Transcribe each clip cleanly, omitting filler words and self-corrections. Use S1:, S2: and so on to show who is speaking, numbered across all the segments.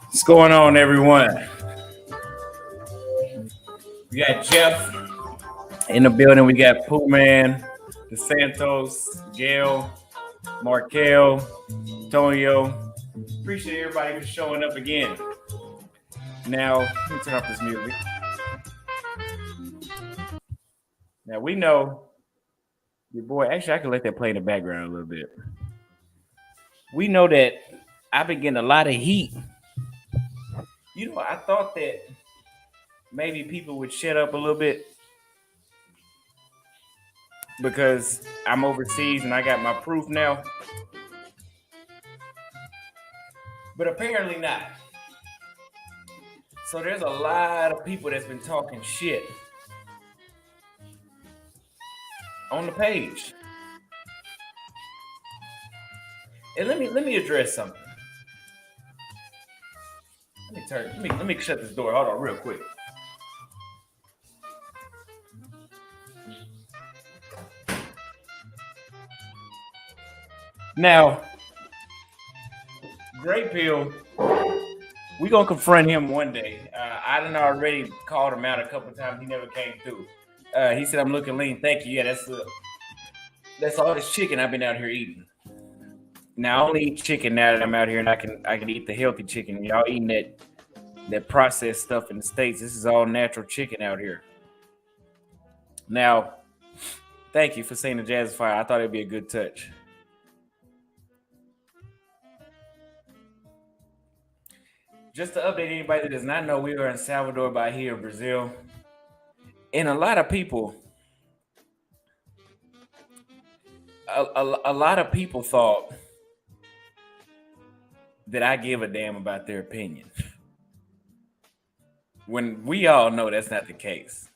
S1: What's going on, everyone? We got Jeff in the building. We got Pooh Man, DeSantos, Gail, Markel, Antonio. Appreciate everybody for showing up again. Now, let me turn off this music. Now, we know your boy. Actually, I can let that play in the background a little bit. We know that I've been getting a lot of heat. You know, I thought that maybe people would shut up a little bit because I'm overseas and I got my proof now. But apparently not. So there's a lot of people that's been talking shit on the page. And let me address something. Let me shut this door. Hold on real quick. Now, Great Pill, we gonna confront him one day. I done already called him out a couple of times. He never came through. He said, "I'm looking lean." Thank you. Yeah, that's all this chicken I've been out here eating. Now I only eat chicken now that I'm out here, and I can eat the healthy chicken. Y'all eating that processed stuff in the States. This is all natural chicken out here. Now, thank you for saying the jazz fire. I thought it'd be a good touch. Just to update anybody that does not know, we are in Salvador Bahia, Brazil. And a lot of people, a lot of people thought that I give a damn about their opinion. When we all know that's not the case.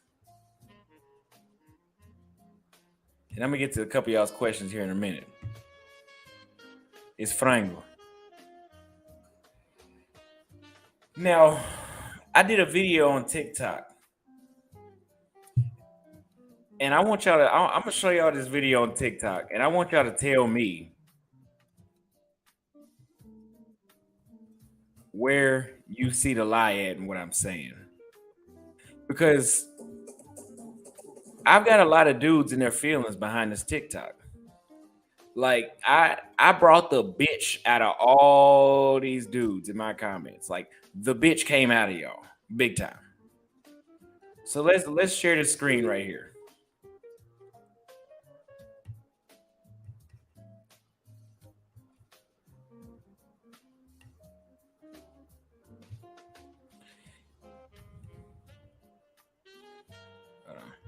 S1: And I'm going to get to a couple of y'all's questions here in a minute. It's frango. Now, I did a video on TikTok. And I'm going to show y'all this video on TikTok. And I want y'all to tell me where you see the lie at and what I'm saying. Because I've got a lot of dudes in their feelings behind this TikTok. Like, I brought the bitch out of all these dudes in my comments. Like, the bitch came out of y'all big time. So let's share the screen right here.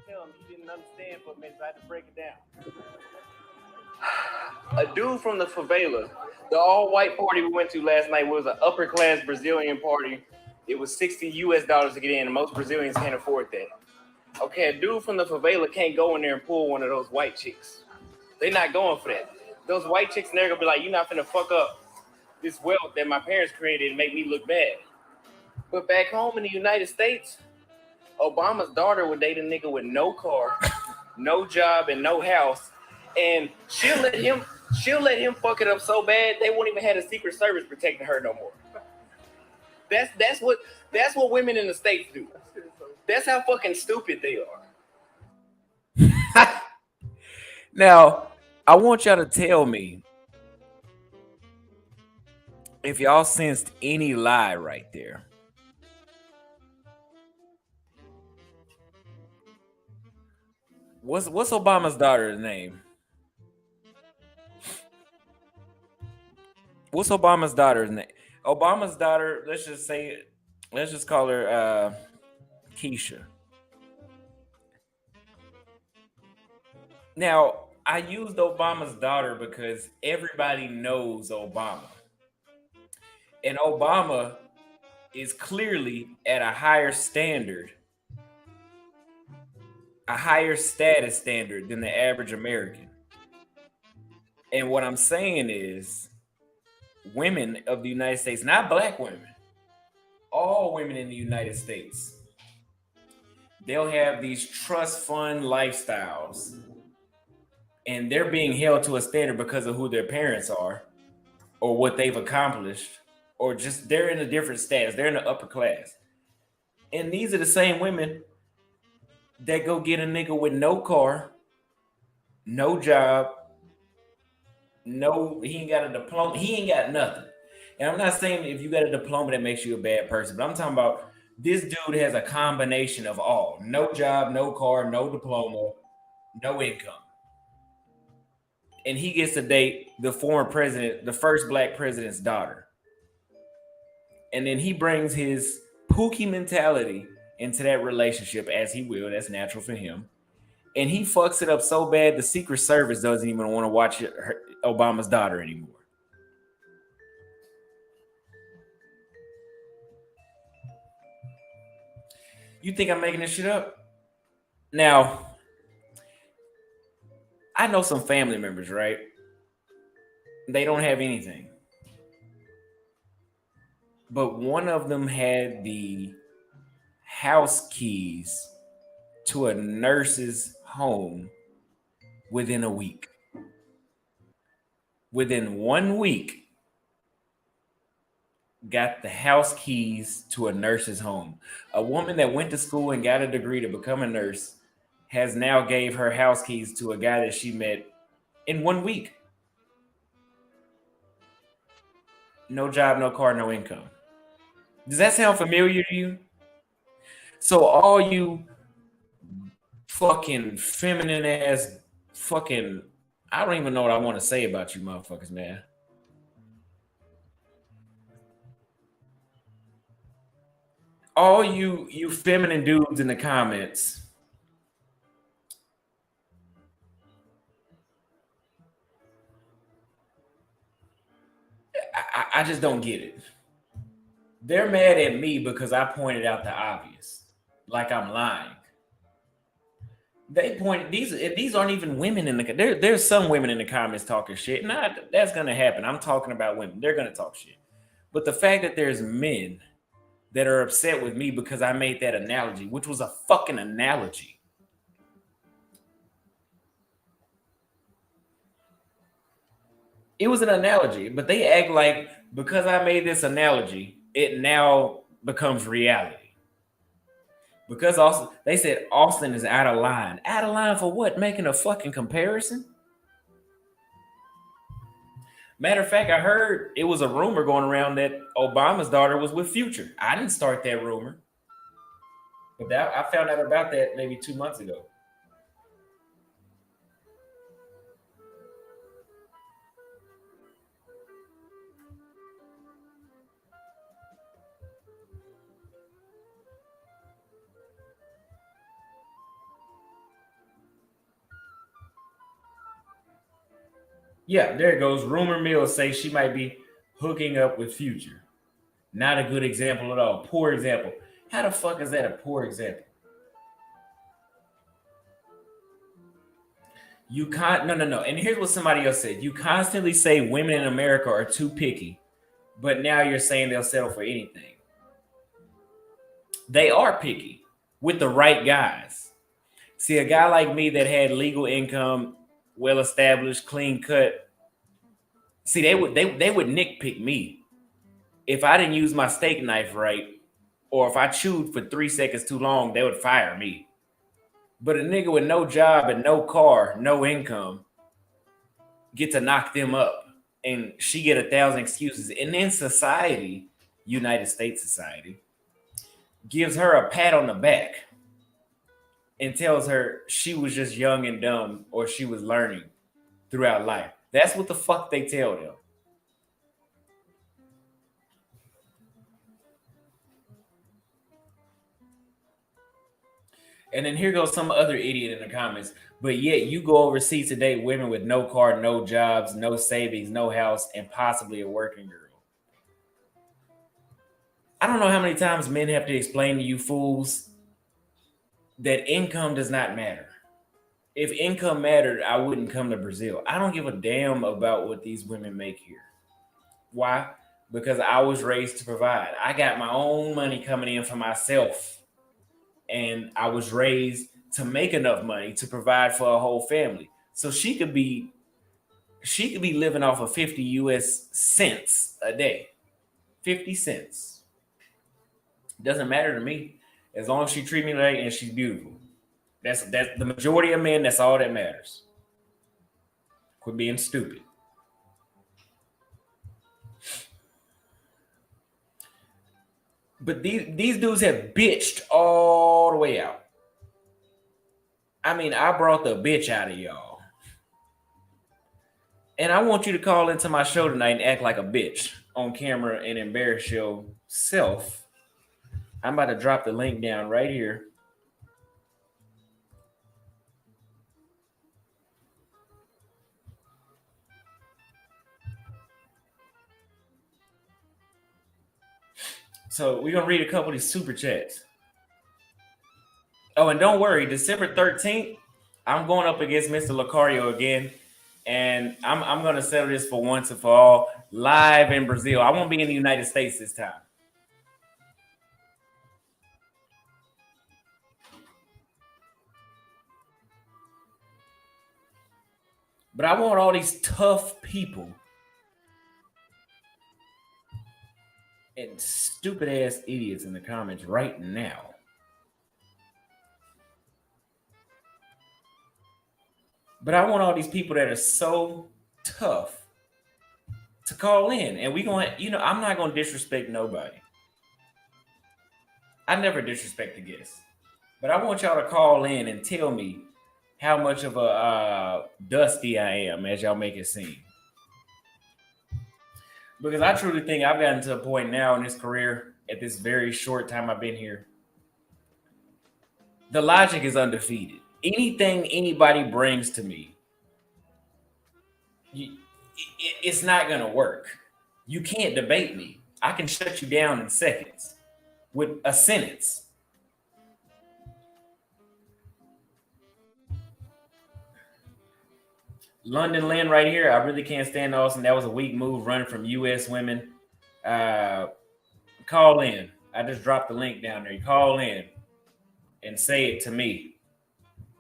S1: Tell him you didn't understand for a minute, so I had to break it down.
S2: A dude from the favela
S1: The all white party we went to last night was an upper class Brazilian party. It was $60 to get in, and most Brazilians can't afford that. Okay, a dude from the favela can't go in there and pull one of those white chicks. They're not going for that. Those white chicks, they're gonna be like, "You're not finna fuck up this wealth that my parents created and make me look bad." But back home in the United States, Obama's daughter would date a nigga with no car, no job, and no house, and she'll let him fuck it up so bad they won't even have the Secret Service protecting her no more. That's what women in the States do. That's how fucking stupid they are. Now, I want y'all to tell me if y'all sensed any lie right there. What's Obama's daughter's name? What's Obama's daughter's name? Obama's daughter, let's just call her Keisha. Now, I used Obama's daughter because everybody knows Obama. And Obama is clearly at a higher standard, a higher status standard than the average American. And what I'm saying is, women of the United States, not black women, all women in the United States, they'll have these trust fund lifestyles, and they're being held to a standard because of who their parents are or what they've accomplished, or just they're in a different status. They're in the upper class. And these are the same women that go get a nigga with no car, no job, he ain't got a diploma, he ain't got nothing. And I'm not saying if you got a diploma that makes you a bad person, but I'm talking about this dude has a combination of all: no job, no car, no diploma, no income. And he gets to date the former president, the first black president's daughter. And then he brings his pookie mentality into that relationship, as he will. That's natural for him. And he fucks it up so bad, the Secret Service doesn't even want to watch Obama's daughter anymore. You think I'm making this shit up? Now, I know some family members, right? They don't have anything. But one of them had the house keys to a nurse's home within a week. Within 1 week, got the house keys to a nurse's home. A woman that went to school and got a degree to become a nurse has now gave her house keys to a guy that she met in 1 week. No job, no car, no income. Does that sound familiar to you? So all you fucking feminine ass fucking, I don't even know what I want to say about you motherfuckers, man. All you feminine dudes in the comments, I just don't get it. They're mad at me because I pointed out the obvious, like I'm lying. They point these aren't even women in the there's some women in the comments talking shit. Nah, that's gonna happen. I'm talking about women. They're gonna talk shit. But the fact that there's men that are upset with me because I made that analogy, which was a fucking analogy. It was an analogy, but they act like because I made this analogy, it now becomes reality. Because also they said Auston is out of line. Out of line for what? Making a fucking comparison? Matter of fact, I heard it was a rumor going around that Obama's daughter was with Future. I didn't start that rumor, but I found out about that maybe 2 months ago. Yeah, there it goes. Rumor mill say she might be hooking up with Future. Not a good example at all. Poor example. How the fuck is that a poor example? You can't. No. And here's what somebody else said. You constantly say women in America are too picky, but now you're saying they'll settle for anything. They are picky with the right guys. See, a guy like me that had legal income, well established, clean cut. See, they would nitpick me if I didn't use my steak knife right, or if I chewed for 3 seconds too long. They would fire me. But a nigga with no job and no car, no income, get to knock them up, and she get 1,000 excuses. And then society, United States society, gives her a pat on the back and tells her she was just young and dumb, or she was learning throughout life. That's what the fuck they tell them. And then here goes some other idiot in the comments. But yet you go overseas to date women with no car, no jobs, no savings, no house, and possibly a working girl. I don't know how many times men have to explain to you fools that income does not matter. If income mattered, I wouldn't come to Brazil. I don't give a damn about what these women make here. Why? Because I was raised to provide. I got my own money coming in for myself. And I was raised to make enough money to provide for a whole family. So she could be living off of 50 US cents a day. 50 cents. Doesn't matter to me. As long as she treats me right and she's beautiful. That's the majority of men, that's all that matters. Quit being stupid. But these dudes have bitched all the way out. I mean, I brought the bitch out of y'all. And I want you to call into my show tonight and act like a bitch on camera and embarrass yourself. I'm about to drop the link down right here. So we're going to read a couple of these super chats. Oh, and don't worry, December 13th, I'm going up against Mr. Lucario again. And I'm going to settle this for once and for all live in Brazil. I won't be in the United States this time. But I want all these tough people and stupid ass idiots in the comments right now. But I want all these people that are so tough to call in. And I'm not going to disrespect nobody. I never disrespect the guests. But I want y'all to call in and tell me how much of a dusty I am, as y'all make it seem. Because I truly think I've gotten to a point now in this career, at this very short time I've been here, the logic is undefeated. Anything anybody brings to me, it's not going to work. You can't debate me. I can shut you down in seconds with a sentence. London Lynn right here. I really can't stand Auston. That was a weak move running from U.S. women. Call in. I just dropped the link down there. You call in and say it to me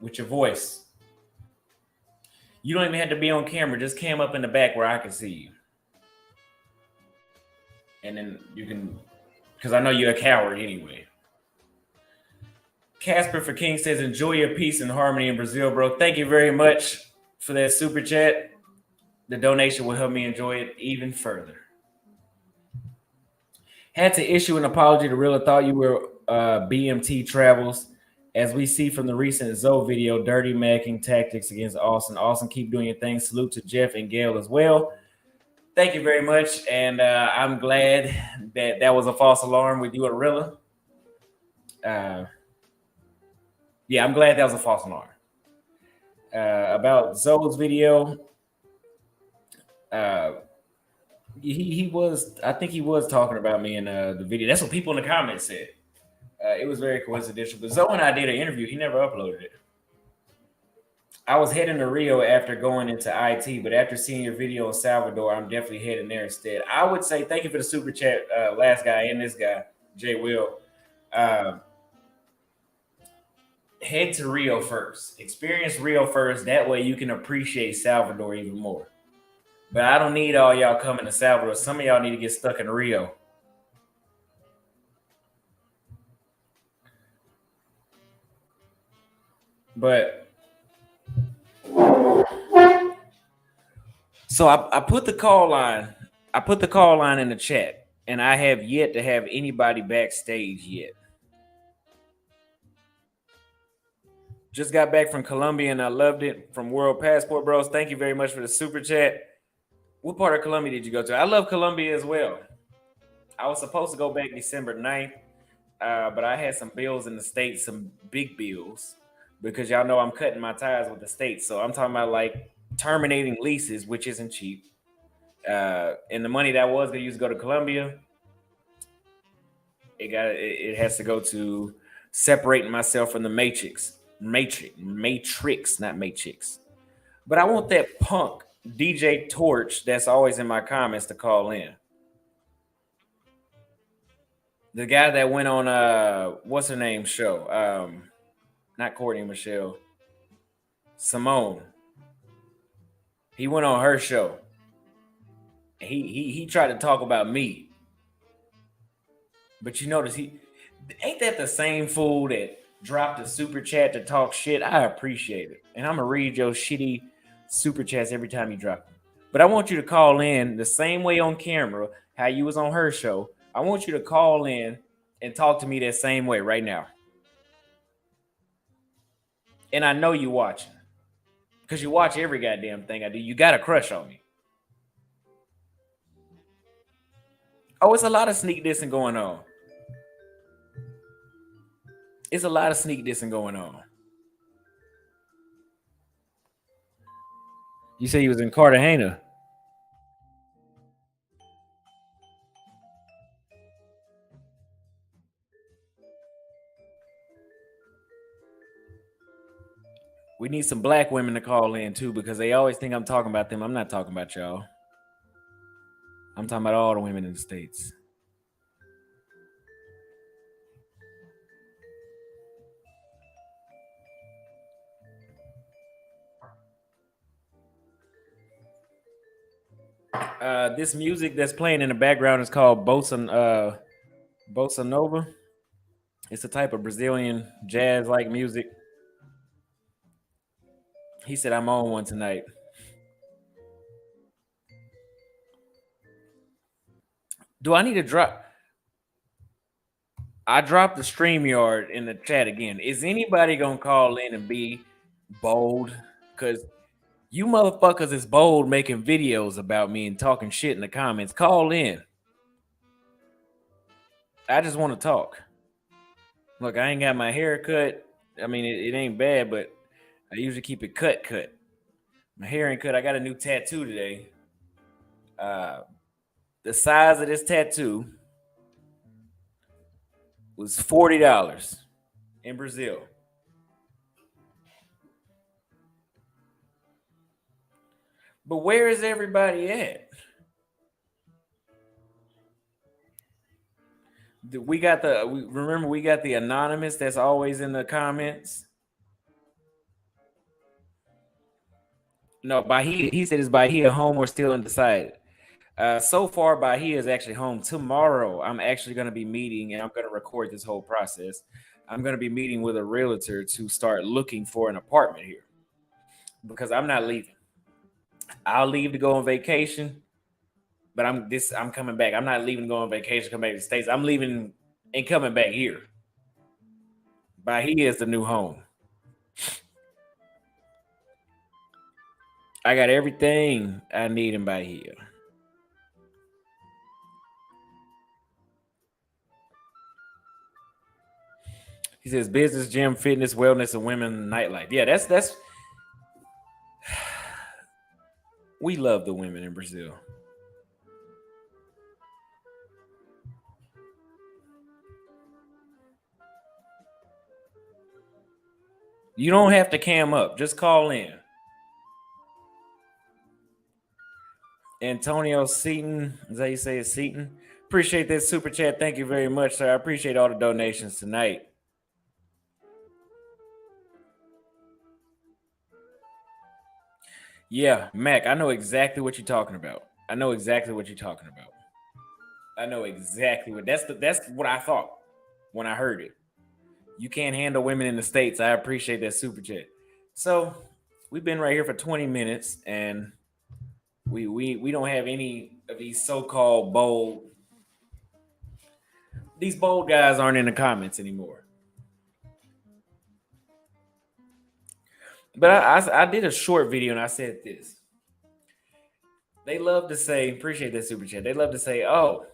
S1: with your voice. You don't even have to be on camera. Just cam up in the back where I can see you. And then you can, because I know you're a coward anyway. Casper for King says, enjoy your peace and harmony in Brazil, bro. Thank you very much for that super chat. The donation will help me enjoy it even further. Had to issue an apology to Rilla. Thought you were BMT Travels. As we see from the recent Zoe video, dirty macking tactics against Auston. Auston, keep doing your thing. Salute to Jeff and Gail as well. Thank you very much. And I'm glad that was a false alarm with you and Rilla. Yeah, I'm glad that was a false alarm. About Zoe's video, Uh, he was. I think he was talking about me in the video. That's what people in the comments said. It was very coincidental. But Zoe and I did an interview. He never uploaded it. I was heading to Rio after going into IT, but after seeing your video in Salvador, I'm definitely heading there instead. I would say thank you for the super chat, last guy and this guy, Jay Will. Uh, Head to Rio first. Experience Rio first. That way you can appreciate Salvador even more. But I don't need all y'all coming to Salvador. Some of y'all need to get stuck in Rio. But so I put the call line. I put the call line in the chat, and I have yet to have anybody backstage yet. Just got back from Colombia and I loved it. From World Passport Bros. Thank you very much for the super chat. What part of Colombia did you go to? I love Colombia as well. I was supposed to go back December 9th, but I had some bills in the States, some big bills, because y'all know I'm cutting my ties with the States. So I'm talking about like terminating leases, which isn't cheap. And the money that I was going to use to go to Colombia, it has to go to separating myself from the matrix, not matrix. But I want that punk DJ Torch that's always in my comments to call in. The guy that went on what's her name show? Not Courtney Michelle. Simone. He went on her show. He tried to talk about me. But you notice ain't that the same fool that dropped a super chat to talk shit? I appreciate it. And I'm gonna read your shitty super chats every time you drop them. But I want you to call in the same way on camera, how you was on her show. I want you to call in and talk to me that same way right now. And I know you watching. Because you watch every goddamn thing I do. You got a crush on me. Oh, it's a lot of sneak dissing going on. It's a lot of sneak dissing going on. You say he was in Cartagena. We need some black women to call in too, because they always think I'm talking about them. I'm not talking about y'all. I'm talking about all the women in the States. This music that's playing in the background is called bossa nova. It's a type of Brazilian jazz-like music. He said I'm on one tonight. Do I need to drop? I dropped the StreamYard in the chat again. Is anybody gonna call in and be bold? Because you motherfuckers is bold making videos about me and talking shit in the comments. Call in. I just want to talk. Look, I ain't got my hair cut. I mean, it ain't bad, but I usually keep it cut. My hair ain't cut. I got a new tattoo today. The size of this tattoo was $40 in Brazil. But where is everybody at? We got the anonymous that's always in the comments. No, Bahia. He said, "Is Bahia home or still undecided?" So far, Bahia is actually home. Tomorrow, I'm actually going to be meeting, and I'm going to record this whole process. I'm going to be meeting with a realtor to start looking for an apartment here because I'm not leaving. I'll leave to go on vacation, but I'm coming back. I'm not leaving to go on vacation, come back to the States. I'm leaving and coming back here. Bahia is the new home. I got everything I need in Bahia. He says business, gym, fitness, wellness, and women nightlife. Yeah, that's We love the women in Brazil. You don't have to cam up. Just call in. Antonio Seaton, is that you say it, Seaton? Appreciate that super chat. Thank you very much, sir. I appreciate all the donations tonight. Yeah, Mac, I know exactly what you're talking about. I know exactly what you're talking about. I know exactly what that's what I thought when I heard it. You can't handle women in the States. I appreciate that super chat. So we've been right here for 20 minutes and we don't have any of these so-called bold these bold guys aren't in the comments anymore. But I did a short video and I said this. They love to say, appreciate that super chat. They love to say, oh,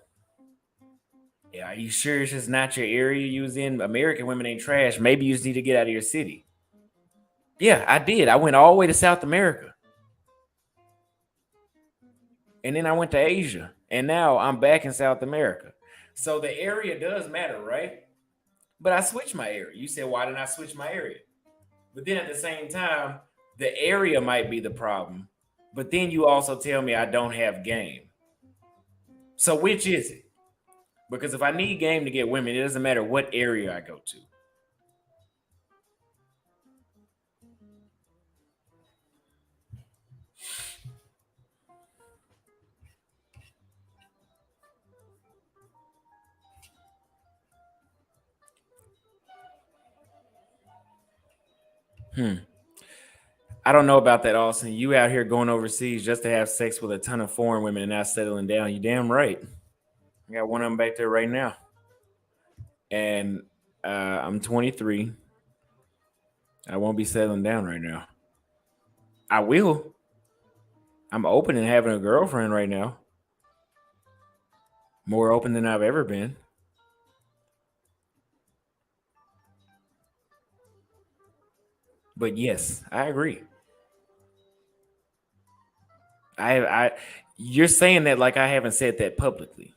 S1: yeah, are you sure it's just not your area you was in? American women ain't trash. Maybe you just need to get out of your city. Yeah, I did. I went all the way to South America. And then I went to Asia. And now I'm back in South America. So the area does matter, right? But I switched my area. You said, why didn't I switch my area? But then at the same time, the area might be the problem. But then you also tell me I don't have game. So which is it? Because if I need game to get women, it doesn't matter what area I go to. I don't know about that, Austin. You out here going overseas just to have sex with a ton of foreign women and not settling down. You damn right. I got one of them back there right now. And I'm 23. I won't be settling down right now. I will. I'm open and having a girlfriend right now. More open than I've ever been. But yes, I agree. I you're saying that like I haven't said that publicly.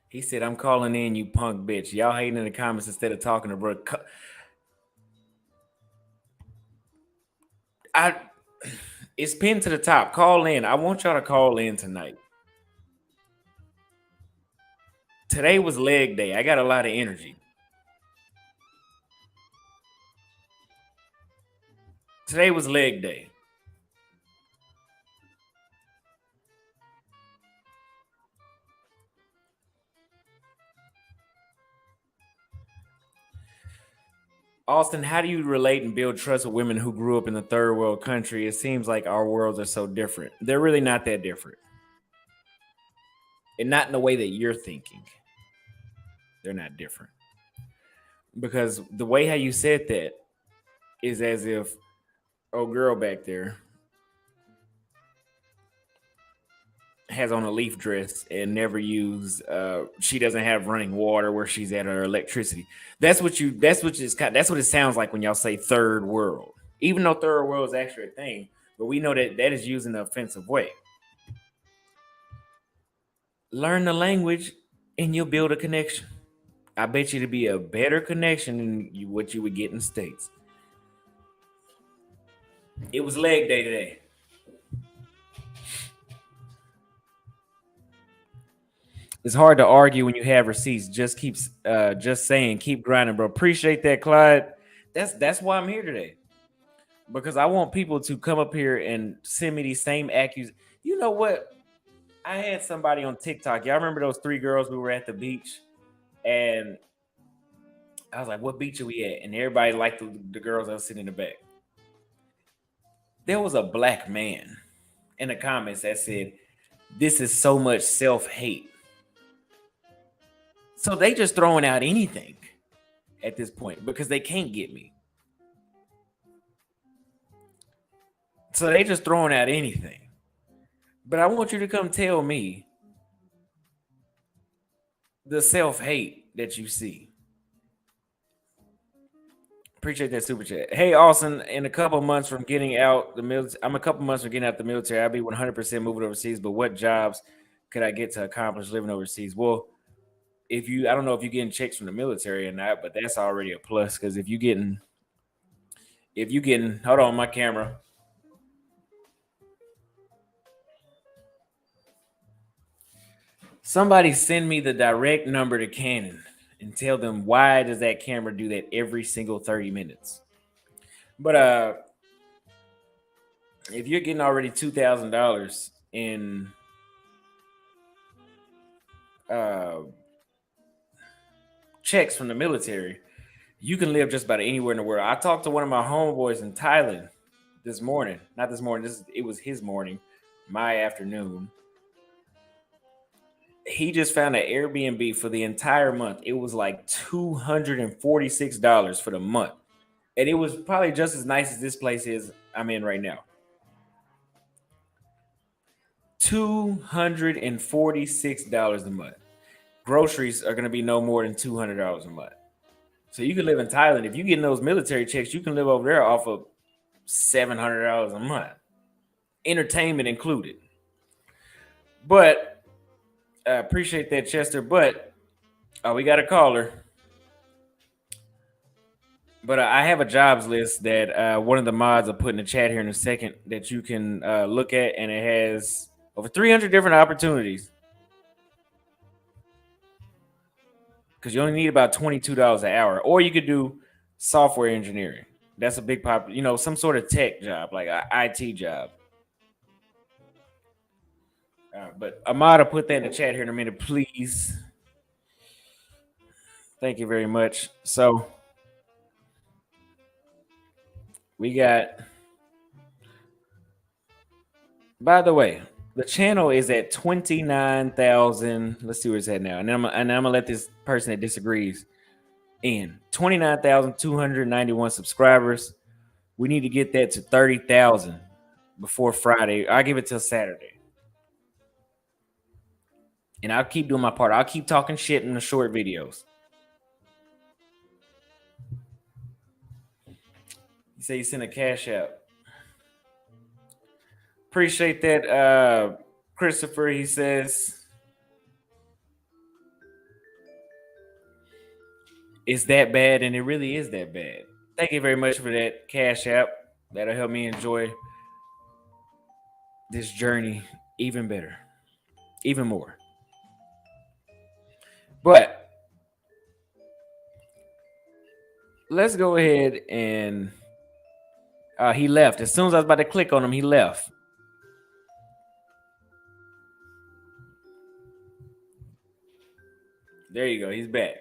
S1: He said, I'm calling in, you punk bitch. Y'all hating in the comments instead of talking to bro. I it's pinned to the top. Call in. I want y'all to call in tonight. Today was leg day. I got a lot of energy. Today was leg day. Austin, how do you relate and build trust with women who grew up in the third world country? It seems like our worlds are so different. They're really not that different. And not in the way that you're thinking. They're not different. Because the way how you said that is as if, oh, girl back there has on a leaf dress and never used she doesn't have running water where she's at or electricity. That's what it sounds like when y'all say third world. Even though third world is actually a thing, but we know that that is used in an offensive way. Learn the language and you'll build a connection. I bet you to be a better connection than what you would get in the States. It was leg day today. It's hard to argue when you have receipts. Just saying, keep grinding, bro. Appreciate that, Clyde. That's why I'm here today. Because I want people to come up here and send me these same accusations. You know what? I had somebody on TikTok. Y'all remember those three girls we were at the beach? And I was like, what beach are we at? And everybody liked the girls that was sitting in the back. There was a black man in the comments that said, this is so much self-hate. So they just throwing out anything at this point because they can't get me. So they just throwing out anything. But I want you to come tell me the self-hate that you see. Appreciate that super chat. Hey, Austin, in a couple months from getting out the military, I'm a couple months from getting out the military. I'll be 100% moving overseas. But what jobs could I get to accomplish living overseas? Well, if you, I don't know if you're getting checks from the military or not, but that's already a plus. Because if you getting, hold on, my camera. Somebody send me the direct number to Canon and tell them why does that camera do that every single 30 minutes. But if you're getting already $2,000 in uh, checks from the military, you can live just about anywhere in the world. I talked to one of my homeboys in Thailand this morning. Not this morning. It was his morning, my afternoon. He just found an Airbnb for the entire month. It was like $246 for the month, and it was probably just as nice as this place is I'm in right now. $246 a month. Groceries are going to be no more than $200 a month. So you can live in Thailand. If you getting those military checks, you can live over there off of $700 a month, entertainment included. But I appreciate that, Chester. But we got a caller. But I have a jobs list that one of the mods will put in the chat here in a second that you can look at, and it has over 300 different opportunities. Because you only need about $22 an hour, or you could do software engineering. That's a big pop, some sort of tech job, like an IT job. But Amada, put that in the chat here in a minute, please. Thank you very much. So we got. By the way, the channel is at 29,000. Let's see where it's at now, and I'm gonna let this person that disagrees in 29,291 subscribers. We need to get that to 30,000 before Friday. I'll give it till Saturday. And I'll keep doing my part. I'll keep talking shit in the short videos. You say you sent a cash out. Appreciate that, Christopher. He says it's that bad, and it really is that bad. Thank you very much for that cash app. That'll help me enjoy this journey even better, even more. But let's go ahead and he left. As soon as I was about to click on him, he left. There you go. He's back.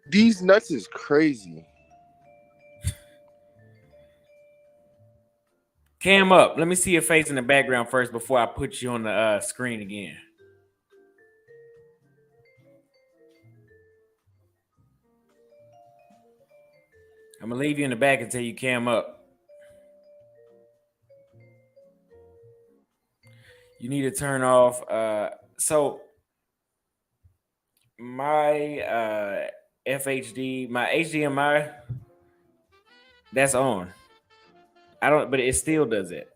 S2: These nuts is crazy.
S1: Cam up. Let me see your face in the background first before I put you on the screen again. I'm going to leave you in the back until you cam up. You need to turn off. So my FHD, my HDMI, that's on. But it still does it.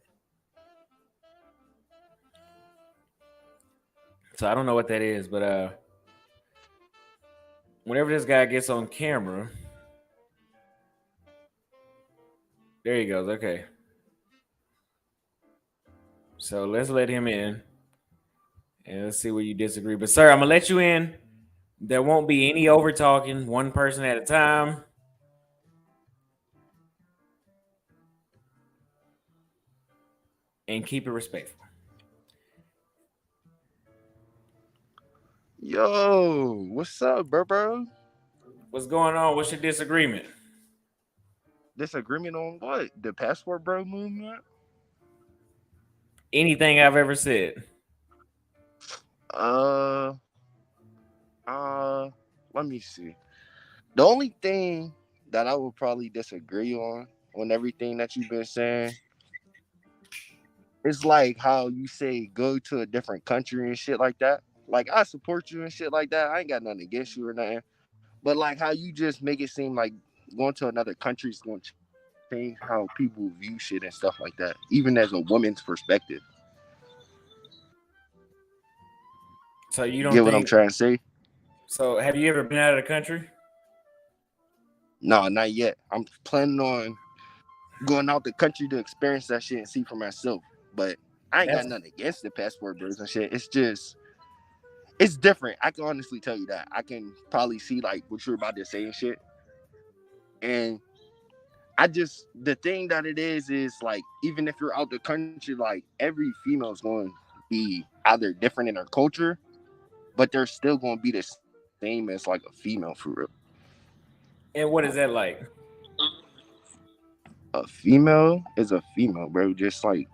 S1: So I don't know what that is, but whenever this guy gets on camera, there he goes. Okay. So let's let him in. And let's see where you disagree. But sir, I'm gonna let you in. There won't be any over talking, one person at a time. And keep it respectful.
S2: Yo, what's up, bro?
S1: What's going on? What's your disagreement?
S2: Disagreement on what? The passport bro movement?
S1: Anything I've ever said.
S2: Let me see. The only thing that I would probably disagree on everything that you've been saying, it's like how you say go to a different country and shit like that. Like, I support you and shit like that. I ain't got nothing against you or nothing. But like how you just make it seem like going to another country is going to change how people view shit and stuff like that, even as a woman's perspective.
S1: So you
S2: You
S1: don't
S2: get what I'm
S1: think?
S2: trying to say?
S1: So have you ever been out of the country?
S2: No, not yet. I'm planning on going out the country to experience that shit and see for myself. But I ain't got
S1: That's
S2: nothing against the passport bros and shit. It's just it's different. I can honestly tell you that. I can probably see like what you're about to say and shit. And I just the thing that it is like even if you're out the country, like every female's going to be either different in her culture, but they're still going to be the same as like a female for real.
S1: and what is that like?
S2: A female is a female, bro. Just like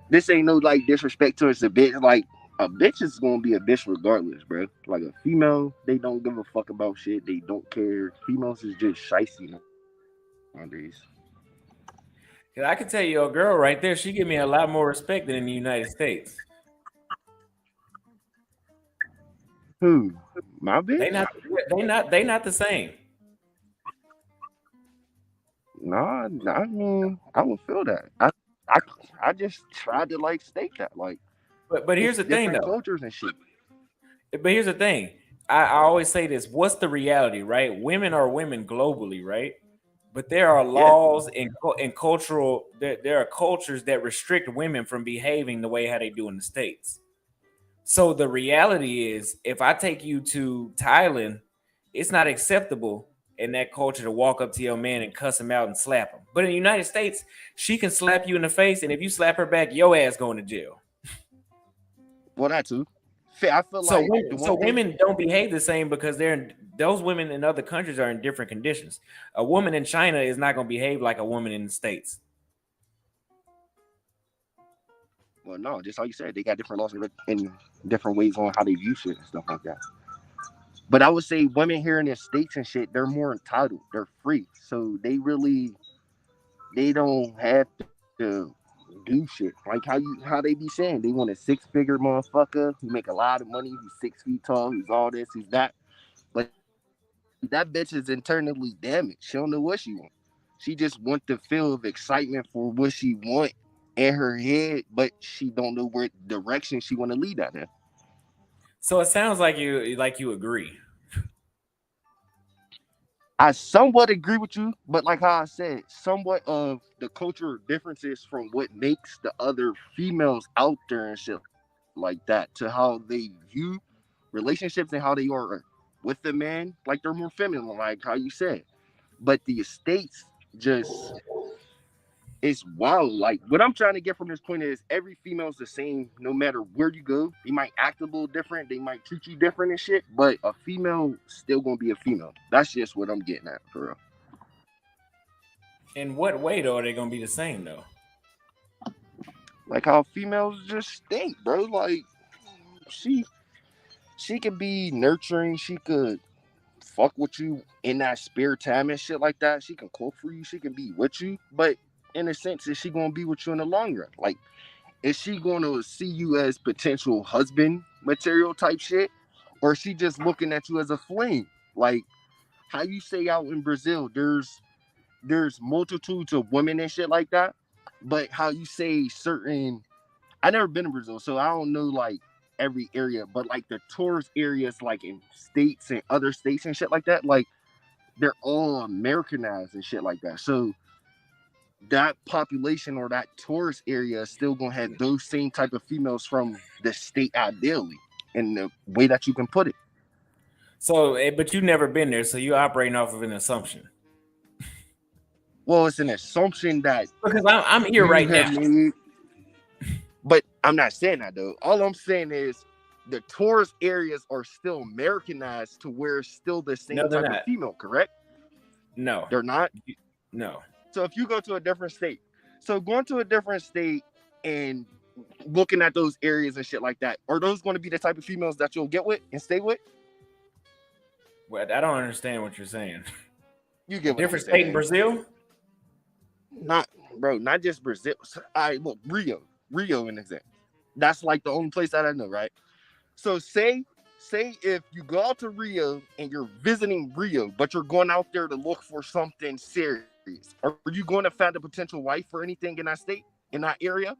S2: this ain't no like disrespect towards a bitch. Like a bitch is gonna be a bitch regardless, bro. Like a female, they don't give a fuck about shit. They don't care. Females is just shicey nowadays.
S1: 'Cause I can tell you, a girl right there, she give me a lot more respect than in the United States.
S2: Who? My
S1: They
S2: bitch?
S1: not they not the same.
S2: Nah, I mean, I would feel that. I, I just tried to like state that, like
S1: But here's
S2: it's
S1: the thing
S2: different
S1: though.
S2: cultures and shit.
S1: But here's the thing. I always say this. What's the reality, right? Women are women globally, right? But there are
S2: Yeah.
S1: laws and cultural there are cultures that restrict women from behaving the way how they do in the States. So the reality is if I take you to Thailand, it's not acceptable in that culture to walk up to your man and cuss him out and slap him. But in the United States, she can slap you in the face, and if you slap her back, your ass going to jail.
S2: Well, that too. I feel
S1: So
S2: like
S1: women,
S2: the
S1: so
S2: one thing.
S1: women don't behave the same because those women in other countries are in different conditions. A woman in China is not going to behave like a woman in the States.
S2: Well, no, just like you said, they got different laws and different ways on how they view shit and stuff like that. But I would say women here in the states and shit, they're more entitled. They're free, so they don't have to do shit like how they be saying they want a 6-figure motherfucker who make a lot of money, who's 6 feet tall, who's all this, who's that. But that bitch is internally damaged. She don't know what she want. She just want the feel of excitement for what she want in her head, but she don't know where direction she want to lead that in.
S1: So it sounds like you agree.
S2: I somewhat agree with you, but like how I said, somewhat of the cultural differences from what makes the other females out there and shit like that to how they view relationships and how they are with the man, like they're more feminine, like how you said. But the estates just it's wild. Like what I'm trying to get from this point is every female's the same no matter where you go. They might act a little different, they might treat you different and shit, but a female still gonna be a female. That's just what I'm getting at for real.
S1: In what way though are they going to be the same though?
S2: Like how females just think, bro. Like she she could be nurturing, she could fuck with you in that spare time and shit like that. She can cook for you, she can be with you, but in a sense, is she gonna be with you in the long run? Like, is she gonna see you as potential husband material type shit? Or is she just looking at you as a fling? Like how you say out in Brazil, there's multitudes of women and shit like that. But how you say certain I never been to Brazil, so I don't know like every area, but like the tourist areas, like in states and other states and shit like that, like they're all Americanized and shit like that. So that population or that tourist area is still gonna have those same type of females from the state ideally, in the way that you can put it.
S1: So, but you never been there, so you're operating off of an assumption.
S2: Well, it's an assumption that
S1: Because I'm here
S2: you
S1: right now.
S2: have made, but I'm not saying that though. All I'm saying is the tourist areas are still Americanized to where it's still the
S1: No,
S2: same
S1: they're
S2: type of
S1: not.
S2: female, correct?
S1: No,
S2: They're not.
S1: no.
S2: So if you go to a different state, so going to a different state and looking at those areas and shit like that, are those going to be the type of females that you'll get with and stay with?
S1: Well, I don't understand what you're saying.
S2: You
S1: A
S2: get what I'm
S1: different state in
S2: saying.
S1: Brazil?
S2: Not, bro, not just Brazil. I well, Rio in example. That's like the only place that I know, right? So say say if you go out to Rio and you're visiting Rio, but you're going out there to look for something serious, are you going to find a potential wife or anything in that state, in that area?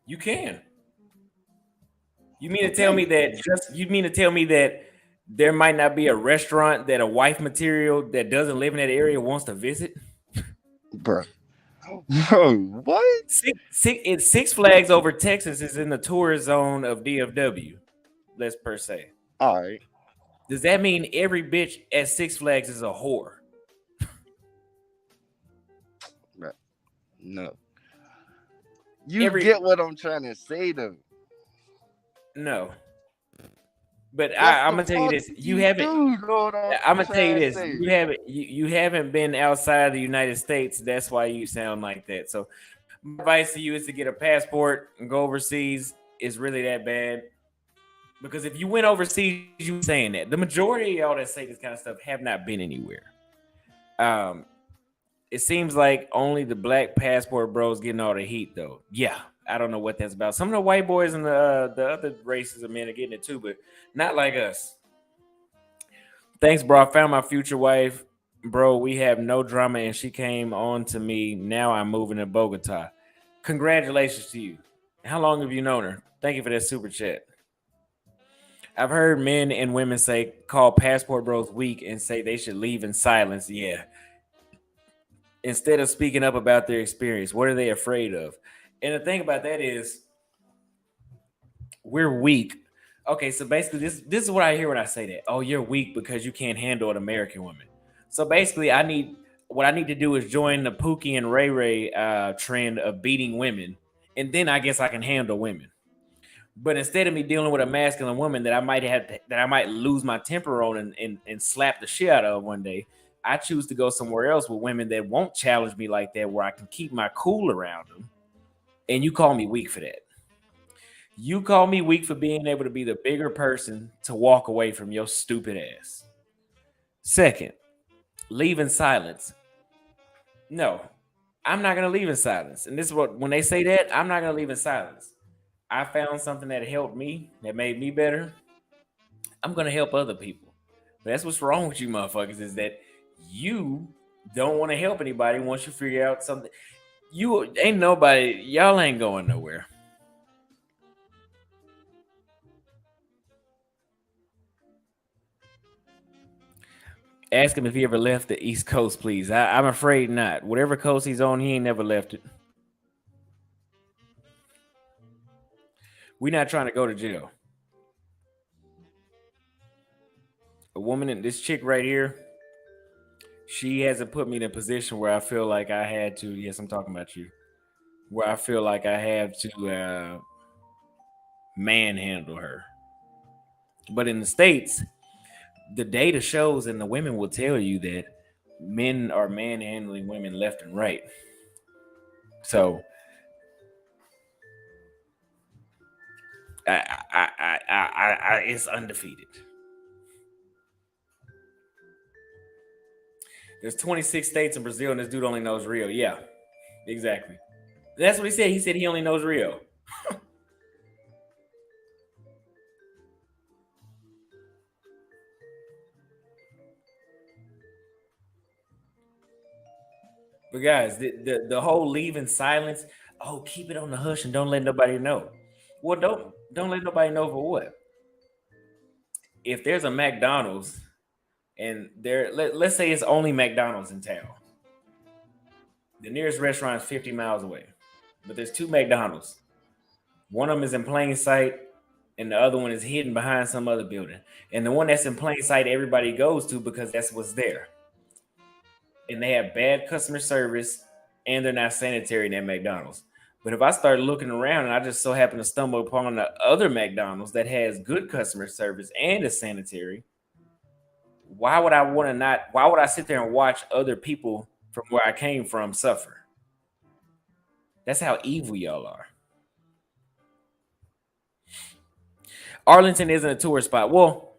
S1: You can. You mean to tell
S2: Okay,
S1: me that just you mean to tell me that there might not be a restaurant that a wife material that doesn't live in that area wants to visit?
S2: bro. Bro, what?
S1: Six Flags over Texas is in the tourist zone of DFW. Let's per se.
S2: All right,
S1: Does that mean every bitch at Six Flags is a whore?
S2: bro. No, you
S1: Every
S2: get what I'm trying to say, though.
S1: no. But
S2: What
S1: I'm
S2: the
S1: gonna tell you
S2: fuck
S1: this:
S2: you do? Know what I'm
S1: I'm gonna
S2: trying
S1: tell you
S2: to
S1: this:
S2: say?
S1: you haven't been outside of the United States. That's why you sound like that. So my advice to you is to get a passport and go overseas. Is really that bad? Because if you went overseas, you saying that the majority of y'all that say this kind of stuff have not been anywhere. Um, it seems like only the black passport bros getting all the heat, though. Yeah, I don't know what that's about. Some of the white boys and the other races of men are getting it too, but not like us. Thanks, bro. I found my future wife, bro. We have no drama, and she came on to me. Now I'm moving to Bogota. Congratulations to you. How long have you known her? Thank you for that super chat. I've heard men and women say call passport bros weak and say they should leave in silence. Yeah, instead of speaking up about their experience. What are they afraid of? And the thing about that is, we're weak. Okay, so basically, this is what I hear when I say that. Oh, you're weak because you can't handle an American woman. So basically, what I need to do is join the Pookie and Ray Ray trend of beating women, and then I guess I can handle women. But instead of me dealing with a masculine woman that I might lose my temper on and slap the shit out of one day, I choose to go somewhere else with women that won't challenge me like that, where I can keep my cool around them. And you call me weak for that. You call me weak for being able to be the bigger person to walk away from your stupid ass. Second, leave in silence. No, I'm not gonna leave in silence. And this is what when they say that, I'm not gonna leave in silence. I found something that helped me, that made me better. I'm gonna help other people. But that's what's wrong with you motherfuckers is that you don't want to help anybody once you figure out something. You ain't nobody, y'all ain't going nowhere. Ask him if he ever left the East Coast, please. I'm afraid not. Whatever coast he's on, he ain't never left it. We're not trying to go to jail. A woman in this chick right here, she hasn't put me in a position where I feel like I had to. Yes, I'm talking about you. Where I feel like I have to manhandle her. But in the States, the data shows and the women will tell you that men are manhandling women left and right. So it's undefeated. There's 26 states in Brazil, and this dude only knows Rio. Yeah, exactly. That's what he said. He said he only knows Rio. But guys, the whole leave in silence. Oh, keep it on the hush and don't let nobody know. Well, don't let nobody know for what. If there's a McDonald's and let's say it's only McDonald's in town, the nearest restaurant is 50 miles away, but there's two McDonald's. One of them is in plain sight, and the other one is hidden behind some other building. And the one that's in plain sight, everybody goes to because that's what's there. And they have bad customer service, and they're not sanitary in that McDonald's. But if I start looking around and I just so happen to stumble upon the other McDonald's that has good customer service and is sanitary, why would I want to not? Why would I sit there and watch other people from where I came from suffer? That's how evil y'all are. Arlington isn't a tourist spot. Well,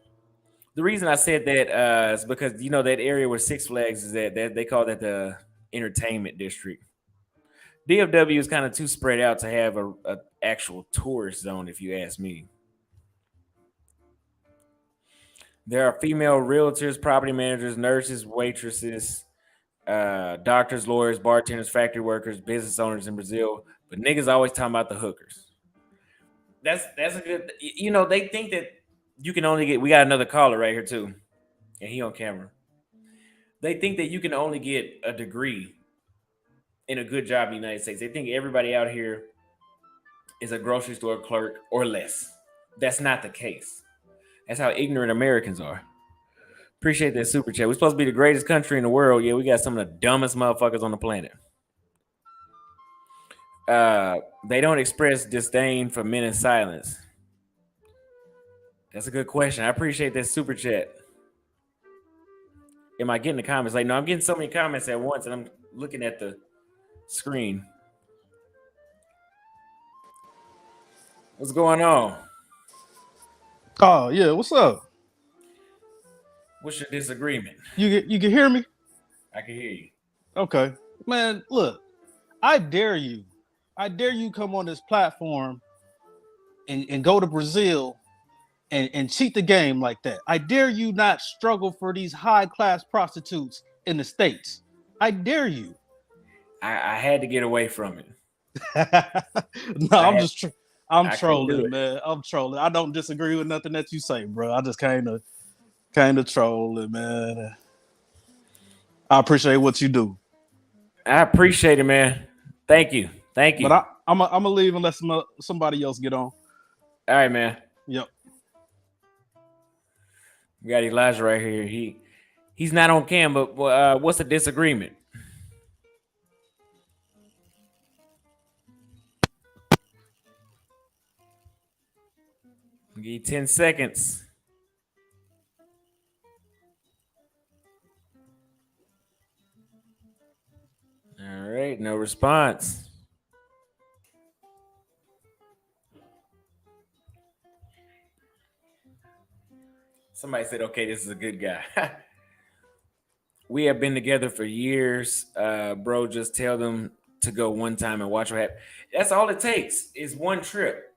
S1: the reason I said that is because you know that area where Six Flags is at, that they call that the entertainment district. DFW is kind of too spread out to have a actual tourist zone, if you ask me. There are female realtors, property managers, nurses, waitresses, doctors, lawyers, bartenders, factory workers, business owners in Brazil. But niggas always talking about the hookers. That's a good. You know, they think that you can only get. We got another caller right here too, and he on camera. They think that you can only get a degree in a good job in the United States. They think everybody out here is a grocery store clerk or less. That's not the case. That's how ignorant Americans are. Appreciate that super chat. We're supposed to be the greatest country in the world. Yeah, we got some of the dumbest motherfuckers on the planet. They don't express disdain for men in silence. That's a good question. I appreciate that super chat. Am I getting the comments? Like, no, I'm getting so many comments at once, and I'm looking at the screen. What's going on?
S3: Oh yeah, what's up?
S1: What's your disagreement?
S3: You can hear me?
S1: I can hear you.
S3: Okay, man. Look, I dare you come on this platform and go to Brazil and cheat the game like that. I dare you not struggle for these high class prostitutes in the States. I dare you.
S1: I had to get away from it.
S3: No,
S1: I couldn't do
S3: trolling,
S1: it.
S3: man. I'm trolling. I don't disagree with nothing that you say, bro. I just kind of trolling, man. I appreciate what you do.
S1: I appreciate it, man. Thank you.
S3: But I'm gonna leave and let somebody else get on.
S1: All right, man.
S3: Yep.
S1: We got Elijah right here. He's not on cam, but what's the disagreement? I'll give you 10 seconds. All right, no response. Somebody said, okay, this is a good guy. We have been together for years. Bro, just tell them to go one time and watch what happens. That's all it takes is one trip.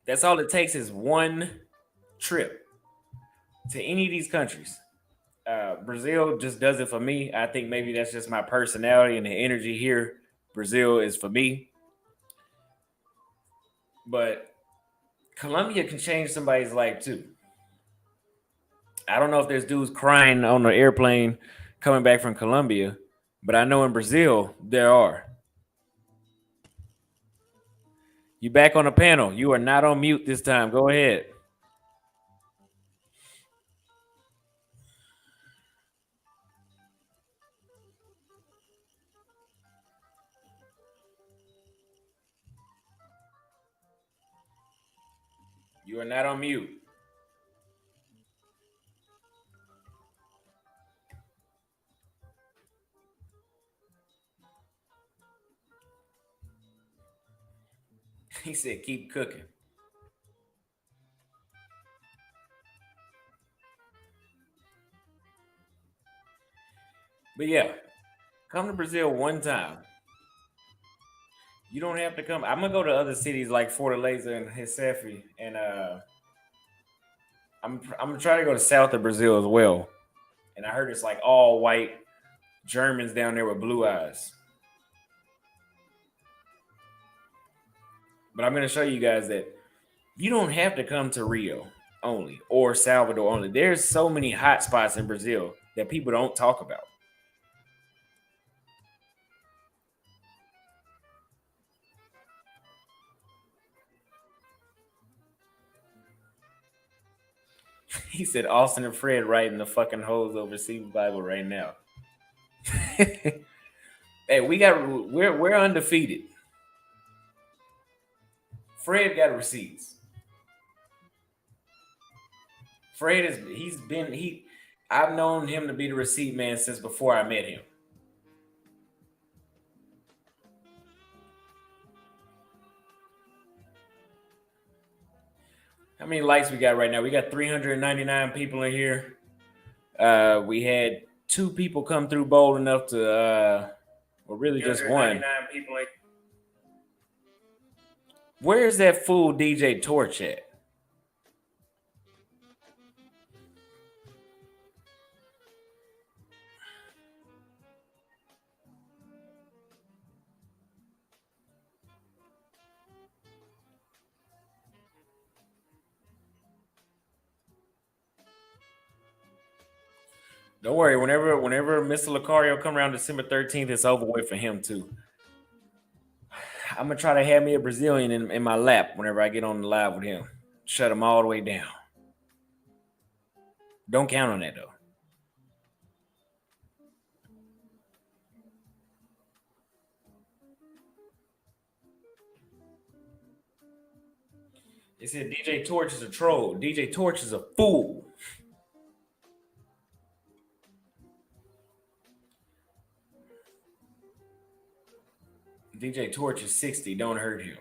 S1: That's all it takes is one trip to any of these countries. Brazil just does it for me. I think maybe that's just my personality and the energy here. Brazil is for me. But Colombia can change somebody's life too. I don't know if there's dudes crying on the airplane coming back from Colombia, but I know in Brazil there are. You back on the panel. You are not on mute this time. Go ahead. You are not on mute. He said, keep cooking. But yeah, come to Brazil one time. You don't have to come. I'm gonna go to other cities like Fortaleza and Recife, and I'm gonna try to go to south of Brazil as well. And I heard it's like all white Germans down there with blue eyes. But I'm gonna show you guys that you don't have to come to Rio only or Salvador only. There's so many hot spots in Brazil that people don't talk about. He said Austin and Fred writing the fucking hoes overseas Bible right now. Hey, we're undefeated. Fred got receipts. Fred I've known him to be the receipt man since before I met him. How many likes we got right now? We got 399 people in here. We had 2 people come through bold enough to well, really just one. People in. Where's that fool DJ Torch at? Don't worry. Whenever Mr. Lucario come around December 13th, it's over with for him too. I'm gonna try to have me a Brazilian in my lap whenever I get on the live with him. Shut him all the way down. Don't count on that though. They said DJ Torch is a troll. DJ Torch is a fool. DJ Torch is 60. Don't hurt him.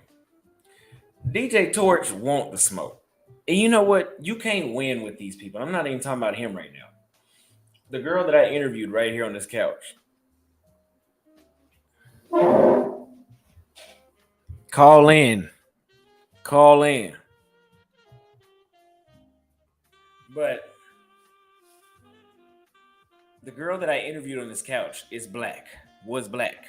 S1: DJ Torch want the smoke. And you know what? You can't win with these people. I'm not even talking about him right now. The girl that I interviewed right here on this couch. Call in. Call in. But the girl that I interviewed on this couch is black. Was black.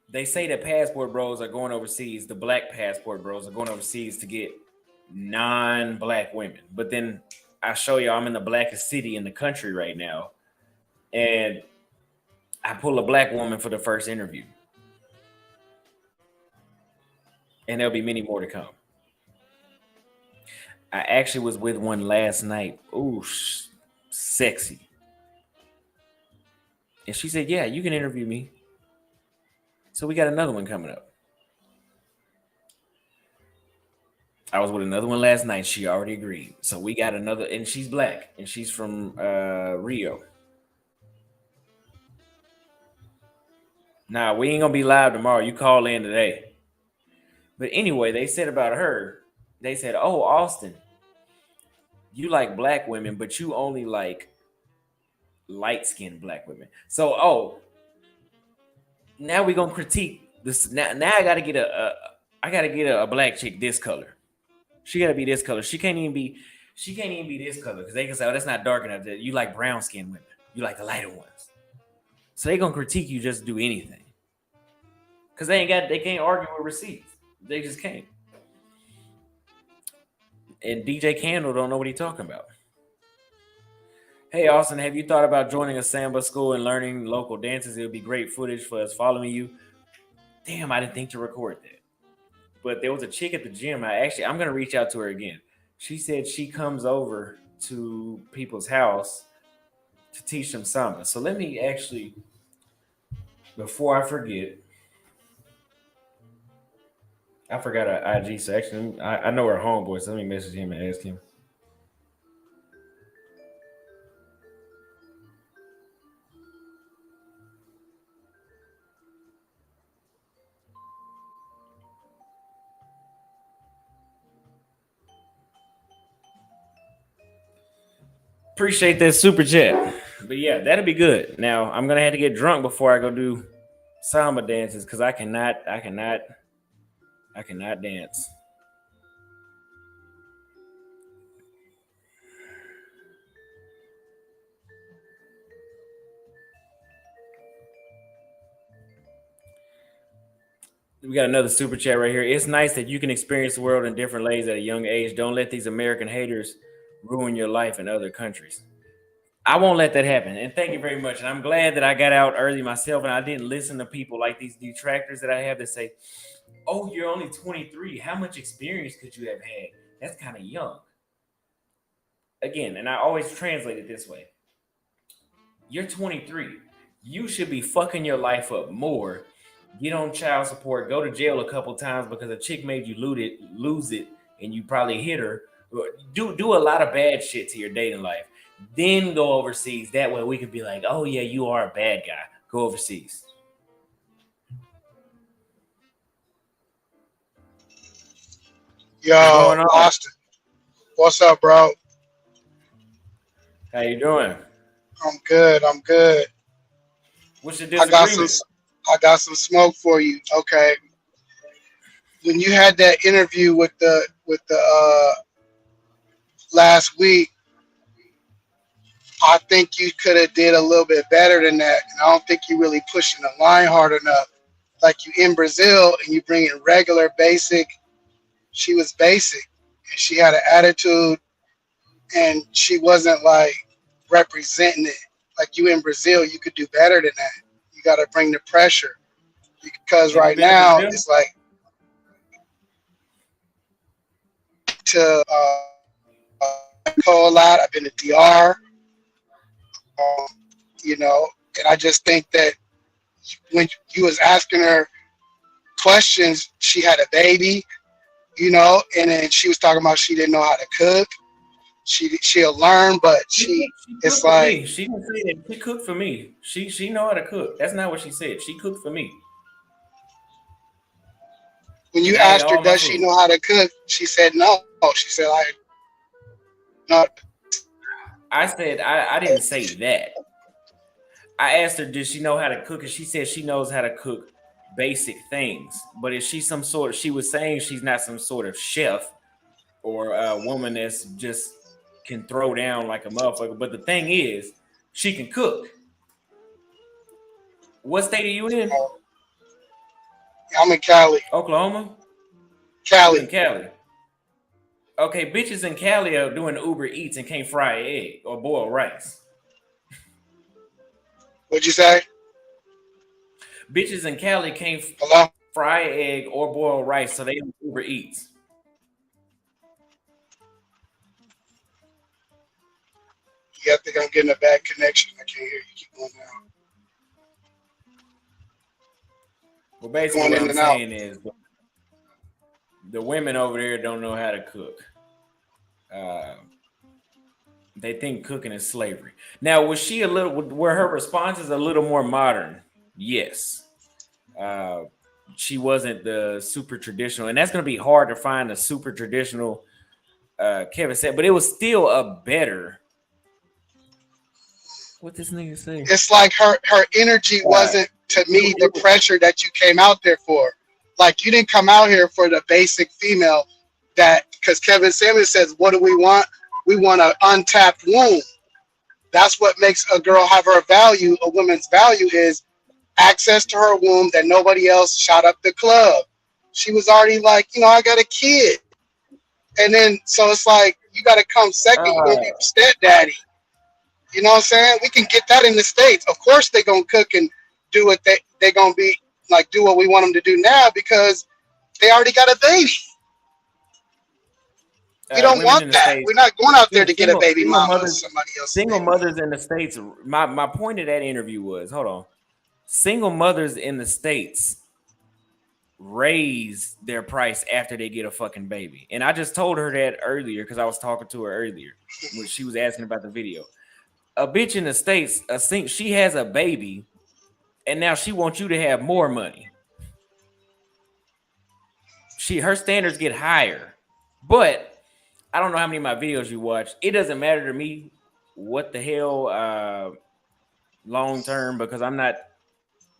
S1: They say that passport bros are going overseas. The black passport bros are going overseas to get non-black women. But then I show you I'm in the blackest city in the country right now. And I pull a black woman for the first interview. And there'll be many more to come. I actually was with one last night. Ooh, sexy. And she said, yeah, you can interview me. So we got another one coming up. I was with another one last night. She already agreed. So we got another, and she's black, and she's from Rio. Nah, we ain't gonna be live tomorrow. You call in today. But anyway, they said about her, they said, oh, Auston, you like black women, but you only like light-skinned black women. So, now we're gonna critique this. Now I gotta get a black chick this color. She gotta be this color. She can't even be this color because they can say, oh, that's not dark enough. You like brown skinned women. You like the lighter ones. So they gonna critique you just to do anything. Cause they can't argue with receipts. They just can't. And DJ Candle don't know what he's talking about. Hey, Austin, have you thought about joining a samba school and learning local dances? It would be great footage for us following you. Damn, I didn't think to record that. But there was a chick at the gym. I'm going to reach out to her again. She said she comes over to people's house to teach them samba. So let me actually, before I forget, I forgot her IG. So actually, I know her homeboy. So let me message him and ask him. Appreciate that super chat. But yeah, that'll be good. Now I'm gonna have to get drunk before I go do samba dances because I cannot dance. We got another super chat right here. It's nice that you can experience the world in different ways at a young age. Don't let these American haters ruin your life in other countries. I won't let that happen. And thank you very much. And I'm glad that I got out early myself and I didn't listen to people like these detractors that I have that say, oh, you're only 23. How much experience could you have had? That's kind of young. Again, and I always translate it this way. You're 23. You should be fucking your life up more. Get on child support. Go to jail a couple times because a chick made you lose it, and you probably hit her. Do a lot of bad shit to your dating life. Then go overseas. That way we could be like, oh yeah, you are a bad guy. Go overseas.
S4: Yo, Austin. What's up, bro?
S1: How you doing?
S4: I'm good.
S1: What's your disagreement?
S4: I got some smoke for you. Okay. When you had that interview with the last week, I think you could have did a little bit better than that. And I don't think you really pushing the line hard enough. Like you in Brazil and you bring in regular basic. She was basic and she had an attitude and she wasn't like representing it. Like you in Brazil, you could do better than that. You got to bring the pressure because
S1: Have you
S4: right
S1: been to
S4: now
S1: Brazil?
S4: it's like to call a lot. I've been to DR, um, you know, and I just think that when you was asking her questions, she had a baby, you know, and then she was talking about she didn't know how to cook. She'll learn, but
S1: She
S4: it's
S1: cooked for
S4: like
S1: me. She didn't say that. She cooked for me. She know how to cook. That's not what she said. She cooked for me,
S4: when you
S1: and I ate
S4: asked her,
S1: all my
S4: does she
S1: food.
S4: know how to cook? She said no. She said I no.
S1: I said I didn't say that. I asked her, did she know how to cook? And she said she knows how to cook basic things. But is she some sort of, she was saying she's not some sort of chef or a woman that's just can throw down like a motherfucker. But the thing is, she can cook. What state are you in?
S4: I'm in Cali.
S1: Oklahoma? You in
S4: Cali.
S1: Cali. Okay, bitches in Cali are doing Uber Eats and can't fry an egg or boil rice.
S4: What'd you say?
S1: Bitches in Cali can't
S4: Hello?
S1: fry an egg or boil rice, so they do Uber Eats.
S4: Yeah, I think I'm getting a bad connection. I can't hear you. Keep going now.
S1: Well,
S4: You're
S1: basically,
S4: going
S1: what
S4: in
S1: I'm
S4: and out.
S1: saying is the women over there don't know how to cook. Uh, they think cooking is slavery. Now, was she a little? Were her responses a little more modern? Yes. Uh, she wasn't the super traditional, and that's going to be hard to find a super traditional Kevin said, but it was still a better. What this nigga say?
S4: It's like her energy wasn't to me the pressure that you came out there for. Like you didn't come out here for the basic female that because Kevin Samuels says, what do we want? We want an untapped womb. That's what makes a girl have her value. A woman's value is access to her womb that nobody else shot up the club. She was already like, you know, I got a kid. And then so it's like you gotta come second, you're gonna be
S1: Uh,
S4: stepdaddy. You know what I'm saying? We can get that in the States. Of course they're gonna cook and do what they gonna be like do what we want them to do now because they already got a baby. We don't
S1: Women
S4: want
S1: in the
S4: that.
S1: states,
S4: We're not going out there to get a baby
S1: single
S4: mama or
S1: mothers,
S4: somebody else's
S1: single
S4: baby.
S1: mothers in the states. My point of that interview was, hold on, single mothers in the states raise their price after they get a fucking baby. And I just told her that earlier because I was talking to her earlier when she was asking about the video. A bitch in the states, she has a baby, and now she wants you to have more money. Her standards get higher, but I don't know how many of my videos you watch. It doesn't matter to me what the hell long term because I'm not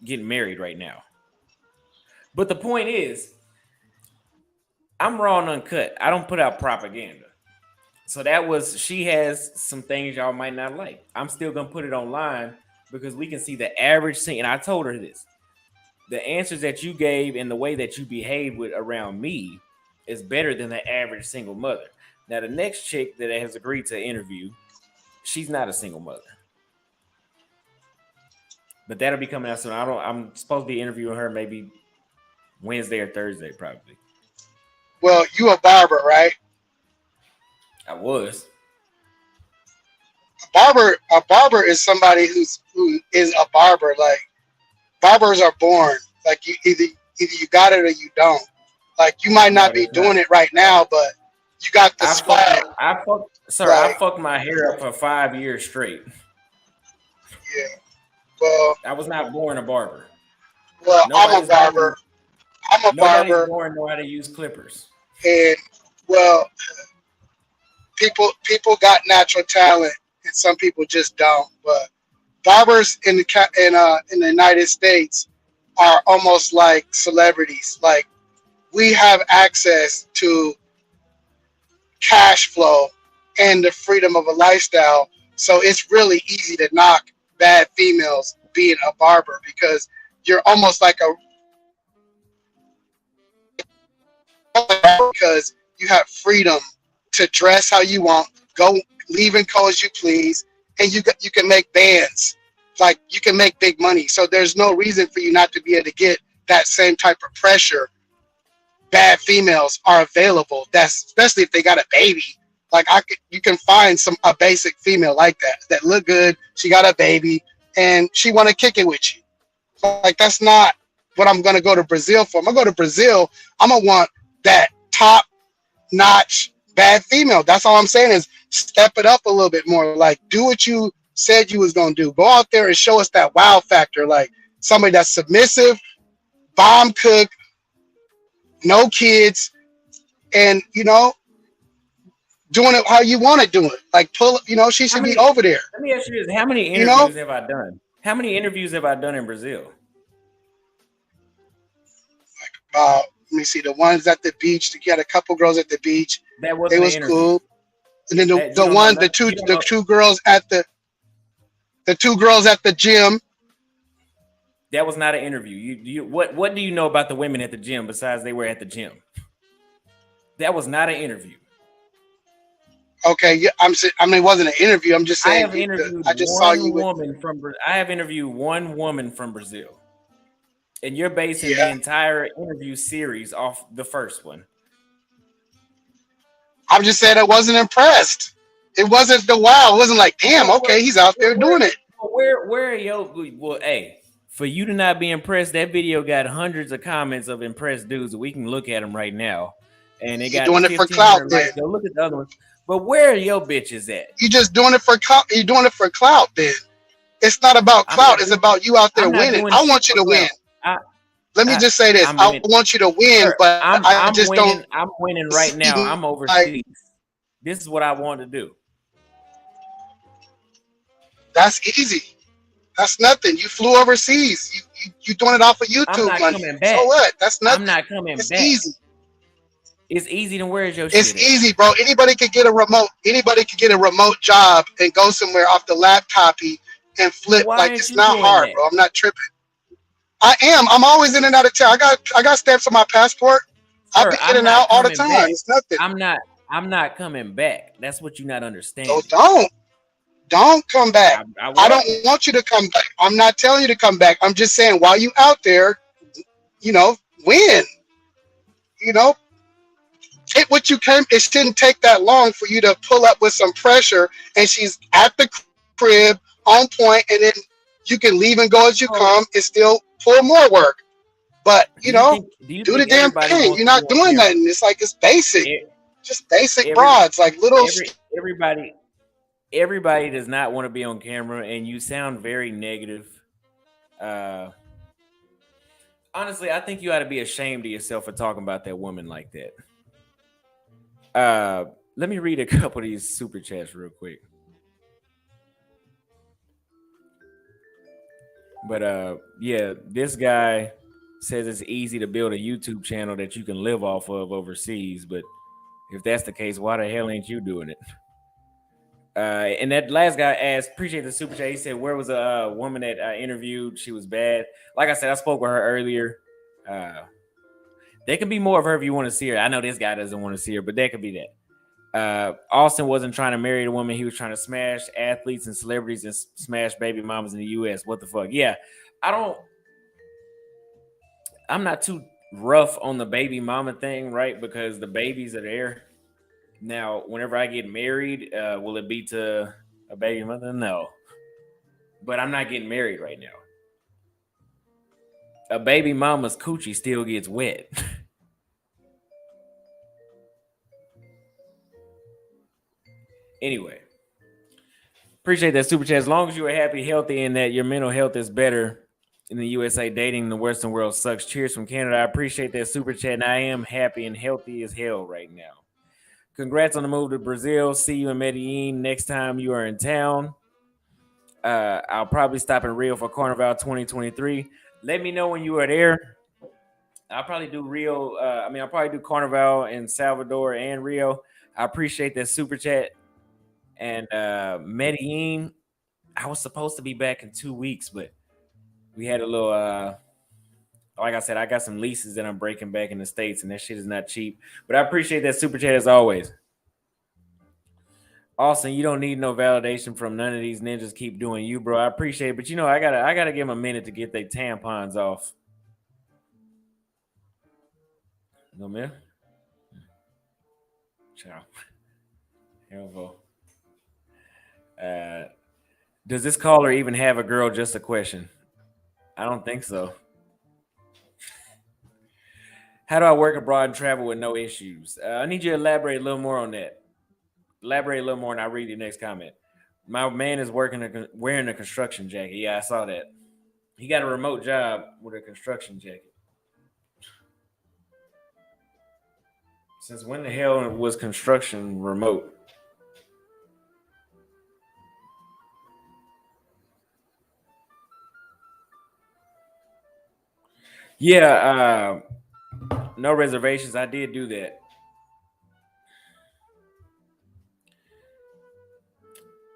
S1: getting married right now. But the point is, I'm raw and uncut. I don't put out propaganda. So she has some things y'all might not like. I'm still gonna put it online because we can see the average thing. And I told her this. The answers that you gave and the way that you behave with around me is better than the average single mother. Now, the next chick that has agreed to interview, she's not a single mother. But that'll be coming out soon. I'm supposed to be interviewing her maybe Wednesday or Thursday, probably.
S4: Well, you a barber, right?
S1: I was.
S4: A barber is somebody who is a barber. Like barbers are born. Like you either you got it or you don't. Like you might
S1: No,
S4: not be
S1: that's not.
S4: doing it right now, but you got the swag.
S1: I
S4: Like
S1: fucked my hair up for 5 years straight.
S4: yeah. Well,
S1: I was not born a barber.
S4: well, I'm a
S1: Nobody's born.
S4: barber. I'm a
S1: Nobody's
S4: barber,
S1: born know how to use clippers.
S4: and well, people got natural talent, and some people just don't. But barbers in the United States are almost like celebrities. Like we have access to cash flow and the freedom of a lifestyle. So it's really easy to knock bad females being a barber because you're almost like a because you have freedom to dress how you want, go leave and go as you please, and you can make bands, like you can make big money. So there's no reason for you not to be able to get that same type of pressure. Bad females are available. That's especially if they got a baby. Like you can find a basic female like that look good. She got a baby and she want to kick it with you. Like that's not what I'm gonna go to Brazil for. I'm gonna go to Brazil. I'm gonna want that top notch bad female. That's all I'm saying is step it up a little bit more. Like do what you said you was gonna do. Go out there and show us that wow factor. Like somebody that's submissive, bomb cook, no kids, and doing it how you want to do it. Like she should be over there.
S1: Let me ask you this: how many interviews have I done? How many interviews have I done in Brazil?
S4: Let me see, the ones at the beach. You had a couple girls at the beach.
S1: That wasn't
S4: an interview. Cool. And then the two girls at the gym.
S1: That was not an interview. What do you know about the women at the gym besides they were at the gym? That was not an interview.
S4: Okay, yeah, it wasn't an interview. I'm just saying.
S1: I have interviewed I have interviewed one woman from Brazil, and you're basing the entire interview series off the first one.
S4: I'm just saying I wasn't impressed. It wasn't the wow. It wasn't like, damn, okay, he's out there doing it.
S1: Where are your hey? For you to not be impressed, that video got hundreds of comments of impressed dudes. We can look at them right now, and they got
S4: doing it for clout. Then
S1: go look at the other ones. But where are your bitches at?
S4: You just doing it for clout. You're doing it for clout. Then it's not about clout. It's about you out there winning. I want you to win. Let me just say this: I want you to win, but I just don't.
S1: I'm winning right now. I'm overseas. This is what I want to do.
S4: That's easy. That's nothing. You flew overseas. You doing it off of YouTube money. So what? That's nothing.
S1: I'm not coming back.
S4: It's easy.
S1: It's easy to where's your shit?
S4: It's easy, bro. Anybody could get a remote job and go somewhere off the laptop and flip. Like it's not hard, bro. I'm not tripping. I am. I'm always in and out of town. I got stamps on my passport. I've been in and out all the time. It's nothing.
S1: I'm not coming back. That's what you're not understanding.
S4: So don't come back. I don't want you to come back. I'm not telling you to come back. I'm just saying while you out there, win. Get what you can. It shouldn't take that long for you to pull up with some pressure, and she's at the crib on point, and then you can leave and go as you come and still pull more work. But do the damn thing. You're not doing nothing. It's like it's basic, just basic broads, like little.
S1: Everybody does not want to be on camera, and you sound very negative. Honestly, I think you ought to be ashamed of yourself for talking about that woman like that. Let me read a couple of these super chats real quick. But yeah, this guy says it's easy to build a YouTube channel that you can live off of overseas. But if that's the case, why the hell ain't you doing it? And that last guy asked, appreciate the super chat. He said, where was a woman that I interviewed? She was bad. Like I said, I spoke with her earlier. There can be more of her if you want to see her. I know this guy doesn't want to see her, but there could be that. Auston wasn't trying to marry the woman. He was trying to smash athletes and celebrities and smash baby mamas in the U.S. What the fuck? Yeah, I'm not too rough on the baby mama thing, right? Because the babies are there. Now, whenever I get married, will it be to a baby mother? No. But I'm not getting married right now. A baby mama's coochie still gets wet. Anyway, appreciate that super chat. As long as you are happy, healthy, and that your mental health is better in the USA, dating in the Western world sucks. Cheers from Canada. I appreciate that super chat, and I am happy and healthy as hell right now. Congrats on the move to Brazil. See you in Medellin next time you are in town. I'll probably stop in Rio for Carnival 2023. Let me know when you are there. I'll probably do Rio. I'll probably do Carnival in Salvador and Rio. I appreciate that super chat. And Medellin, I was supposed to be back in 2 weeks, but we had a little, like I said, I got some leases that I'm breaking back in the States, and that shit is not cheap. But I appreciate that super chat as always. Austin, you don't need no validation from none of these ninjas. Keep doing you, bro. I appreciate it, but I gotta give them a minute to get their tampons off. No man. Ciao. Helvo. Does this caller even have a girl? Just a question. I don't think so. How do I work abroad and travel with no issues? I need you to elaborate a little more on that. Elaborate a little more, and I'll read your next comment. My man is wearing a construction jacket. Yeah, I saw that. He got a remote job with a construction jacket. Since when the hell was construction remote? Yeah, no reservations. I did do that.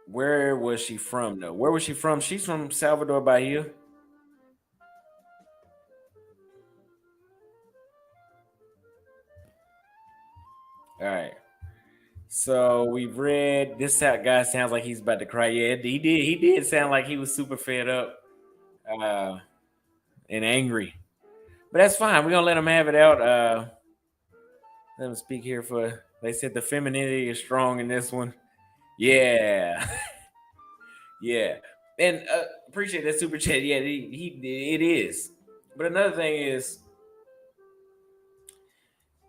S1: Where was she from, though? Where was she from? She's from Salvador Bahia. All right. So we've read this guy sounds like he's about to cry. Yeah, he did. He did sound like he was super fed up and angry. But that's fine. We're gonna let him have it out. Let him speak here for. They said the femininity is strong in this one. Yeah, yeah. And appreciate that super chat. Yeah, it is. But another thing is,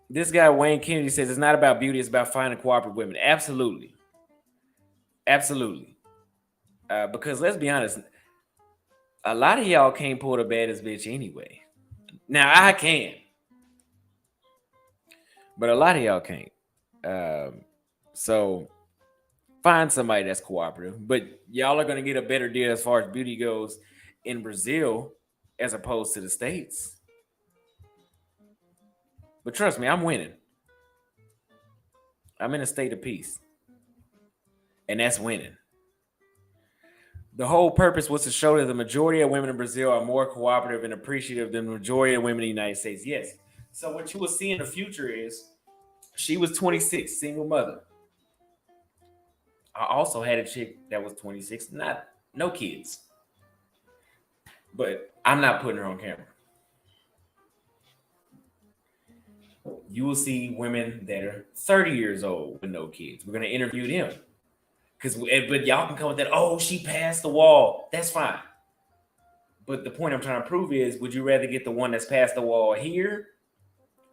S1: this guy Wayne Kennedy says it's not about beauty; it's about finding cooperative women. Absolutely, absolutely. Because let's be honest, a lot of y'all can't pull the baddest bitch anyway. Now I can, but a lot of y'all can't. So find somebody that's cooperative. But y'all are gonna get a better deal as far as beauty goes in Brazil as opposed to the States. But trust me, I'm winning. I'm in a state of peace, and that's winning. The whole purpose was to show that the majority of women in Brazil are more cooperative and appreciative than the majority of women in the United States. Yes. So what you will see in the future is she was 26, single mother. I also had a chick that was 26, no kids. But I'm not putting her on camera. You will see women that are 30 years old with no kids. We're going to interview them. But y'all can come with that, oh, she passed the wall. That's fine. But the point I'm trying to prove is, would you rather get the one that's passed the wall here?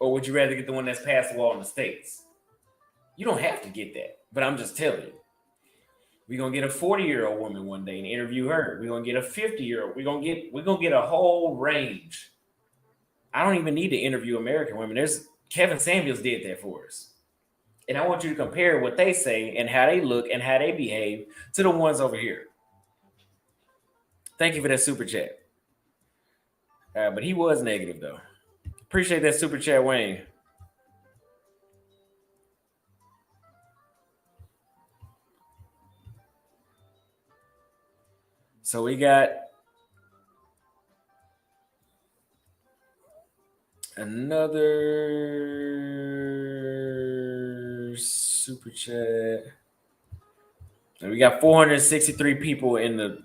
S1: Or would you rather get the one that's passed the wall in the States? You don't have to get that. But I'm just telling you. We're going to get a 40-year-old woman one day and interview her. We're going to get a 50-year-old. We're going to get a whole range. I don't even need to interview American women. Kevin Samuels did that for us. And I want you to compare what they say and how they look and how they behave to the ones over here. Thank you for that super chat. But he was negative, though. Appreciate that super chat, Wayne. So we got another super chat. And we got 463 people in the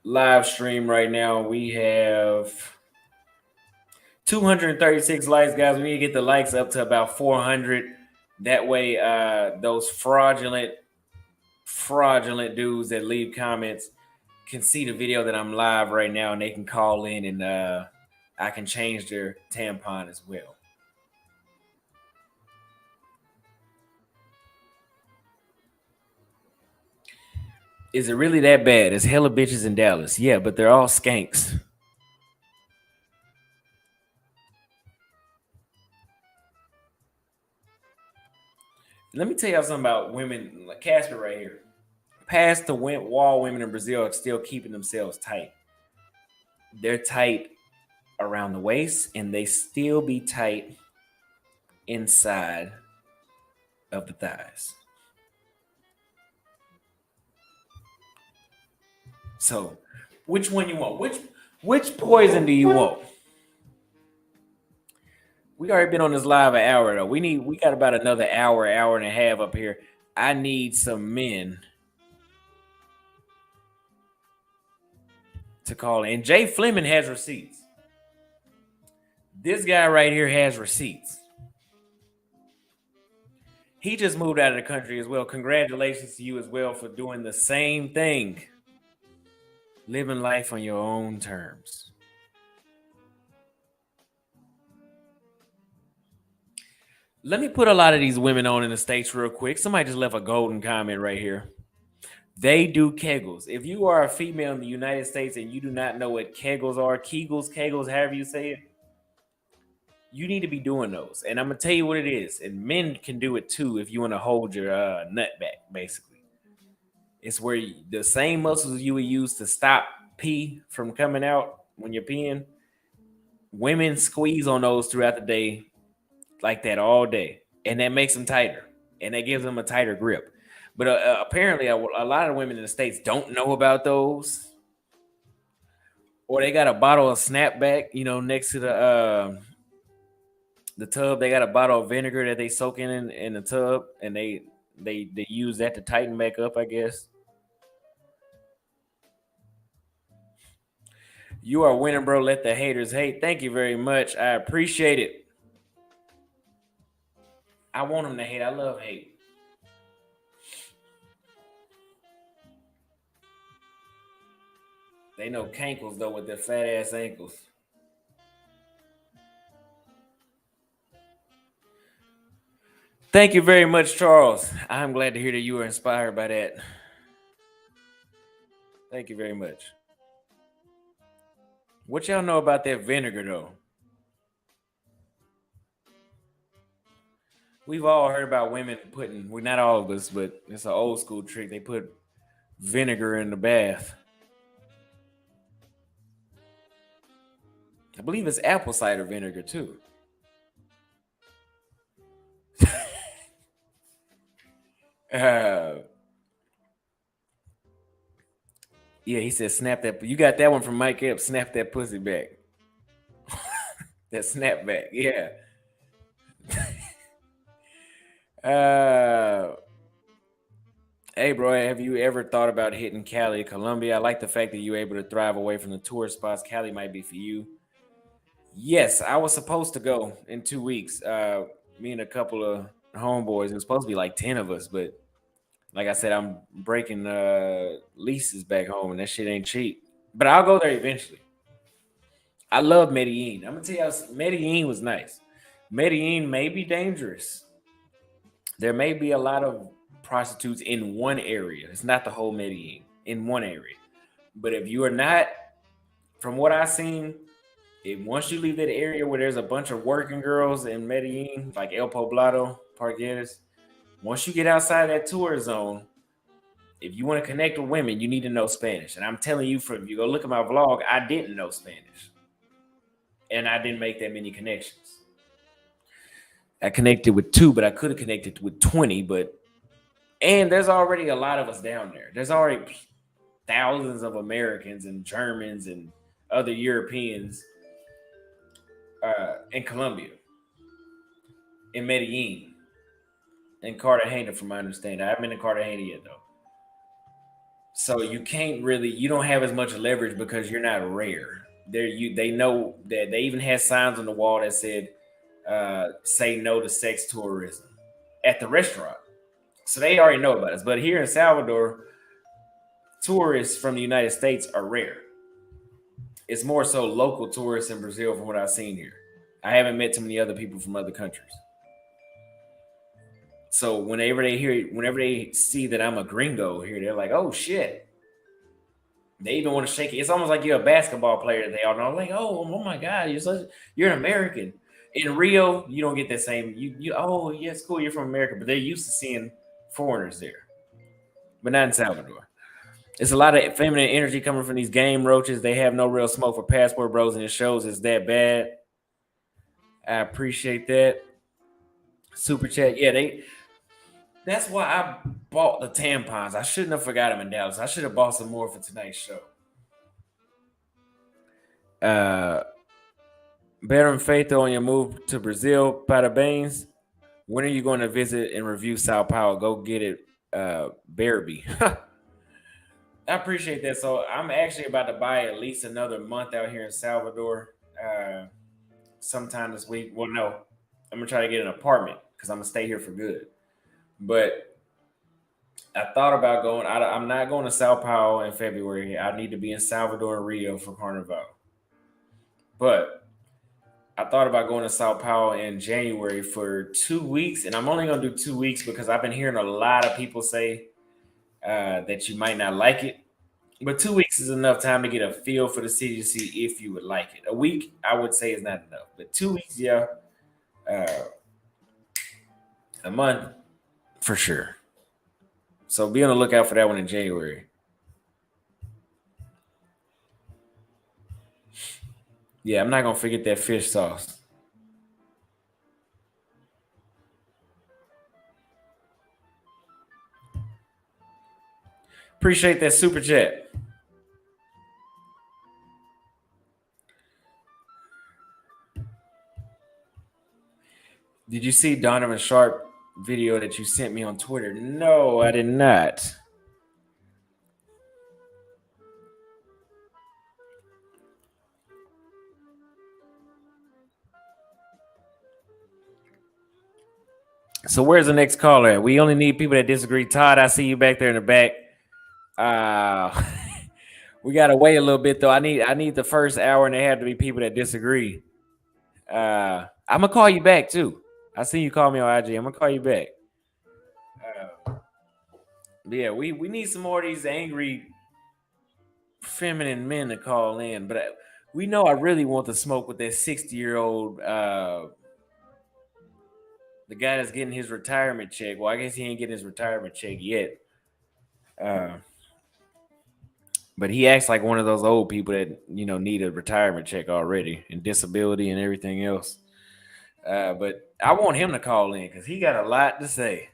S1: live stream right now. We have 236 likes, guys. We need to get the likes up to about 400. That way, those fraudulent dudes that leave comments can see the video that I'm live right now, and they can call in, and I can change their tampon as well. Is it really that bad? There's hella bitches in Dallas. Yeah, but they're all skanks. Let me tell y'all something about women, like Casper right here. Past the wall women in Brazil are still keeping themselves tight. They're tight around the waist, and they still be tight inside of the thighs. So, which one you want? Which poison do you want? We already been on this live an hour though. We got about another hour and a half up here. I need some men to call in. And Jay Fleming has receipts. This guy right here has receipts. He just moved out of the country as well. Congratulations to you as well for doing the same thing. Living life on your own terms. Let me put a lot of these women on in the States real quick. Somebody just left a golden comment right here. They do Kegels. If you are a female in the United States and you do not know what Kegels are, Kegels, however you say it, you need to be doing those. And I'm going to tell you what it is. And men can do it too if you want to hold your nut back, basically. It's where the same muscles you would use to stop pee from coming out when you're peeing, women squeeze on those throughout the day like that all day. And that makes them tighter. And that gives them a tighter grip. But apparently, a lot of women in the States don't know about those. Or they got a bottle of Snapback, next to the tub. They got a bottle of vinegar that they soak in the tub. And they use that to tighten back up, I guess. You are winning, bro. Let the haters hate. Thank you very much. I appreciate it. I want them to hate. I love hate. They know cankles, though, with their fat ass ankles. Thank you very much, Charles. I'm glad to hear that you were inspired by that. Thank you very much. What y'all know about that vinegar, though? We've all heard about women putting, well, not all of us, but it's an old school trick. They put vinegar in the bath. I believe it's apple cider vinegar, too. Yeah, he said, snap that. You got that one from Mike Epps. Snap that pussy back. That snapback. Yeah. Hey, bro, have you ever thought about hitting Cali, Colombia? I like the fact that you're able to thrive away from the tourist spots. Cali might be for you. Yes, I was supposed to go in 2 weeks. Me and a couple of homeboys. It was supposed to be like 10 of us, but like I said, I'm breaking leases back home, and that shit ain't cheap. But I'll go there eventually. I love Medellin. I'm gonna tell you, Medellin was nice. Medellin may be dangerous. There may be a lot of prostitutes in one area. It's not the whole Medellin, in one area. But if you are not, from what I've seen, once you leave that area where there's a bunch of working girls in Medellin, like El Poblado, Parqueras, once you get outside that tourist zone, if you want to connect with women, you need to know Spanish. And I'm telling you, if you go look at my vlog, I didn't know Spanish. And I didn't make that many connections. I connected with 2, but I could have connected with 20. And there's already a lot of us down there. There's already thousands of Americans and Germans and other Europeans in Colombia, in Medellin, in Cartagena, from my understanding. I haven't been to Cartagena yet, though. So you don't have as much leverage because you're not rare. They know that they even had signs on the wall that said, say no to sex tourism at the restaurant. So they already know about us. But here in Salvador, tourists from the United States are rare. It's more so local tourists in Brazil from what I've seen here. I haven't met too many other people from other countries. So whenever they see that I'm a gringo here, they're like, oh shit. They even want to shake it. It's almost like you're a basketball player. They all know, like, oh my God, you're an American. In Rio, you don't get that same. Oh yes, cool, you're from America, but they're used to seeing foreigners there, but not in Salvador. It's a lot of feminine energy coming from these game roaches. They have no real smoke for passport bros, and it shows it's that bad. I appreciate that. Super chat. Yeah, that's why I bought the tampons. I shouldn't have forgot them in Dallas. I should have bought some more for tonight's show. Better and Faito on your move to Brazil. Parabéns. When are you going to visit and review Sao Paulo? Go get it. Barabee. I appreciate that. So I'm actually about to buy at least another month out here in Salvador. Sometime this week. Well, no, I'm gonna try to get an apartment because I'm gonna stay here for good. But I thought about going. I'm not going to Sao Paulo in February. I need to be in Salvador and Rio for Carnival. But I thought about going to Sao Paulo in January for 2 weeks, and I'm only gonna do 2 weeks because I've been hearing a lot of people say that you might not like it. But 2 weeks is enough time to get a feel for the city to see if you would like it. A week, I would say, is not enough. But 2 weeks, yeah. A month, for sure. So be on the lookout for that one in January. Yeah, I'm not going to forget that fish sauce. Appreciate that super chat. Did you see Donovan Sharp video that you sent me on Twitter? No, I did not. So where's the next caller at? We only need people that disagree. Todd, I see you back there in the back. We gotta wait a little bit though. I need the first hour and a half to be people that disagree. I'm gonna call you back too. I see you call me on IG. I'm gonna call you back. Yeah, we need some more of these angry feminine men to call in, but we know I really want to smoke with that 60-year-old the guy that's getting his retirement check. Well, I guess he ain't getting his retirement check yet. But he acts like one of those old people that, need a retirement check already and disability and everything else. But I want him to call in because he got a lot to say.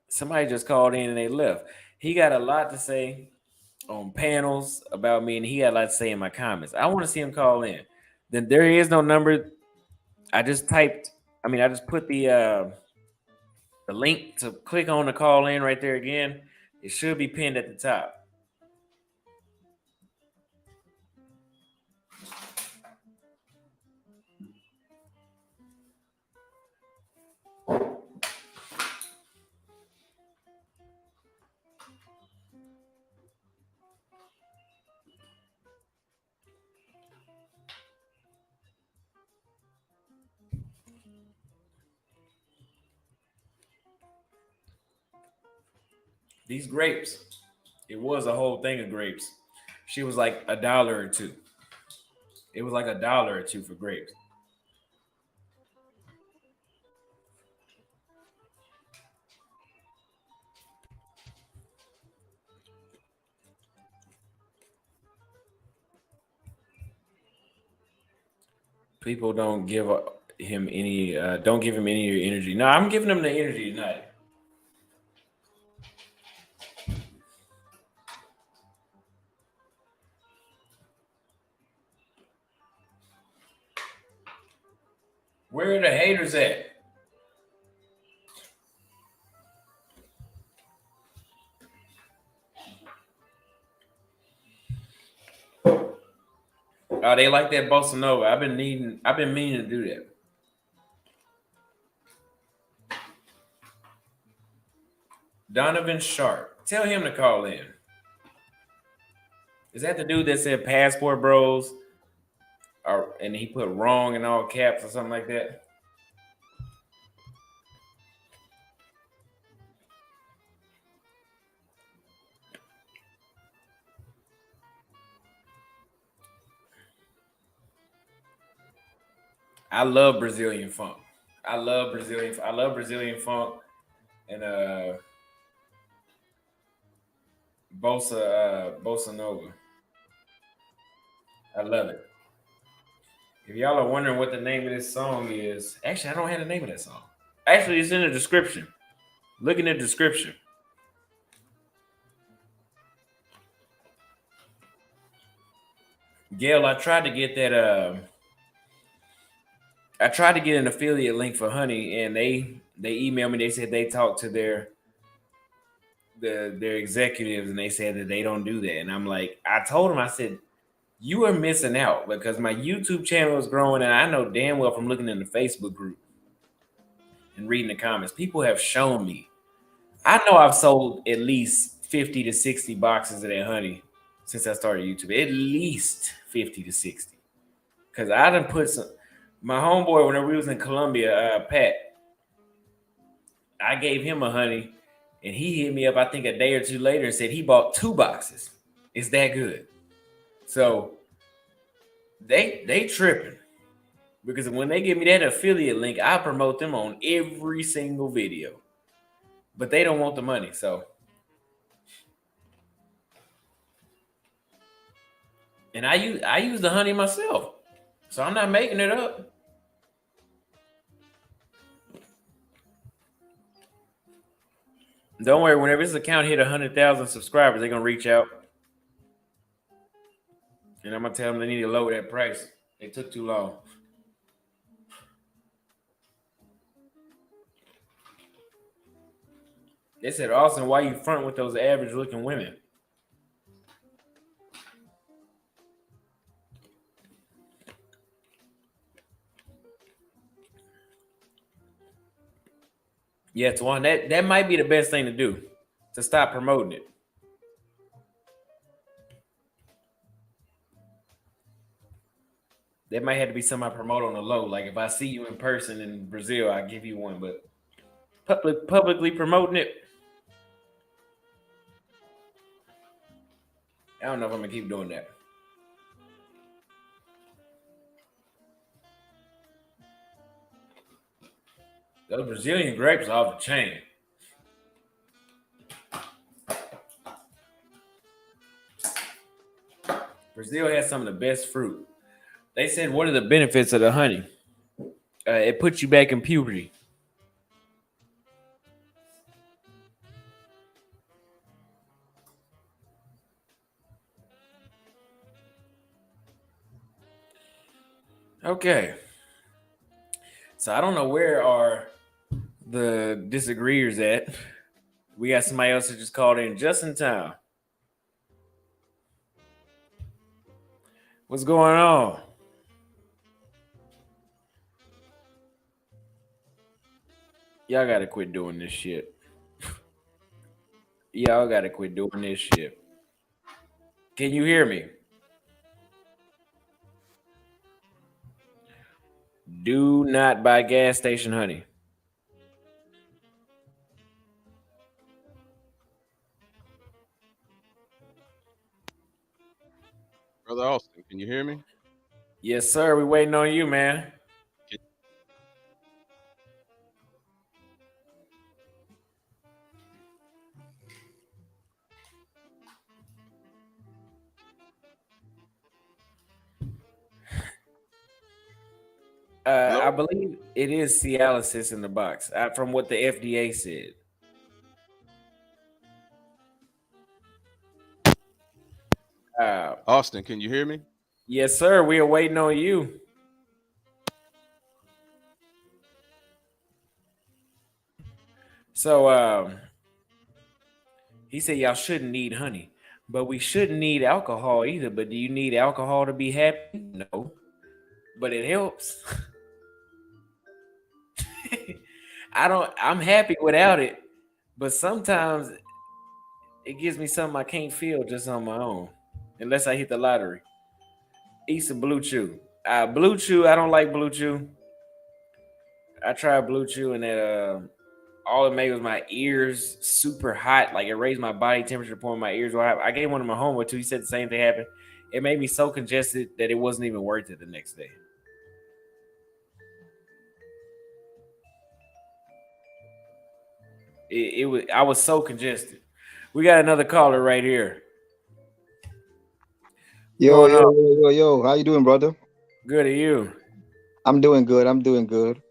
S1: Somebody just called in and they left. He got a lot to say on panels about me, and he got a lot to say in my comments. I want to see him call in. Then there is no number. I just put the link to click on the call in right there again. It should be pinned at the top. These grapes, it was a whole thing of grapes. She was like $1 or $2. It was like $1 or $2 for grapes. People don't give him any. Don't give him any of your energy. No, I'm giving him the energy tonight. Where are the haters at? Oh, they like that bossa nova. I've been meaning to do that. Donovan Sharp. Tell him to call in. Is that the dude that said passport bros? And he put wrong in all caps or something like that? I love Brazilian funk. I love Brazilian funk and bossa nova. I love it. If y'all are wondering what the name of this song is, actually I don't have the name of that song. Actually, it's in the description. Look in the description. Gail, I tried to get that I tried to get an affiliate link for Honey, and they emailed me. They said they talked to their executives, and they said that they don't do that. And I'm like, I told them, I said, you are missing out because my YouTube channel is growing, and I know damn well from looking in the Facebook group and reading the comments, people have shown me. I know I've sold at least 50 to 60 boxes of that Honey since I started YouTube. At least 50 to 60. Because I done put some. My homeboy, whenever we was in Colombia, Pat, I gave him a Honey, and he hit me up, I think, a day or two later and said he bought 2 boxes. It's that good. So they tripping. Because when they give me that affiliate link, I promote them on every single video. But they don't want the money, so. And I use the Honey myself. So I'm not making it up. Don't worry, whenever this account hit 100,000 subscribers, they're gonna reach out. And I'm gonna tell them they need to lower that price. It took too long. They said, Austin, why you front with those average looking women? Yeah, Twan, that might be the best thing to do, to stop promoting it. That might have to be something I promote on the low. Like if I see you in person in Brazil, I give you one. But publicly promoting it, I don't know if I'm gonna keep doing that. Those Brazilian grapes are off the chain. Brazil has some of the best fruit. They said, what are the benefits of the Honey? It puts you back in puberty. Okay. So I don't know where are the disagreeers at. We got somebody else that just called in just in time. What's going on? Y'all gotta quit doing this shit. Y'all gotta quit doing this shit. Can you hear me? Do not buy gas station Honey.
S5: Brother Austin, can you hear me?
S1: Yes, sir. We waiting on you, man. I believe it is Cialis in the box, from what the FDA said.
S5: Austin, can you hear me?
S1: Yes, sir. We are waiting on you. So he said y'all shouldn't need honey, but we shouldn't need alcohol either. But do you need alcohol to be happy? No, but it helps. I'm happy without it, but sometimes it gives me something I can't feel just on my own, unless I hit the lottery. Eat some Blue Chew. Blue Chew, I don't like Blue Chew. I tried Blue Chew and that all it made was my ears super hot. Like it raised my body temperature, point my ears were hot. I gave one to my homeboy too. He said the same thing happened. It made me so congested that it wasn't even worth it the next day. I was so congested. We got another caller right here.
S6: Yo, how you doing, brother?
S1: Good, are you?
S6: I'm doing good.
S1: What's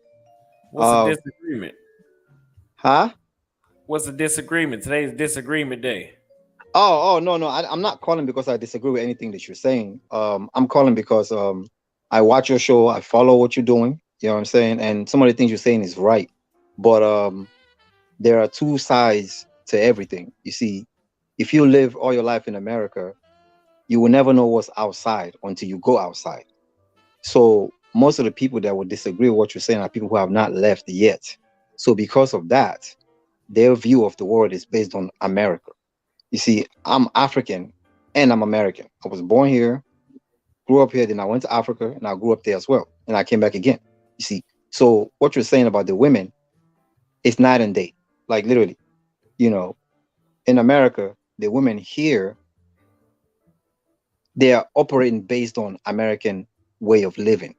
S1: the disagreement?
S6: Huh?
S1: What's the disagreement? Today's disagreement day.
S6: Oh, no. I'm not calling because I disagree with anything that you're saying. I'm calling because I watch your show. I follow what you're doing. You know what I'm saying? And some of the things you're saying is right, but there are two sides to everything. You see, if you live all your life in America, you will never know what's outside until you go outside. So most of the people that would disagree with what you're saying are people who have not left yet. So because of that, their view of the world is based on America. You see, I'm African and I'm American. I was born here, grew up here, then I went to Africa and I grew up there as well. And I came back again. You see, so what you're saying about the women, it's night and day. Like literally, you know, in America, the women here, they are operating based on American way of living.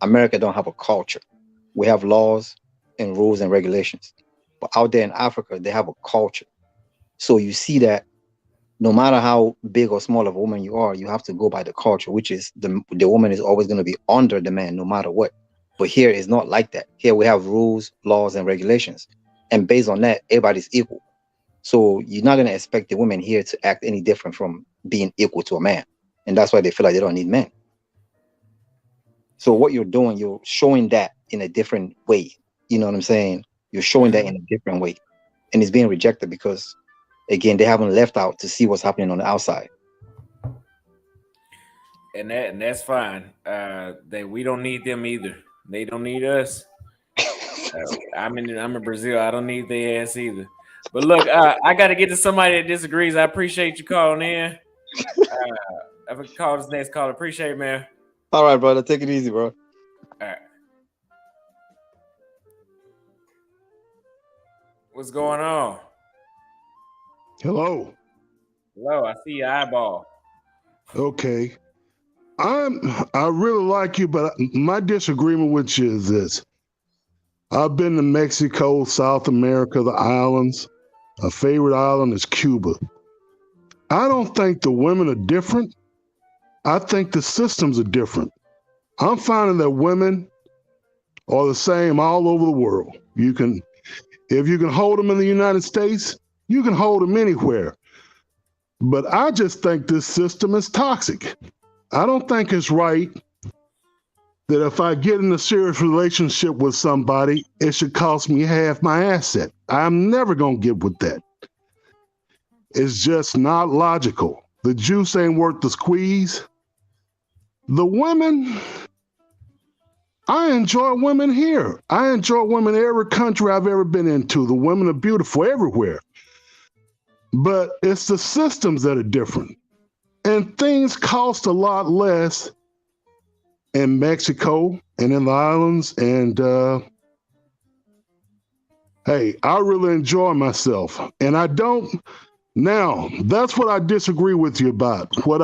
S6: America don't have a culture. We have laws and rules and regulations. But out there in Africa, they have a culture. So you see that no matter how big or small of a woman you are, you have to go by the culture, which is the woman is always going to be under the man no matter what. But here it's not like that. Here we have rules, laws, and regulations. And based on that, everybody's equal. So you're not going to expect the women here to act any different from being equal to a man. And that's why they feel like they don't need men. So what you're doing, you're showing that in a different way. You know what I'm saying? You're showing that in a different way. And it's being rejected because, again, they haven't left out to see what's happening on the outside.
S1: And that's fine. We don't need them either. They don't need us. I'm in Brazil. I don't need their ass either. But look, I got to get to somebody that disagrees. I appreciate you calling in. I'm gonna call this next call. Appreciate it, man.
S6: All right, brother. Take it easy, bro.
S1: All right. What's going on?
S7: Hello.
S1: Hello, I see your eyeball.
S7: Okay. I really like you, but my disagreement with you is this. I've been to Mexico, South America, the islands. A favorite island is Cuba. I don't think the women are different. I think the systems are different. I'm finding that women are the same all over the world. If you can hold them in the United States, you can hold them anywhere. But I just think this system is toxic. I don't think it's right that if I get in a serious relationship with somebody, it should cost me half my asset. I'm never going to get with that. It's just not logical. The juice ain't worth the squeeze. The women, I enjoy women here. I enjoy women in every country I've ever been into. The women are beautiful everywhere. But it's the systems that are different. And things cost a lot less in Mexico and in the islands. And hey, I really enjoy myself. And now, that's what I disagree with you about. What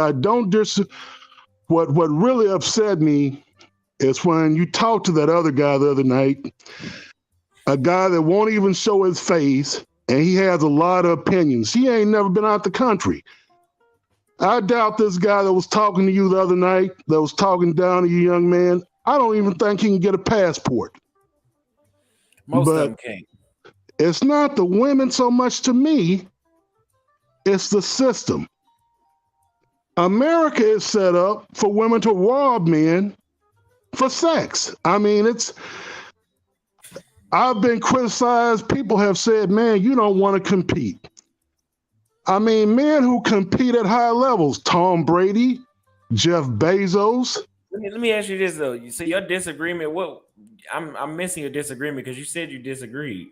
S7: really upset me is when you talked to that other guy the other night, a guy that won't even show his face, and he has a lot of opinions. He ain't never been out the country. I doubt this guy that was talking to you the other night, that was talking down to you, young man, I don't even think he can get a passport.
S1: Most of them can't.
S7: It's not the women so much to me, it's the system. America is set up for women to rob men for sex. I mean, I've been criticized. People have said, man, you don't want to compete. I mean, men who compete at high levels, Tom Brady, Jeff Bezos.
S1: Let me ask you this though. You see your disagreement. I'm missing your disagreement because you said you disagreed.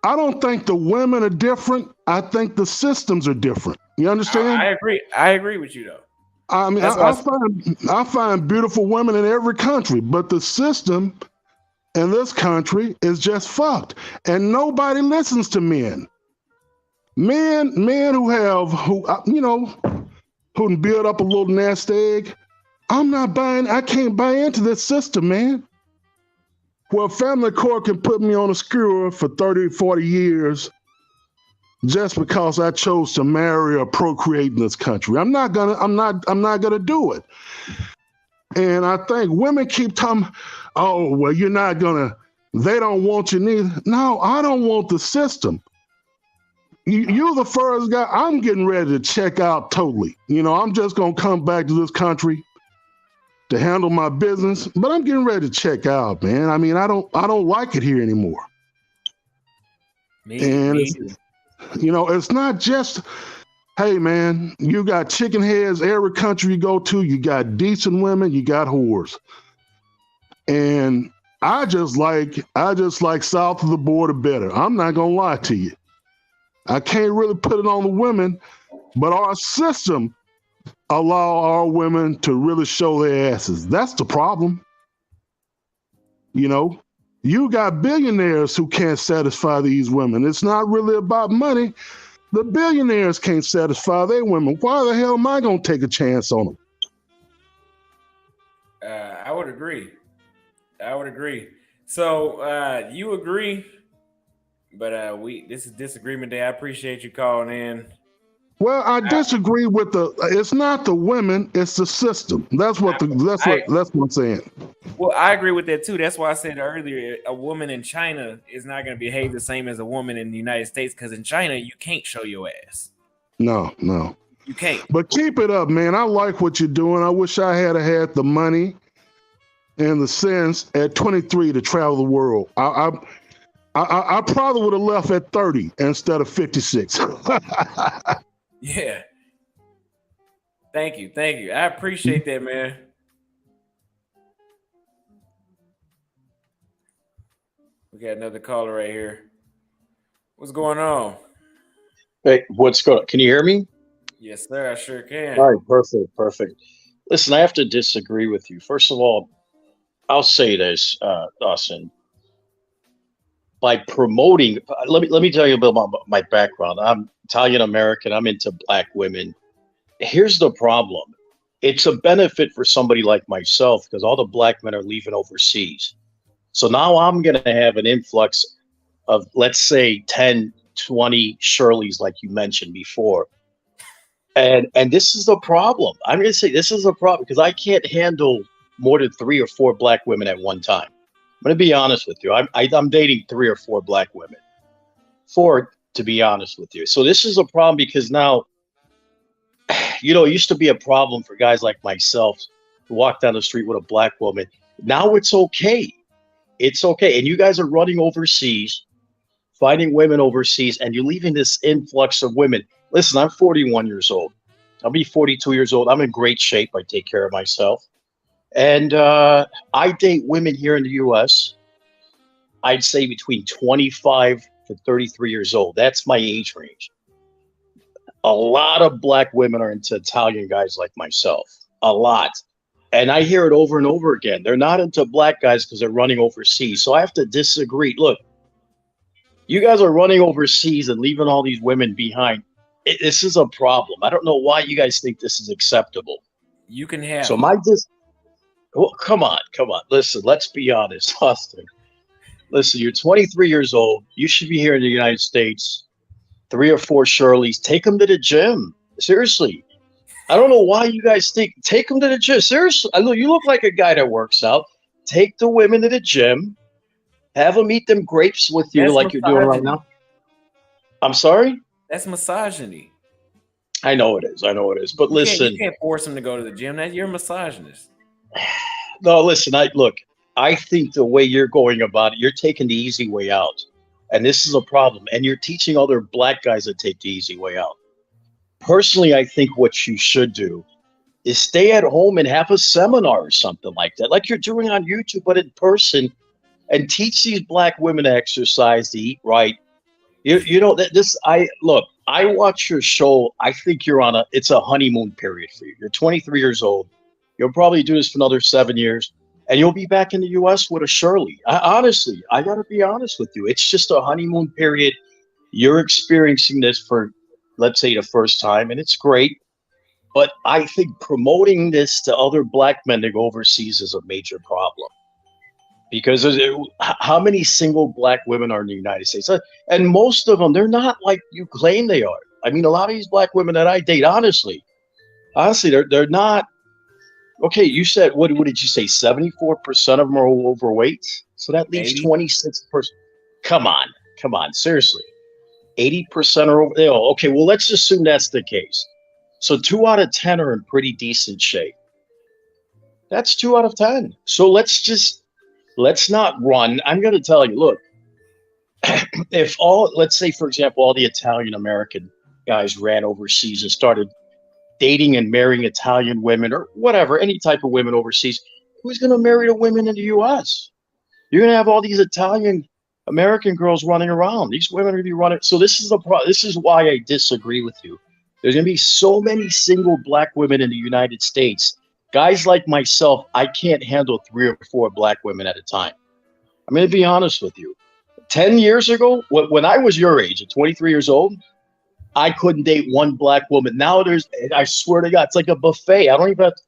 S7: I don't think the women are different. I think the systems are different. You understand?
S1: I agree with you though.
S7: I mean, I find beautiful women in every country, but the system in this country is just fucked, and nobody listens to men. Men who can build up a little nest egg. I can't buy into this system, man. Well, family court can put me on a skewer for 30, 40 years just because I chose to marry or procreate in this country. I'm not gonna do it. And I think women keep telling, oh, well, they don't want you neither. No, I don't want the system. You're the first guy. I'm getting ready to check out totally. I'm just going to come back to this country. to handle my business, but I'm getting ready to check out, man. I mean, I don't like it here anymore. And
S1: Me
S7: it's,
S1: either.
S7: you know, it's not just, hey man, you got chicken heads every country you go to, you got decent women, you got whores. And I just like south of the border better. I'm not gonna lie to you. I can't really put it on the women, but our system allow our women to really show their asses. That's the problem. You know, you got billionaires who can't satisfy these women. It's not really about money. The billionaires can't satisfy their women. Why the hell am I going to take a chance on them?
S1: I would agree. So you agree, but this is disagreement day. I appreciate you calling in.
S7: Well, I disagree with it's not the women, it's the system. That's what I'm saying.
S1: Well, I agree with that too. That's why I said earlier, a woman in China is not going to behave the same as a woman in the United States, because in China you can't show your ass.
S7: No.
S1: You can't.
S7: But keep it up, man. I like what you're doing. I wish I had the money and the sense at 23 to travel the world. I probably would have left at 30 instead of 56.
S1: Yeah. Thank you. I appreciate that, man. We got another caller right here. What's going on?
S8: Hey, what's going on? Can you hear me?
S1: Yes, sir. I sure can.
S8: All right, perfect. Listen, I have to disagree with you. First of all, I'll say this, Austin. By promoting, let me tell you a bit about my background. I'm Italian American. I'm into black women. Here's the problem. It's a benefit for somebody like myself because all the black men are leaving overseas. So now I'm going to have an influx of, let's say, 10, 20 Shirleys, like you mentioned before. And this is the problem. I'm going to say this is a problem because I can't handle more than 3 or 4 black women at one time. I'm going to be honest with you. I'm dating 3 or 4 black women. 4, to be honest with you. So this is a problem because now, you know, it used to be a problem for guys like myself to walk down the street with a black woman. Now it's okay. It's okay. And you guys are running overseas, finding women overseas, and you're leaving this influx of women. Listen, I'm 41 years old. I'll be 42 years old. I'm in great shape. I take care of myself. And I date women here in the U.S., I'd say between 25 to 33 years old. That's my age range. A lot of black women are into Italian guys like myself. A lot. And I hear it over and over again. They're not into black guys because they're running overseas. So I have to disagree. Look, you guys are running overseas and leaving all these women behind. This is a problem. I don't know why you guys think this is acceptable.
S1: You can have.
S8: So well, come on. Listen, let's be honest, Austin. Listen, you're 23 years old. You should be here in the United States. 3 or 4 Shirleys. Take them to the gym. Seriously. I don't know why you guys think. Take them to the gym. Seriously. You look like a guy that works out. Take the women to the gym. Have them eat them grapes with you.
S1: That's
S8: like
S1: misogyny.
S8: You're doing right now. I'm sorry?
S1: That's misogyny.
S8: I know it is. But listen.
S1: You can't force them to go to the gym. You're a misogynist.
S8: No, listen, I think the way you're going about it, you're taking the easy way out. And this is a problem. And you're teaching other black guys to take the easy way out. Personally, I think what you should do is stay at home and have a seminar or something like that, like you're doing on YouTube, but in person, and teach these black women to exercise, to eat right. You know that I watch your show. I think it's a honeymoon period for you. You're 23 years old. You'll probably do this for another 7 years, and you'll be back in the U.S. with a Shirley. Honestly, I got to be honest with you. It's just a honeymoon period. You're experiencing this for, let's say, the first time, and it's great. But I think promoting this to other black men to go overseas is a major problem. Because how many single black women are in the United States? And most of them, they're not like you claim they are. I mean, a lot of these black women that I date, honestly, they're not. Okay, you said, what did you say? 74% of them are overweight? So that leaves 26%. Come on, seriously. 80% are over. Okay, well, let's assume that's the case. So 2 out of 10 are in pretty decent shape. That's 2 out of 10. So let's not run. I'm going to tell you, look, if let's say, for example, all the Italian American guys ran overseas and started dating and marrying Italian women or whatever, any type of women overseas, who's going to marry the women in the U.S.? You're going to have all these Italian American girls running around. These women are going to be running. So this is why I disagree with you. There's going to be so many single black women in the United States. Guys like myself, I can't handle 3 or 4 black women at a time. I'm going to be honest with you. 10 years ago, when I was your age, at 23 years old, I couldn't date 1 black woman. Now I swear to God, it's like a buffet. I don't even have to,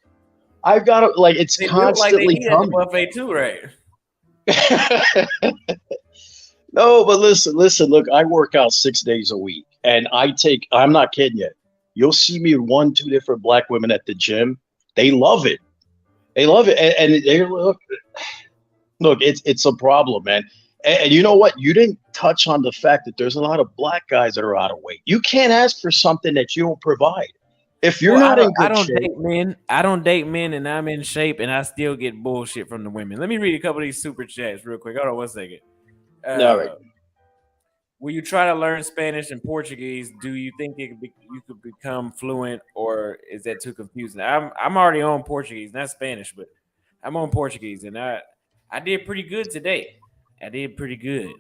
S8: I've got to, like, it's
S1: They look like they
S8: constantly
S1: eat at the
S8: coming.
S1: buffet too, right?
S8: No, but listen, look, I work out 6 days a week and I'm not kidding you. You'll see me with 1, 2 different black women at the gym. They love it. They love it. And they look, it's a problem, man. And you know what? You didn't touch on the fact that there's a lot of black guys that are out of weight. You can't ask for something that you don't provide. If you're not in good shape.
S1: Date men. I don't date men, and I'm in shape, and I still get bullshit from the women. Let me read a couple of these super chats real quick. Hold on 1 second.
S8: All right.
S1: Will you try to learn Spanish and Portuguese? Do you think you could become fluent, or is that too confusing? I'm already on Portuguese, not Spanish, but I'm on Portuguese, and I did pretty good today. I did pretty good.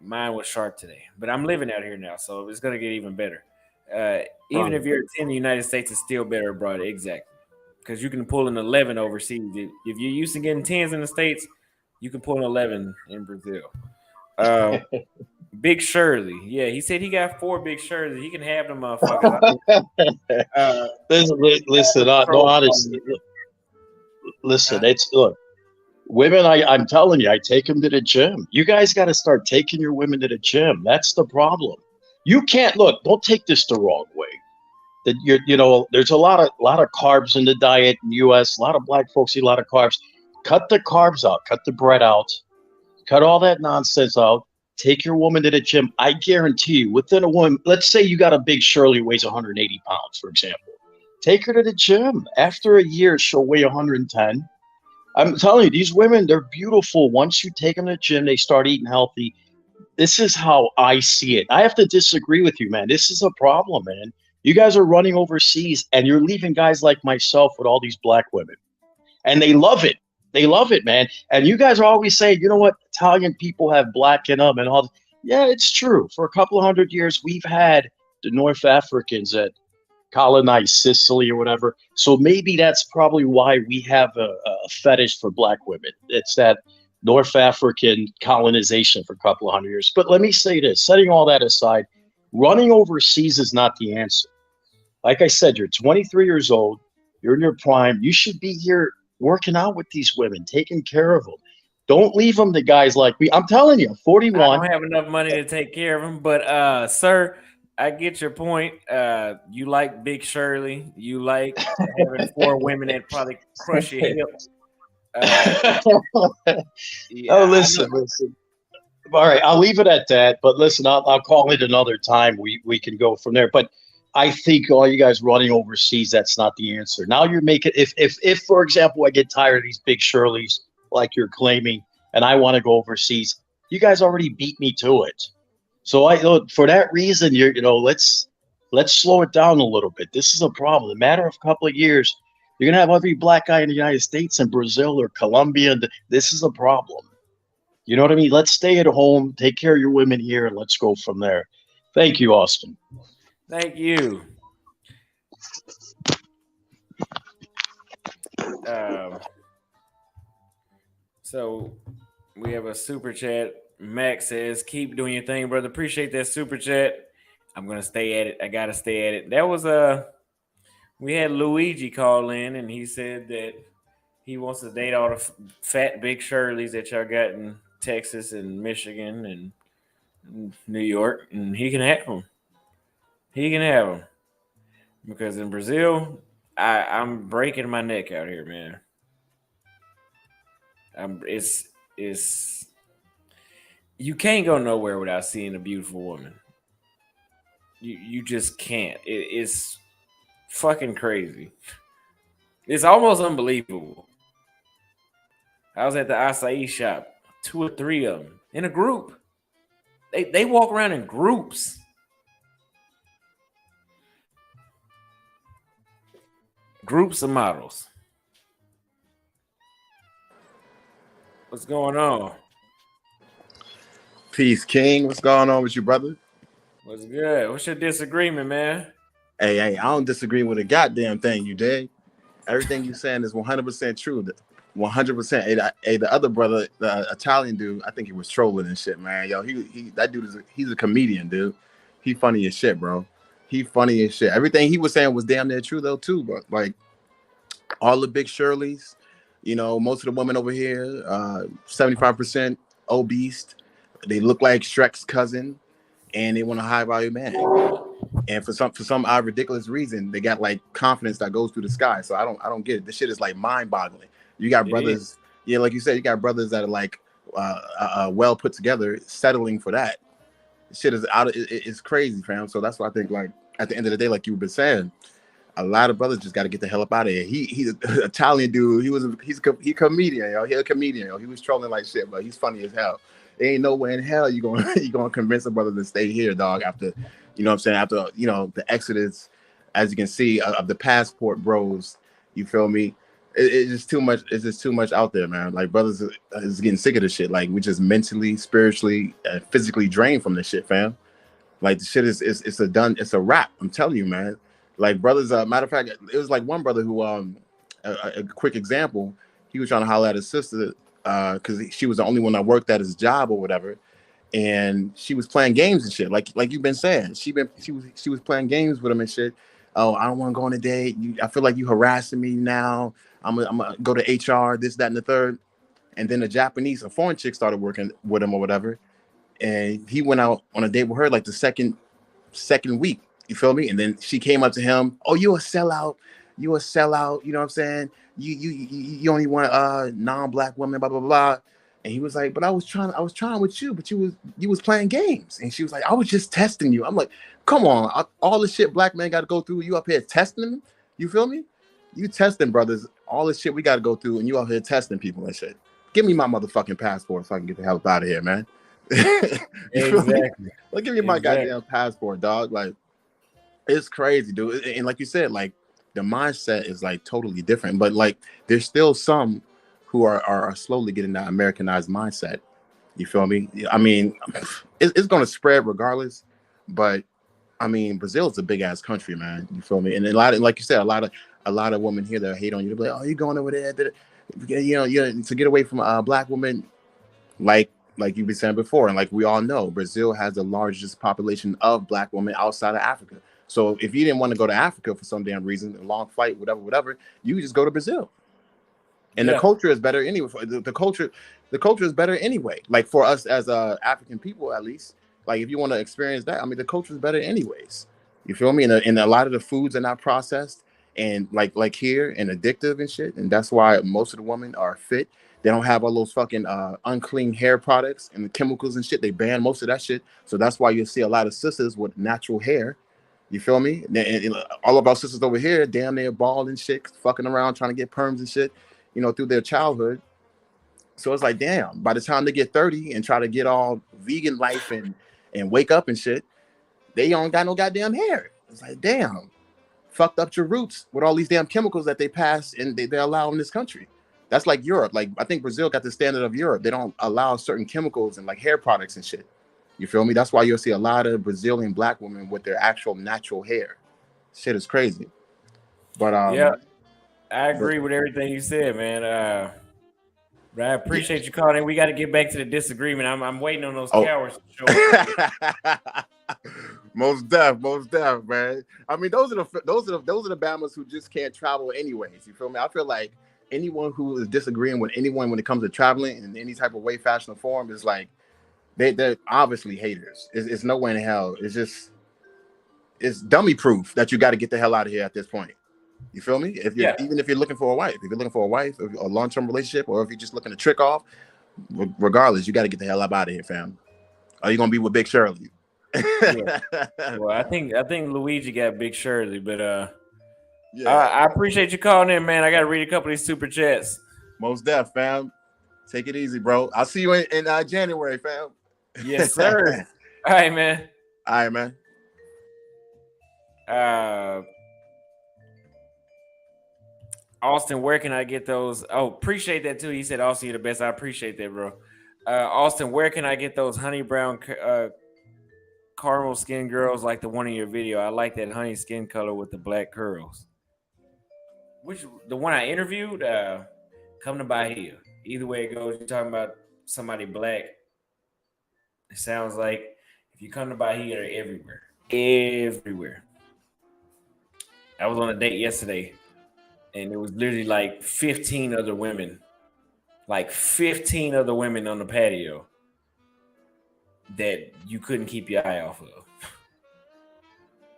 S1: Mine was sharp today, but I'm living out here now, so it's gonna get even better. Even if you're in the United States, it's still better abroad. Exactly, because you can pull an 11 overseas. If you're used to getting 10s in the States, you can pull an 11 in Brazil. Big Shirley, yeah, he said he got 4 Big Shirleys. He can have them motherfuckers.
S8: Listen, no, honestly, listen, look, women, I'm telling you, I take them to the gym. You guys got to start taking your women to the gym. That's the problem. You can't don't take this the wrong way. That there's a lot of carbs in the diet in the U.S. A lot of black folks eat a lot of carbs. Cut the carbs out. Cut the bread out. Cut all that nonsense out. Take your woman to the gym. I guarantee you, within a woman, let's say you got a big Shirley who weighs 180 pounds, for example. Take her to the gym. After a year, she'll weigh 110. I'm telling you, these women, they're beautiful. Once you take them to the gym, they start eating healthy. This is how I see it. I have to disagree with you, man. This is a problem, man. You guys are running overseas, and you're leaving guys like myself with all these black women. And they love it. They love it, man. And you guys are always saying, you know what? Italian people have black in them and all. Yeah, it's true. For a couple of 100 years, we've had the North Africans that colonized Sicily or whatever. So maybe that's probably why we have a fetish for black women. It's that North African colonization for a couple of 100 years. But let me say this, setting all that aside, running overseas is not the answer. Like I said, you're 23 years old. You're in your prime. You should be here working out with these women, taking care of them. Don't leave them to guys like me. I'm telling you, 41.
S1: I don't have enough money to take care of them, but sir, I get your point. You like Big Shirley. You like having 4 women that probably crush your hips.
S8: Oh, listen. All right, I'll leave it at that. But listen, I'll call it another time. We can go from there. But I think all you guys running overseas, that's not the answer. Now you're making if for example I get tired of these Big Shirleys like you're claiming, and I want to go overseas, you guys already beat me to it. So for that reason, let's slow it down a little bit. This is a problem. In a matter of a couple of years, you're gonna have every black guy in the United States and Brazil or Colombia. This is a problem. You know what I mean? Let's stay at home, take care of your women here, and let's go from there. Thank you, Auston.
S1: Thank you. So we have a super chat. Max says, "Keep doing your thing, brother. Appreciate that super chat. I'm gonna stay at it. I gotta stay at it." That was we had Luigi call in, and he said that he wants to date all the fat Big Shirleys that y'all got in Texas and Michigan and New York, and he can have them. He can have them because in Brazil, I'm breaking my neck out here, man. It's you can't go nowhere without seeing a beautiful woman. You just can't. It's fucking crazy. It's almost unbelievable. I was at the acai shop, 2 or 3 of them in a group. They walk around in groups. Groups of models. What's going on?
S9: Peace, King. What's going on with you, brother?
S1: What's good? What's your disagreement, man?
S9: Hey, I don't disagree with a goddamn thing, you dig? Everything you saying is 100% true. 100%. Hey, the other brother, the Italian dude, I think he was trolling and shit, man. Yo, that dude he's a comedian, dude. He funny as shit, bro. He funny as shit. Everything he was saying was damn near true though, too. But like all the big Shirleys, most of the women over here, 75% obese. They look like Shrek's cousin, and they want a high value man. And for some odd ridiculous reason, they got like confidence that goes through the sky. So I don't get it. This shit is like mind boggling. You got brothers, yeah, like you said, you got brothers that are like well put together, settling for that. This shit is it's crazy, fam. So that's why I think, like, at the end of the day, like you've been saying, a lot of brothers just got to get the hell up out of here. He's an Italian dude. He's a comedian, yo. He's a comedian, yo. He was trolling like shit, but he's funny as hell. There ain't no way in hell you gonna convince a brother to stay here, dog. After, you know what I'm saying, after the exodus, as you can see, of the passport bros. You feel me? It's just too much. It's just too much out there, man. Like, brothers is getting sick of this shit. Like, we just mentally, spiritually, and physically drained from this shit, fam. Like, the shit is it's a wrap. I'm telling you, man. Like, brothers, matter of fact, it was like one brother who a quick example. He was trying to holler at his sister because she was the only one that worked at his job or whatever, and she was playing games and shit. Like you've been saying, she was playing games with him and shit. Oh, I don't want to go on a date. I feel like you harassing me now. I'm gonna go to HR, this, that, and the third. And then a foreign chick started working with him or whatever, and he went out on a date with her like the second week. You feel me? And then she came up to him. Oh, you a sellout. You a sellout. You know what I'm saying? You only want non-black women, blah, blah, blah. And he was like, but I was trying with you, but you was playing games. And she was like, I was just testing you. I'm like, come on, all the shit black men got to go through, you up here testing them? You feel me? You testing brothers, all the shit we got to go through, and you out here testing people and shit. Give me my motherfucking passport so I can get the hell out of here, man.
S1: Exactly.
S9: Like, give me my goddamn passport, dog. Like, it's crazy, dude. And like you said, like, the mindset is like totally different. But like, there's still some who are slowly getting that Americanized mindset. You feel me? I mean, it's gonna spread regardless. But I mean, Brazil is a big ass country, man. You feel me? And like you said, a lot of women here that hate on you. They're like, oh, you going over there? To get away from a black woman, like you've been saying before, and like we all know, Brazil has the largest population of black women outside of Africa. So if you didn't want to go to Africa for some damn reason, a long flight, whatever, you just go to Brazil. And the culture is better anyway. The culture is better anyway. Like, for us as African people, at least, like, if you want to experience that, I mean, the culture is better anyways. You feel me? And a lot of the foods are not processed and like here and addictive and shit. And that's why most of the women are fit. They don't have all those fucking unclean hair products and the chemicals and shit. They ban most of that shit. So that's why you'll see a lot of sisters with natural hair. You feel me? And all of our sisters over here, damn near bald and shit, fucking around trying to get perms and shit, through their childhood. So it's like, damn, by the time they get 30 and try to get all vegan life and wake up and shit, they don't got no goddamn hair. It's like, damn, fucked up your roots with all these damn chemicals that they pass and they allow in this country. That's like Europe. Like, I think Brazil got the standard of Europe. They don't allow certain chemicals and like hair products and shit. You feel me? That's why you'll see a lot of Brazilian black women with their actual natural hair. Shit is crazy. But
S1: yeah, I agree with everything you said, man. But I appreciate you calling in. We got to get back to the disagreement. I'm waiting on those cowards to show up.
S9: Most deaf, man. I mean, those are the Bamas who just can't travel anyways. You feel me? I feel like anyone who is disagreeing with anyone when it comes to traveling in any type of way, fashion, or form is like, they're obviously haters. It's no way in hell. It's dummy proof that you got to get the hell out of here at this point. You feel me? Even if you're looking for a wife, or a long-term relationship, or if you're just looking to trick off, regardless, you got to get the hell up out of here, fam. Are you gonna be with Big Shirley?
S1: Yeah. Well, I think Luigi got Big Shirley, but
S9: Yeah,
S1: I appreciate you calling in, man. I got to read a couple of these super chats.
S9: most def, fam. Take it easy, bro. I'll see you in January, fam.
S1: Yes, sir. All right, man.
S9: All right, man.
S1: Austin, where can I get those? Oh, appreciate that too. He said, Austin, you're the best. I appreciate that, bro. Austin, where can I get those honey brown caramel skin girls like the one in your video? I like that honey skin color with the black curls. Which the one I interviewed? Come to Bahia. Either way it goes, you're talking about somebody black. It sounds like if you come to Bahia, they're everywhere. Everywhere. I was on a date yesterday, and it was literally like 15 other women. Like 15 other women on the patio that you couldn't keep your eye off of.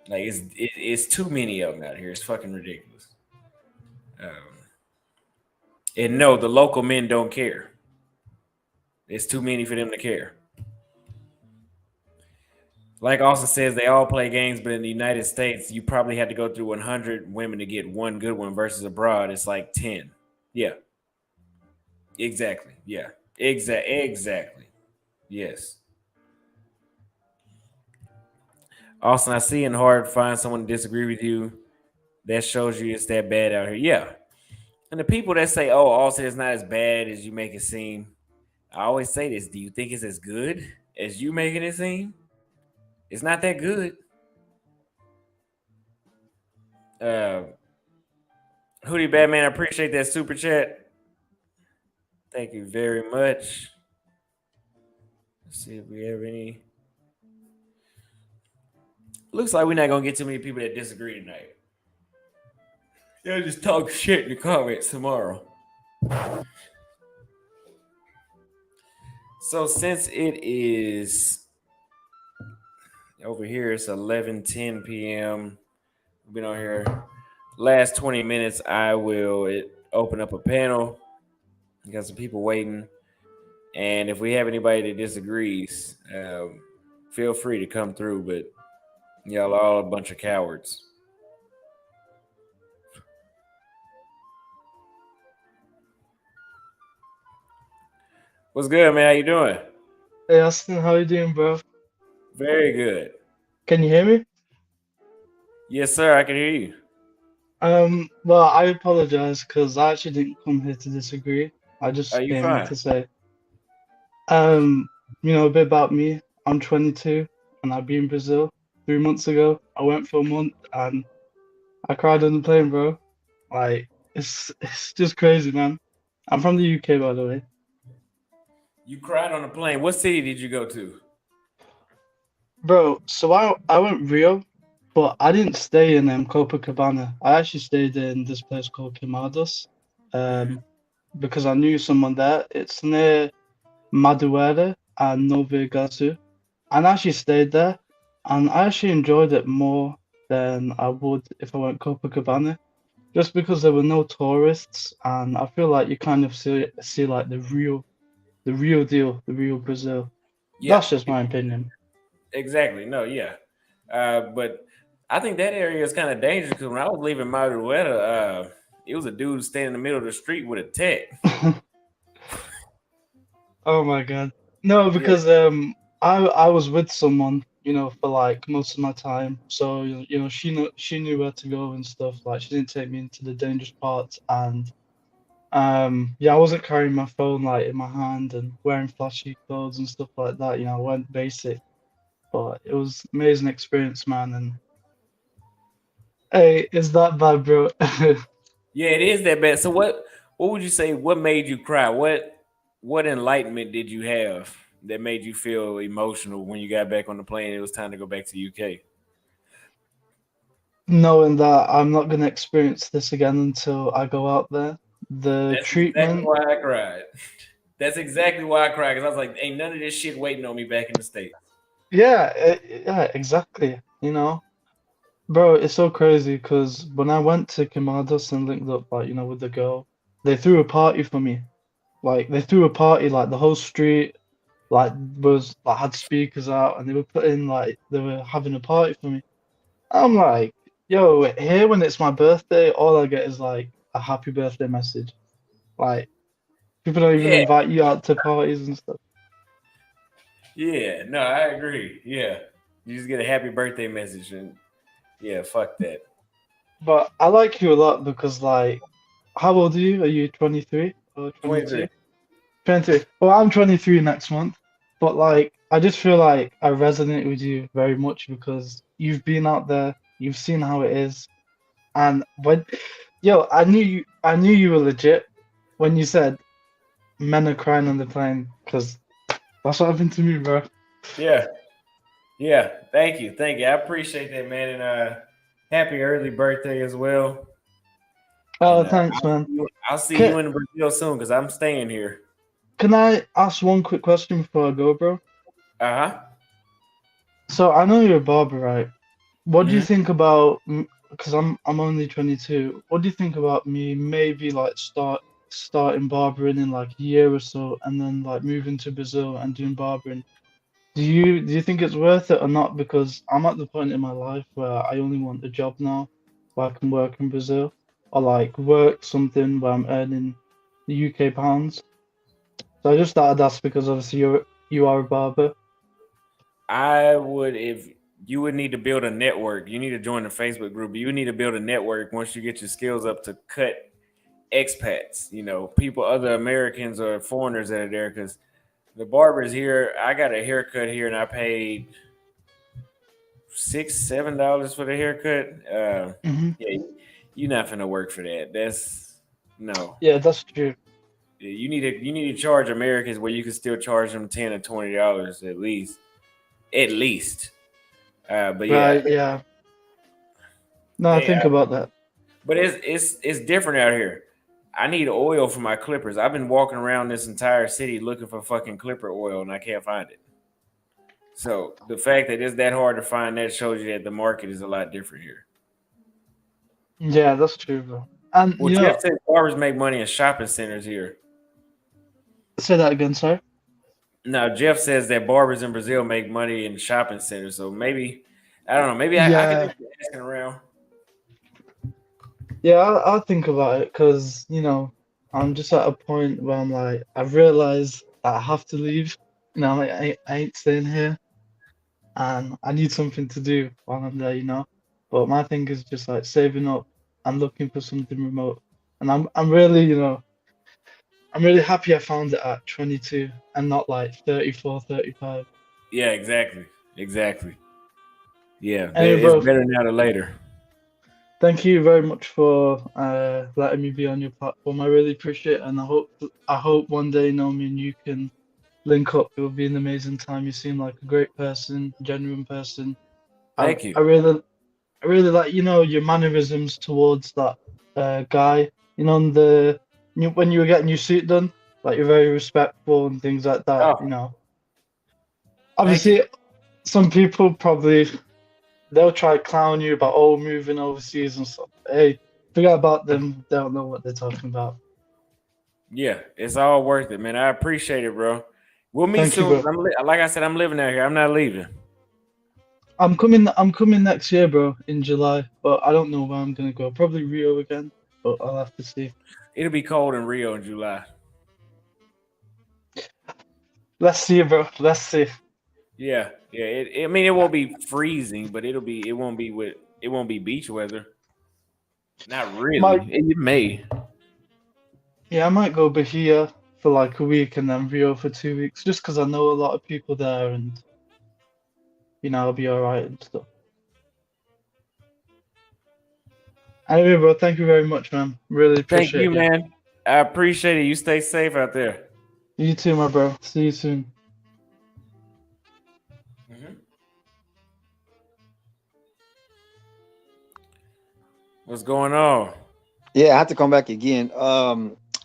S1: Like it's too many of them out here. It's fucking ridiculous. And no, the local men don't care. It's too many for them to care. Like Austin says, they all play games, but in the United States, you probably had to go through 100 women to get one good one versus abroad, it's like 10. Yeah. Exactly. Yeah. Exactly. Yes. Austin, I see it hard to find someone to disagree with you. That shows you it's that bad out here. Yeah. And the people that say, oh, Austin is not as bad as you make it seem. I always say this. Do you think it's as good as you making it seem? It's not that good. Hootie Batman, I appreciate that super chat. Thank you very much. Let's see if we have any. Looks like we're not gonna get too many people that disagree tonight. They'll just talk shit in the comments tomorrow. So since it is over here, it's 11:10 p.m. We've been on here last 20 minutes. I will open up a panel. We got some people waiting, and if we have anybody that disagrees, feel free to come through. But y'all are all a bunch of cowards. What's good, man? How you doing?
S10: Hey Austin, how you doing, bro?
S1: Very good.
S10: Can you hear me?
S1: Yes, sir. I can hear you.
S10: Well, I apologize because I actually didn't come here to disagree. I just
S1: Are you
S10: came
S1: fine?
S10: here to say, a bit about me. I'm 22 and I've been in Brazil 3 months ago. I went for a month and I cried on the plane, bro. Like, it's just crazy, man. I'm from the UK, by the way.
S1: You cried on the plane. What city did you go to?
S10: Bro, so I went Rio, but I didn't stay in Copacabana. I actually stayed in this place called Queimados, because I knew someone there. It's near Madureira and Nova Iguaçu, and I actually stayed there, and I actually enjoyed it more than I would if I went Copacabana, just because there were no tourists, and I feel like you kind of see like the real deal, the real Brazil.
S1: Yeah,
S10: That's just my opinion.
S1: exactly. No, yeah. But I think that area is kind of dangerous because when I was leaving Madureira, it was a dude standing in the middle of the street with a tech.
S10: Oh my God. No, because I was with someone, for like most of my time. So, she knew where to go and stuff. Like she didn't take me into the dangerous parts, and I wasn't carrying my phone like in my hand and wearing flashy clothes and stuff like that. I went basic. But it was amazing experience, man. And hey, is that bad, bro?
S1: Yeah, it is that bad. So what would you say? What made you cry? What enlightenment did you have that made you feel emotional when you got back on the plane? It was time to go back to UK.
S10: Knowing that I'm not gonna experience this again until I go out there. The
S1: That's
S10: treatment.
S1: exactly why I cried. That's exactly why I cried because I was like, "Ain't none of this shit waiting on me back in the States."
S10: Yeah, exactly. Bro, it's so crazy because when I went to Queimados and linked up, like, with the girl, they threw a party for me. Like, they threw a party, like, the whole street, like, had speakers out and they were having a party for me. I'm like, Yo, here when it's my birthday, all I get is like a happy birthday message. Like people don't even
S1: Yeah,
S10: invite you out to parties and stuff.
S1: yeah. No, I agree. Yeah, you just get a happy birthday message, and yeah, fuck that.
S10: But I like you a lot because like, how old are you? Are you 23 or 22?
S1: 23.
S10: 23. Well, I'm 23 next month, but like, I just feel like I resonate with you very much because you've been out there, you've seen how it is, and yo, I knew you were legit when you said men are crying on the plane because that's what happened to me, bro.
S1: Yeah, yeah. Thank you, thank you. I appreciate that, man, and happy early birthday as well.
S10: Oh,
S1: And
S10: thanks, man.
S1: I'll see
S10: Can,
S1: you in Brazil soon because I'm staying here.
S10: can I ask one quick question before I go, bro?
S1: Uh huh.
S10: So I know you're a barber, right? What do you
S1: Hmm.
S10: think about? Because I'm only 22. What do you think about me maybe like starting barbering in like a year or so, and then like moving to Brazil and doing barbering? Do you think it's worth it or not? Because I'm at the point in my life where I only want a job now, where I can work in Brazil, or like work something where I'm earning the UK pounds. So I just started that's because obviously you are a barber.
S1: I would if you would need to build a network. You need to join the Facebook group. You need to build a network once you get your skills up to cut expats. You know, people, other Americans or foreigners that are there because the barbers here. I got a haircut here and I paid $6, $7 for the haircut.
S10: Hmm.
S1: Yeah, you're not gonna work for that. That's no.
S10: Yeah, that's true.
S1: Yeah, you need to charge Americans where you can still charge them $10 or $20 at least. At least. But yeah,
S10: Right, yeah. No, I
S1: hey,
S10: think about that.
S1: but it's different out here. I need oil for my clippers. I've been walking around this entire city looking for fucking clipper oil and I can't find it. So the fact that it's that hard to find that shows you that the market is a lot different here.
S10: Yeah, that's true, bro. And
S1: Well, Jeff said barbers make money in shopping centers here.
S10: say that again, sorry.
S1: Now Jeff says that barbers in Brazil make money in shopping centers. So maybe I don't know. Maybe I could
S10: Yeah,
S1: just be asking around.
S10: yeah, I'll think about it because I'm just at a point where I'm like I've realized that I have to leave. I'm like I ain't staying here, and I need something to do while I'm there. But my thing is just like saving up and looking for something remote, and I'm really I'm really happy I found it at 22 and not like 34, 35.
S1: Yeah, exactly, exactly. Yeah,
S10: Anyway,
S1: it's
S10: bro,
S1: better now than later.
S10: thank you very much for letting me be on your platform. I really appreciate it, and I hope one day, me and you can link up. It would be an amazing time. You seem like a great person, genuine person. I
S1: Thank you.
S10: I really I really like your mannerisms towards that guy. When you were getting your suit done, like you're very respectful and things like that.
S1: Oh, thank you.
S10: Obviously, some people probably they'll try to clown you about moving overseas and stuff. Hey, forget about them. They don't know what they're talking about.
S1: Yeah, it's all worth it, man. I appreciate it, bro. We'll meet
S10: Thank you,
S1: soon.
S10: bro.
S1: Like I said, I'm living out here. I'm not leaving.
S10: I'm coming next year, bro, in July, but I don't know where I'm gonna go. Probably Rio again, but I'll have to see.
S1: It'll be cold in Rio in July.
S10: Let's see, bro. Let's see.
S1: Yeah, yeah. I mean, it won't be freezing, but it won't be it won't be beach weather. Not really.
S10: Might
S1: It may.
S10: Yeah, I might go Bahia for like a week and then Rio for 2 weeks, just because I know a lot of people there and I'll be all right and stuff. Anyway, bro, thank you very much, man. Really
S1: Thank you,
S10: appreciate you.
S1: man. I appreciate it. You stay safe out there.
S10: You too, my bro. See you soon.
S1: Mhm. What's going on?
S6: Yeah, I had to come back again.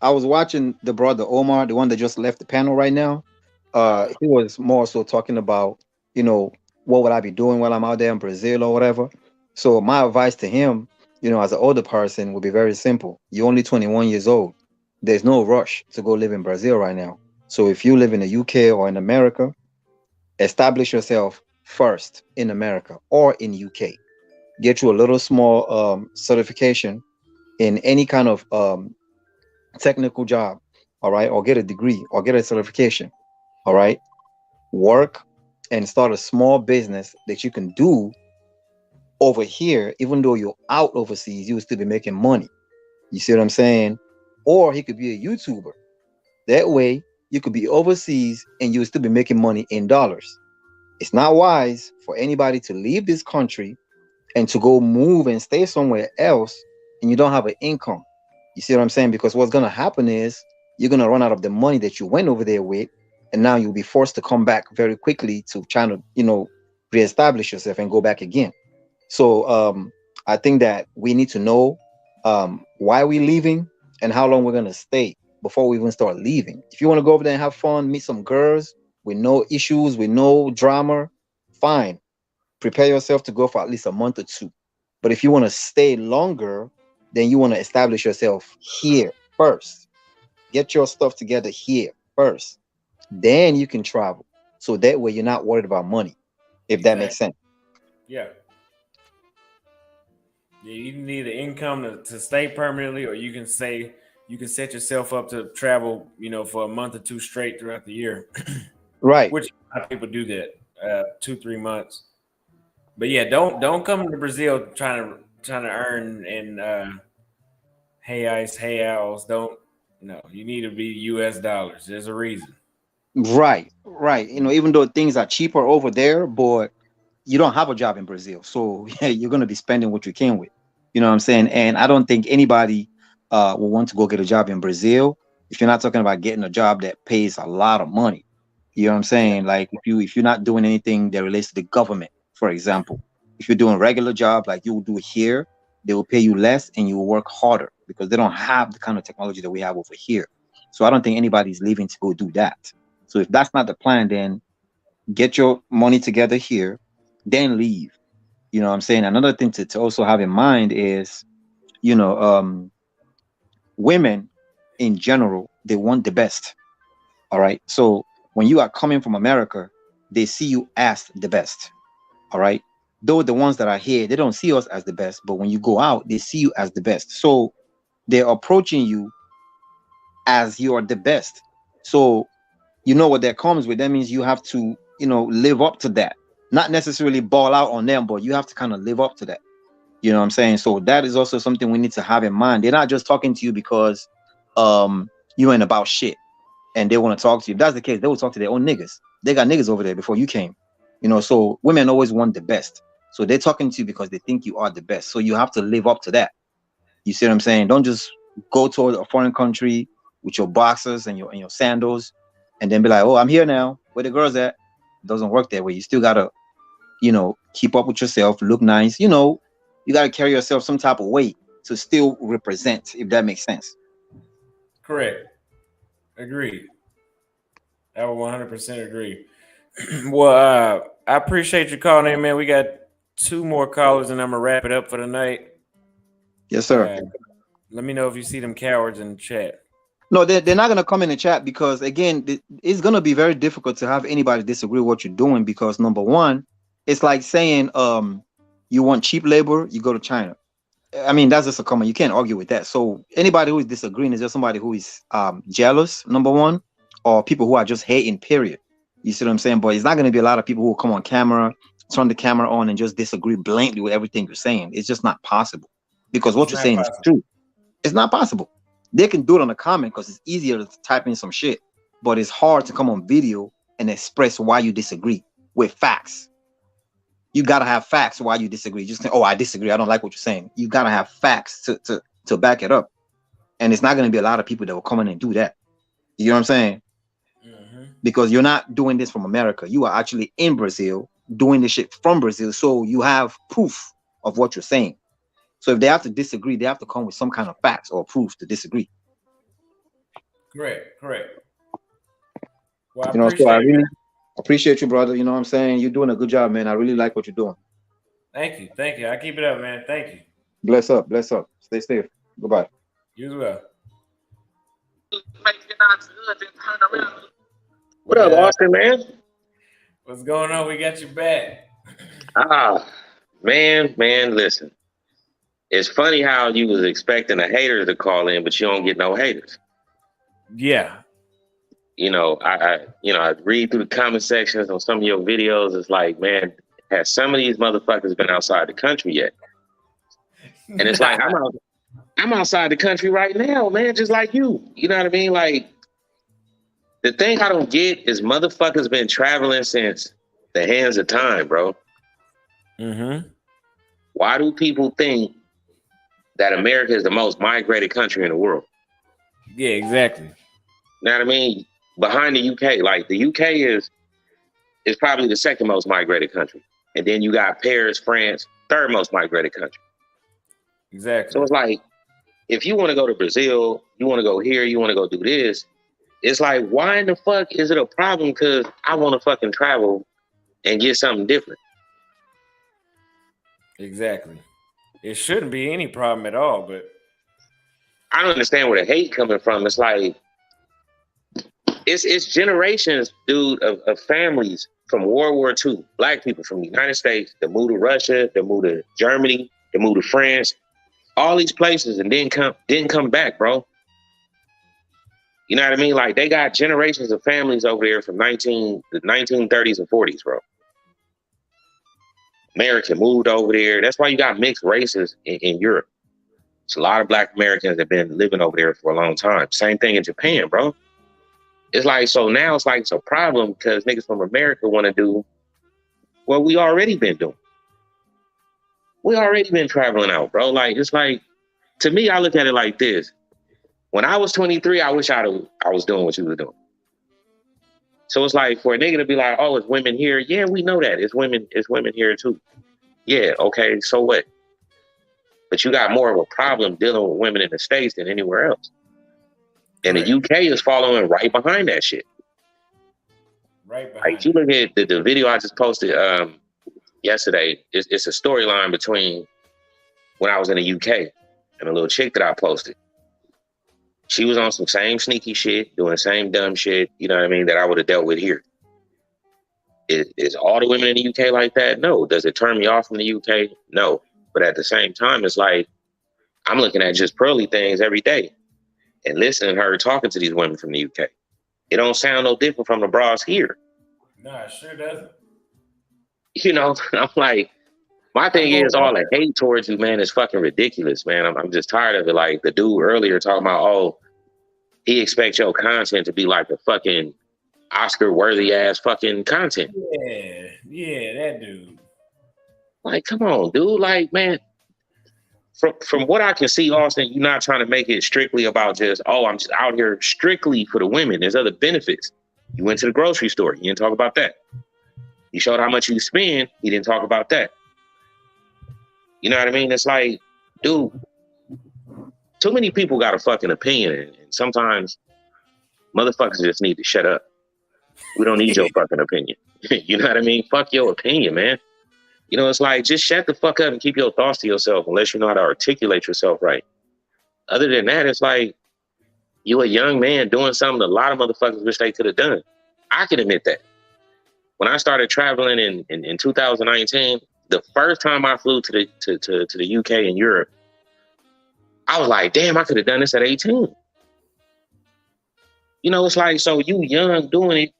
S6: I was watching the brother Omar, the one that just left the panel right now. He was more so talking about, what would I be doing while I'm out there in Brazil or whatever. So my advice to him, as an older person, would be very simple. You're only 21 years old. There's no rush to go live in Brazil right now. So if you live in the UK or in America, establish yourself first in America or in UK. get you a little small certification in any kind of technical job, all right, or get a degree or get a certification, all right, work and start a small business that you can do over here, even though you're out overseas, you will still be making money. You see what I'm saying? Or he could be a YouTuber. That way, you could be overseas and you will still be making money in dollars. It's not wise for anybody to leave this country and to go move and stay somewhere else and you don't have an income. You see what I'm saying? Because what's going to happen is you're going to run out of the money that you went over there with, and now you'll be forced to come back very quickly to try to, reestablish yourself and go back again. So I think that we need to know why we're leaving and how long we're going to stay before we even start leaving. If you want to go over there and have fun, meet some girls with no issues, with no drama, fine. Prepare yourself to go for at least a month or two. But if you want to stay longer, then you want to establish yourself here first. Get your stuff together here first. Then you can travel. So that way you're not worried about money, if that makes sense.
S1: Yeah. Yeah, you need an income to stay permanently, or you can say you can set yourself up to travel, for a month or two straight throughout the year.
S6: Right.
S1: Which a lot of people do that, 2-3 months. But yeah, don't come to Brazil trying to earn in hey ice, hey owls. Don't you need to be US dollars. There's a reason.
S6: Right. Even though things are cheaper over there, but you don't have a job in Brazil. So yeah, you're gonna be spending what you can with. You know what I'm saying? And I don't think anybody will want to go get a job in Brazil if you're not talking about getting a job that pays a lot of money. You know what I'm saying? Like if you're not doing anything that relates to the government, for example, if you're doing regular job like you will do here, they will pay you less and you will work harder because they don't have the kind of technology that we have over here. So I don't think anybody's leaving to go do that. So if that's not the plan, then get your money together here, then leave. You know what I'm saying? Another thing to also have in mind is, women in general, they want the best. All right. So when you are coming from America, they see you as the best. All right. Though the ones that are here, they don't see us as the best, but when you go out, they see you as the best. So they're approaching you as you are the best. So you know what that comes with. That means you have to, live up to that. Not necessarily ball out on them, but you have to kind of live up to that. You know what I'm saying? So that is also something we need to have in mind. They're not just talking to you because you ain't about shit and they want to talk to you. If that's the case, they will talk to their own niggas. They got niggas over there before you came. So women always want the best. So they're talking to you because they think you are the best. So you have to live up to that. You see what I'm saying? Don't just go to a foreign country with your boxers and your sandals and then be like, oh, I'm here now. Where the girls at? It doesn't work that way. You still gotta, keep up with yourself, look nice. You gotta carry yourself some type of way to still represent, if that makes sense.
S1: Correct. Agreed. I would 100% agree. Well, I appreciate you calling in, man. We got 2 more callers, and I'm gonna wrap it up for the night.
S6: Yes, sir.
S1: Let me know if you see them cowards in the chat.
S6: No, they're not gonna come in the chat because again, it's gonna be very difficult to have anybody disagree with what you're doing because number one, it's like saying you want cheap labor, you go to China. I mean, that's just a comment. You can't argue with that. So anybody who is disagreeing is just somebody who is jealous, number one, or people who are just hating, period. You see what I'm saying? But it's not going to be a lot of people who will come on camera, turn the camera on, and just disagree blatantly with everything you're saying. It's just not possible because what you're saying is true. It's not possible. They can do it on a comment because it's easier to type in some shit, but it's hard to come on video and express why you disagree with facts. You gotta have facts why you disagree. Just say, oh, I disagree. I don't like what you're saying. You gotta have facts to back it up. And it's not gonna be a lot of people that will come in and do that. You know what I'm saying? Mm-hmm. Because you're not doing this from America. You are actually in Brazil doing this shit from Brazil. So you have proof of what you're saying. So if they have to disagree, they have to come with some kind of facts or proof to disagree.
S1: Correct. Well, I
S6: really appreciate you, brother. You know what I'm saying? You're doing a good job, man. I really like what you're doing.
S1: Thank you. I keep it up, man. Thank you.
S6: Bless up. Stay safe. Goodbye.
S1: You as well.
S8: What up, Austin, man?
S1: What's going on? We got you back.
S11: Man, listen. It's funny how you was expecting a hater to call in, but you don't get no haters.
S1: Yeah.
S11: I read through the comment sections on some of your videos. It's like, man, has some of these motherfuckers been outside the country yet? And it's like, I'm outside the country right now, man, just like you. You know what I mean? Like, the thing I don't get is motherfuckers been traveling since the hands of time, bro.
S1: Mm-hmm.
S11: Why do people think that America is the most migrated country in the world?
S1: Yeah, exactly.
S11: You know what I mean? Behind the UK, like the UK is probably the second most migrated country. And then you got Paris, France, third most migrated country.
S1: Exactly.
S11: So it's like, if you want to go to Brazil, you want to go here, you want to go do this, it's like, why in the fuck is it a problem? Because I want to fucking travel and get something different.
S1: Exactly. It shouldn't be any problem at all, but
S11: I don't understand where the hate coming from. It's like, it's generations, dude, of families from World War II, black people from the United States that moved to Russia, that moved to Germany, that moved to France, all these places, and didn't come back, bro. You know what I mean? Like, they got generations of families over there from the 1930s and 40s, bro. American moved over there. That's why you got mixed races in Europe. It's a lot of black Americans that have been living over there for a long time. Same thing in Japan, bro. It's like, so now it's like it's a problem because niggas from America want to do what we already been doing. We already been traveling out, bro. Like, it's like, to me, I look at it like this. When I was 23, I wish I was doing what you were doing. So it's like, for a nigga to be like, oh, it's women here. Yeah, we know that. It's women here too. Yeah, okay, so what? But you got more of a problem dealing with women in the States than anywhere else. And the UK is following right behind that shit.
S1: Right behind.
S11: Like, you look at the video I just posted yesterday, it's a storyline between when I was in the UK and a little chick that I posted. She was on some same sneaky shit, doing the same dumb shit, you know what I mean, that I would have dealt with here. Is all the women in the UK like that? No. Does it turn me off from the UK? No. But at the same time, it's like, I'm looking at just pearly things every day and listening to her talking to these women from the UK. It don't sound no different from the bras here.
S1: No, it sure doesn't.
S11: You know, I'm like, my thing is, all the hate towards you, man, is fucking ridiculous, man. I'm just tired of it. Like the dude earlier talking about, oh, he expects your content to be like a fucking Oscar-worthy ass fucking content.
S1: Yeah, that dude.
S11: Like, come on, dude. Like, man, from what I can see, Auston, you're not trying to make it strictly about just, oh, I'm just out here strictly for the women. There's other benefits. You went to the grocery store. You didn't talk about that. You showed how much you spend. You didn't talk about that. You know what I mean? It's like, dude, too many people got a fucking opinion. And sometimes motherfuckers just need to shut up. We don't need your fucking opinion. You know what I mean? Fuck your opinion, man. You know, it's like, just shut the fuck up and keep your thoughts to yourself unless you know how to articulate yourself right. Other than that, it's like, you a young man doing something a lot of motherfuckers wish they could have done. I can admit that. When I started traveling in 2019, the first time I flew to the UK and Europe, I was like, damn, I could have done this at 18. You know, it's like, so you young doing it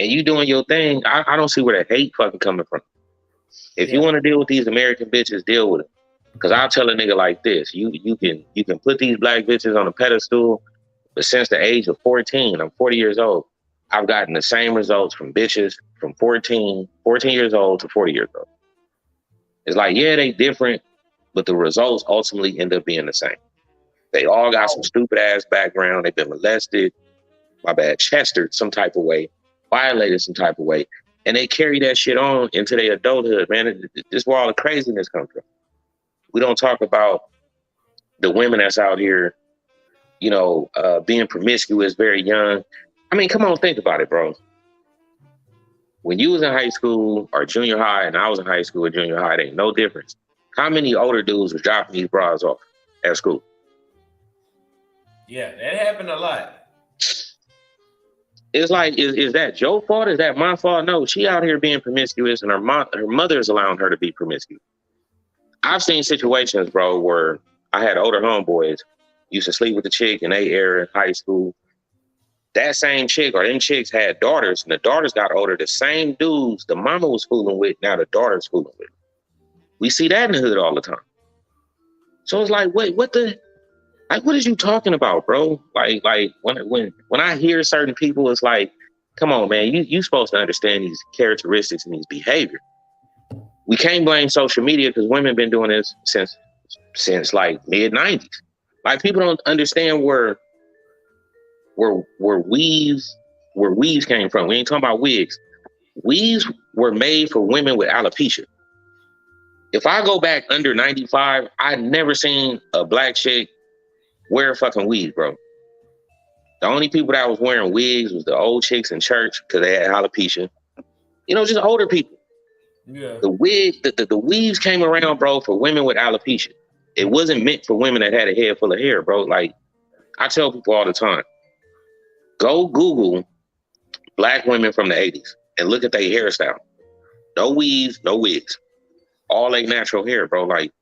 S11: and you doing your thing. I don't see where the hate fucking coming from. If you want to deal with these American bitches, deal with it. Because I'll tell a nigga like this, you can put these black bitches on a pedestal, but since the age of 14, I'm 40 years old, I've gotten the same results from bitches from 14 years old to 40 years old. It's like, yeah, they different, but the results ultimately end up being the same. They all got some stupid ass background. They've been molested, chestered some type of way, violated some type of way. And they carry that shit on into their adulthood, man. This is where all the craziness comes from. We don't talk about the women that's out here, you know, being promiscuous very young. I mean, come on, think about it, bro. When you was in high school or junior high and I was in high school or junior high, it ain't no difference. How many older dudes was dropping these bras off at school?
S1: Yeah, that happened a lot.
S11: It's like, is that your fault? Is that my fault? No, she out here being promiscuous, and her mother is allowing her to be promiscuous. I've seen situations, bro, where I had older homeboys used to sleep with the chick in their era in high school. That same chick or them chicks had daughters, and the daughters got older. The same dudes the mama was fooling with, now the daughter's fooling with. We see that in the hood all the time. So it's like, wait, what is you talking about, bro? Like when I hear certain people, it's like, come on, man, you supposed to understand these characteristics and these behavior. We can't blame social media because women been doing this since like mid-90s. Like, people don't understand where weaves came from. We ain't talking about wigs. Weaves were made for women with alopecia. If I go back under 95, I never seen a black chick wear a fucking wig, bro. The only people that was wearing wigs was the old chicks in church because they had alopecia. You know, just older people.
S1: Yeah.
S11: The weaves came around, bro, for women with alopecia. It wasn't meant for women that had a head full of hair, bro. Like, I tell people all the time, go Google black women from the 80s and look at their hairstyle. No weaves, no wigs. All they natural hair, bro. Like,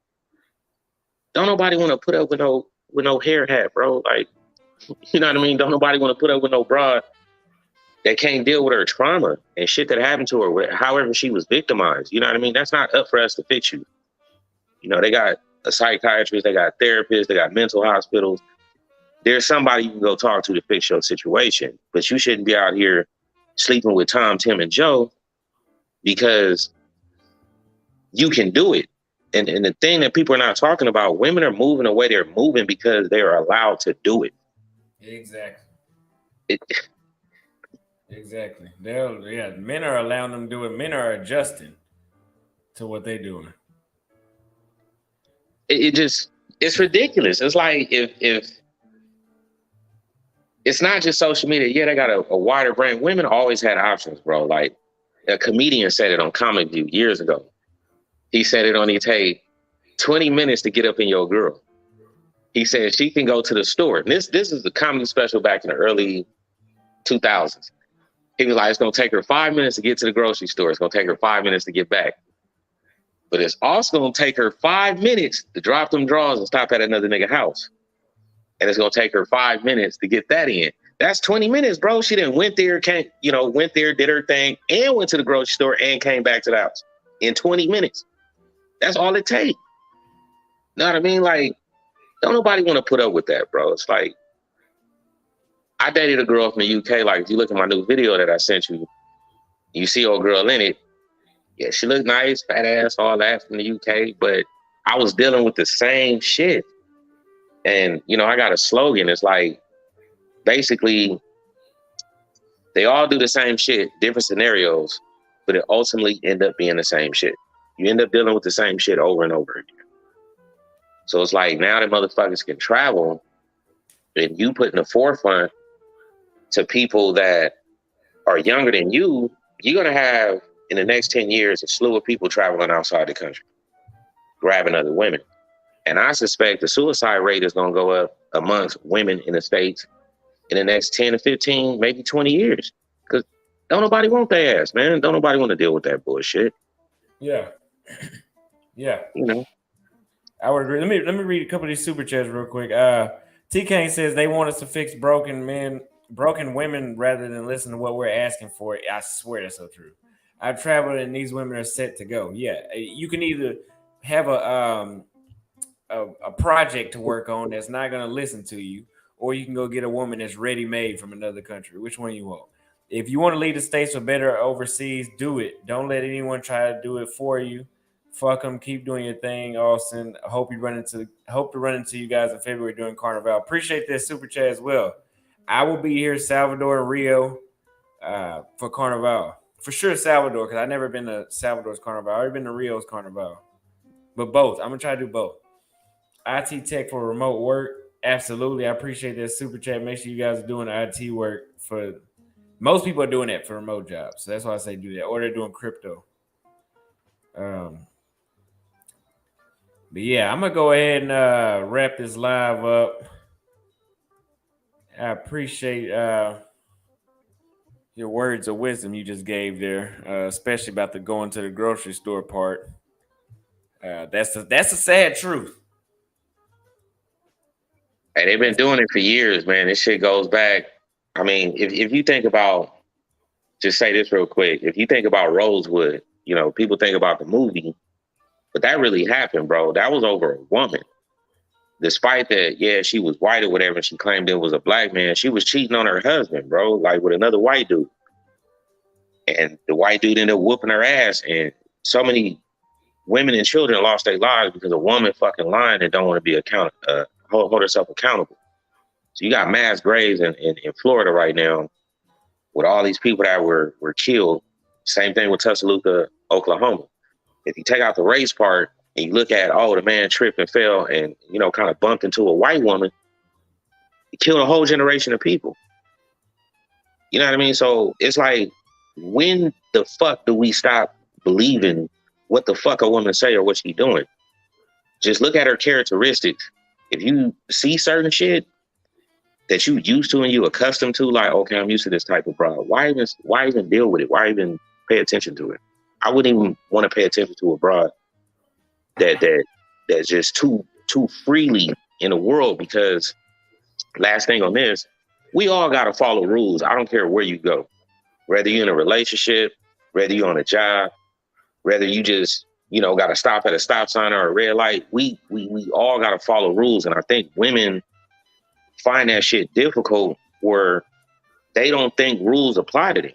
S11: don't nobody want to put up with no hair hat, bro. Like, you know what I mean? Don't nobody want to put up with no broad that can't deal with her trauma and shit that happened to her, however she was victimized. You know what I mean? That's not up for us to fix you. You know, they got a psychiatrist, they got therapists, they got mental hospitals. There's somebody you can go talk to fix your situation, but you shouldn't be out here sleeping with Tom, Tim, and Joe because you can do it. And the thing that people are not talking about, women are moving the way they're moving because they are allowed to do it.
S1: Exactly. Exactly. Men are allowing them to do it. Men are adjusting to what they're doing.
S11: It's ridiculous. It's like if it's not just social media. Yeah, they got a wider brain. Women always had options, bro. Like, a comedian said it on Comic View years ago. He said it on his tape, 20 minutes to get up in your girl. He said she can go to the store. And this is the comedy special back in the early 2000s. He was like, it's going to take her 5 minutes to get to the grocery store. It's going to take her 5 minutes to get back. But it's also going to take her 5 minutes to drop them drawers and stop at another nigga house. And it's going to take her 5 minutes to get that in. That's 20 minutes, bro. She done went there, did her thing, and went to the grocery store and came back to the house in 20 minutes. That's all it takes. Know what I mean? Like, don't nobody want to put up with that, bro. It's like, I dated a girl from the UK. Like, if you look at my new video that I sent you, you see old girl in it. Yeah, she looked nice, fat ass, all that from the UK. But I was dealing with the same shit. And, you know, I got a slogan. It's like, basically, they all do the same shit, different scenarios, but it ultimately end up being the same shit. You end up dealing with the same shit over and over again. So it's like, now that motherfuckers can travel, and you put in the forefront to people that are younger than you, you're going to have, in the next 10 years, a slew of people traveling outside the country, grabbing other women. And I suspect the suicide rate is going to go up amongst women in the States in the next 10 to 15, maybe 20 years. Because don't nobody want their ass, man. Don't nobody want to deal with that bullshit.
S1: Yeah. Yeah.
S11: You know?
S1: I would agree. Let me read a couple of these super chats real quick. TK says they want us to fix broken women rather than listen to what we're asking for. I swear that's so true. I've traveled and these women are set to go. Yeah. You can either have a project to work on that's not going to listen to you, or you can go get a woman that's ready-made from another country. Which one you want? If you want to lead the States or better overseas, do it. Don't let anyone try to do it for you. Fuck them. Keep doing your thing, Austin. I hope to run into you guys in February during Carnival. Appreciate that super chat as well. I will be here, Salvador and Rio, for Carnival. For sure, Salvador, because I've never been to Salvador's Carnival. I've already been to Rio's Carnival. But both. I'm going to try to do both. IT tech for remote work. Absolutely. I appreciate that super chat. Make sure you guys are doing IT work. For most people are doing that for remote jobs. So that's why I say do that. Or they're doing crypto. But yeah, I'm going to go ahead and wrap this live up. I appreciate Your words of wisdom you just gave there, especially about the going to the grocery store part. That's a sad truth.
S11: And they've been doing it for years, man. This shit goes back. I mean, if you think about, just say this real quick. If you think about Rosewood, you know, people think about the movie, but that really happened, bro. That was over a woman. Despite that, yeah, she was white or whatever, and she claimed it was a black man. She was cheating on her husband, bro, like with another white dude. And the white dude ended up whooping her ass. And so many women and children lost their lives because a woman fucking lying and don't want to be hold herself accountable. So you got mass graves in Florida right now with all these people that were killed. Same thing with Tuscaloosa, Oklahoma. If you take out the race part and you look at, oh, the man tripped and fell and, you know, kind of bumped into a white woman, he killed a whole generation of people. You know what I mean? So it's like, when the fuck do we stop believing what the fuck a woman say or what she doing? Just look at her characteristics. If you see certain shit that you used to and you accustomed to, like, okay, I'm used to this type of broad. Why even deal with it? Why even pay attention to it? I wouldn't even want to pay attention to a broad that's just too freely in the world, because last thing on this, we all got to follow rules. I don't care where you go, whether you're in a relationship, whether you're on a job, whether you just, you know, got to stop at a stop sign or a red light. We all got to follow rules. And I think women find that shit difficult where they don't think rules apply to them.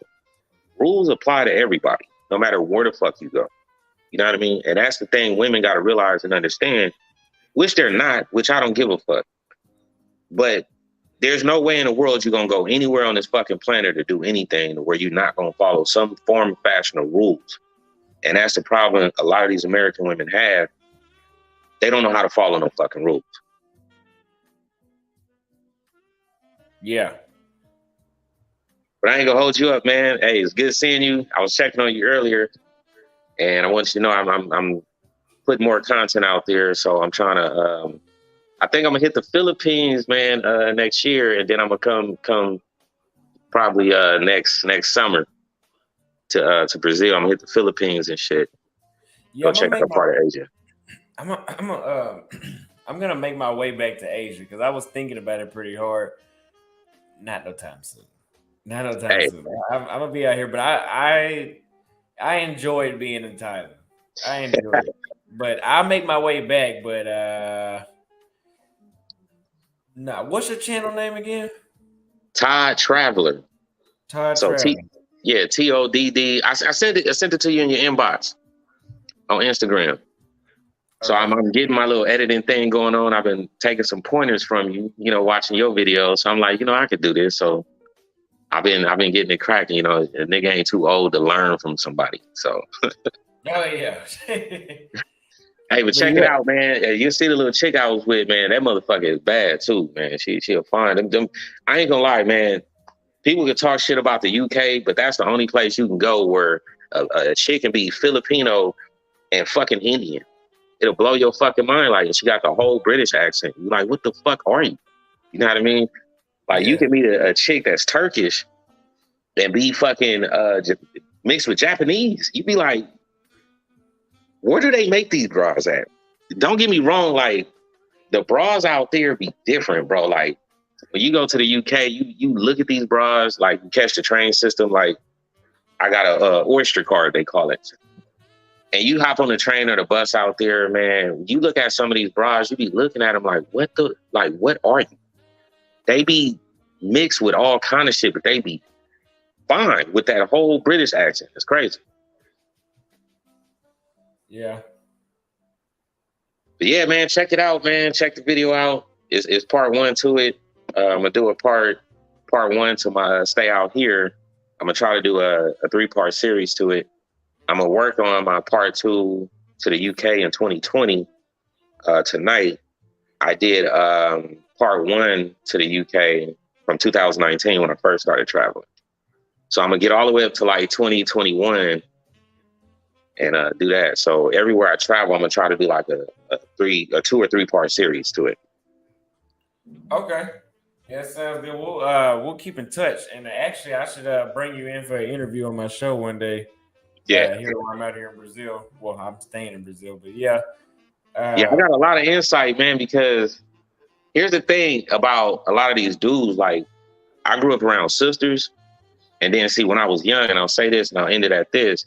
S11: Rules apply to everybody, no matter where the fuck you go. You know what I mean? And that's the thing women got to realize and understand, which they're not, which I don't give a fuck. But there's no way in the world you're going to go anywhere on this fucking planet to do anything where you're not going to follow some form, fashion, of rules. And that's the problem a lot of these American women have. They don't know how to follow no fucking rules.
S1: Yeah.
S11: But I ain't gonna hold you up, man. Hey, it's good seeing you. I was checking on you earlier, and I want you to know I'm putting more content out there. So I'm trying to. I think I'm gonna hit the Philippines, man, next year, and then I'm gonna come probably next summer to Brazil. I'm gonna hit the Philippines and shit.
S1: Yeah,
S11: go check out the part of Asia.
S1: I'm gonna make my way back to Asia because I was thinking about it pretty hard. Not no time soon. Not no time soon. I'm gonna be out here, but I enjoyed being in Thailand. I enjoyed it, but I'll make my way back. But nah, what's your channel name again?
S11: Todd Traveler.
S1: Todd Traveler.
S11: TODD. I sent it to you in your inbox on Instagram. So I'm getting my little editing thing going on. I've been taking some pointers from you, you know, watching your videos. So I'm like, you know, I could do this. So I've been getting it cracking. You know, a nigga ain't too old to learn from somebody. So.
S1: Oh yeah.
S11: Hey, but check it out, man. You see the little chick I was with, man. That motherfucker is bad too, man. She'll find them. I ain't gonna lie, man. People can talk shit about the UK, but that's the only place you can go where a chick can be Filipino and fucking Indian. It'll blow your fucking mind. Like, she got the whole British accent. You're like, what the fuck are you? You know what I mean? Like, you can meet a chick that's Turkish and be fucking mixed with Japanese. You'd be like, where do they make these bras at? Don't get me wrong, like, the bras out there be different, bro. Like, when you go to the UK, you look at these bras, like, you catch the train system. Like, I got a Oyster card, they call it. And you hop on the train or the bus out there, man, you look at some of these bras, you be looking at them like, what are you? They be mixed with all kind of shit, but they be fine with that whole British accent. It's crazy.
S1: Yeah.
S11: But yeah, man, check it out, man. Check the video out. It's part 1 to it. I'm gonna do a part 1 to my stay out here. I'm gonna try to do a 3-part series to it. I'm gonna work on my part 2 to the UK in 2020. Tonight, I did part 1 to the UK from 2019 when I first started traveling. So I'm gonna get all the way up to like 2021 and do that. So everywhere I travel, I'm gonna try to do like a 2 or 3 part series to it.
S1: Okay. Yeah, sounds good. We'll keep in touch. And actually, I should bring you in for an interview on my show one day.
S11: Yeah.
S1: Here while I'm out here in Brazil. Well, I'm staying in Brazil, but yeah.
S11: Yeah, I got a lot of insight, man, because here's the thing about a lot of these dudes. Like, I grew up around sisters, and then see, when I was young, and I'll say this and I'll end it at this.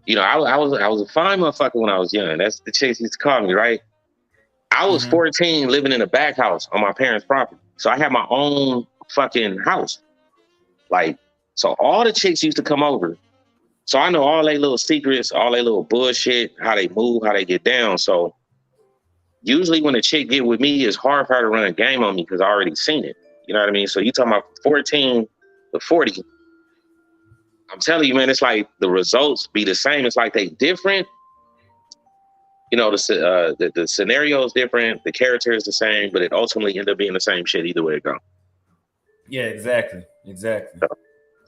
S11: You know, I was a fine motherfucker when I was young. That's the chicks used to call me, right? I was 14 living in a back house on my parents' property. So I had my own fucking house. Like, so all the chicks used to come over. So I know all their little secrets, all their little bullshit, how they move, how they get down. So usually when a chick get with me, it's hard for her to run a game on me because I already seen it. You know what I mean? So you talking about 14 to 40. I'm telling you, man, it's like the results be the same. It's like they different. You know, the scenario is different, the character is the same, but it ultimately end up being the same shit either way it go.
S1: Yeah, exactly.
S11: So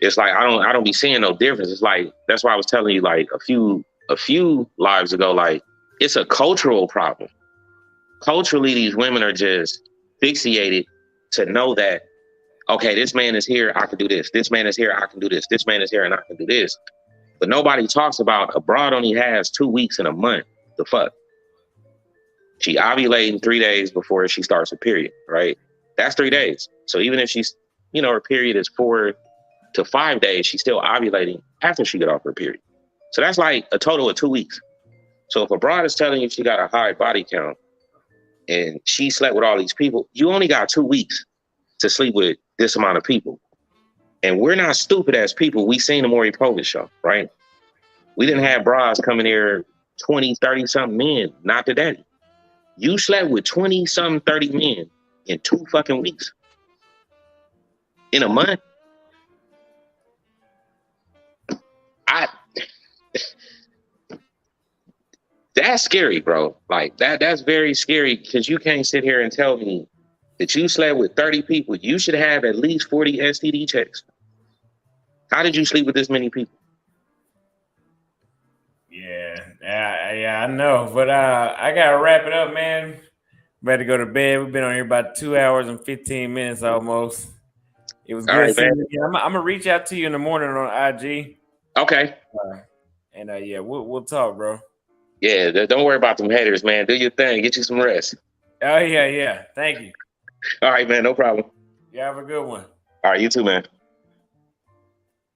S11: it's like I don't be seeing no difference. It's like that's why I was telling you like a few lives ago, like it's a cultural problem. Culturally, these women are just fixated to know that, okay, this man is here, I can do this. This man is here, I can do this. This man is here, and I can do this. But nobody talks about a broad only has 2 weeks in a month. The fuck? She ovulating 3 days before she starts her period, right? That's 3 days. So even if she's, you know, her period is 4 to 5 days, she's still ovulating after she get off her period. So that's like a total of 2 weeks. So if a broad is telling you she got a high body count and she slept with all these people, you only got 2 weeks to sleep with this amount of people. And we're not stupid as people. We seen the Maury Povich show, right? We didn't have bras coming here 20, 30 something men, not the daddy. You slept with 20 something 30 men in 2 fucking weeks. In a month. That's scary, bro. Like that's very scary because you can't sit here and tell me that you slept with 30 people. You should have at least 40 STD checks. How did you sleep with this many people?
S1: Yeah, I know. But I gotta wrap it up, man. Better go to bed. We've been on here about 2 hours and 15 minutes almost. It was good seeing you. I'm gonna reach out to you in the morning on IG.
S11: Okay.
S1: Yeah, we'll talk, bro.
S11: Yeah, don't worry about them haters, man. Do your thing. Get you some rest.
S1: Oh yeah. Thank you.
S11: All right, man. No problem.
S1: You have a good one.
S11: All right, you too, man.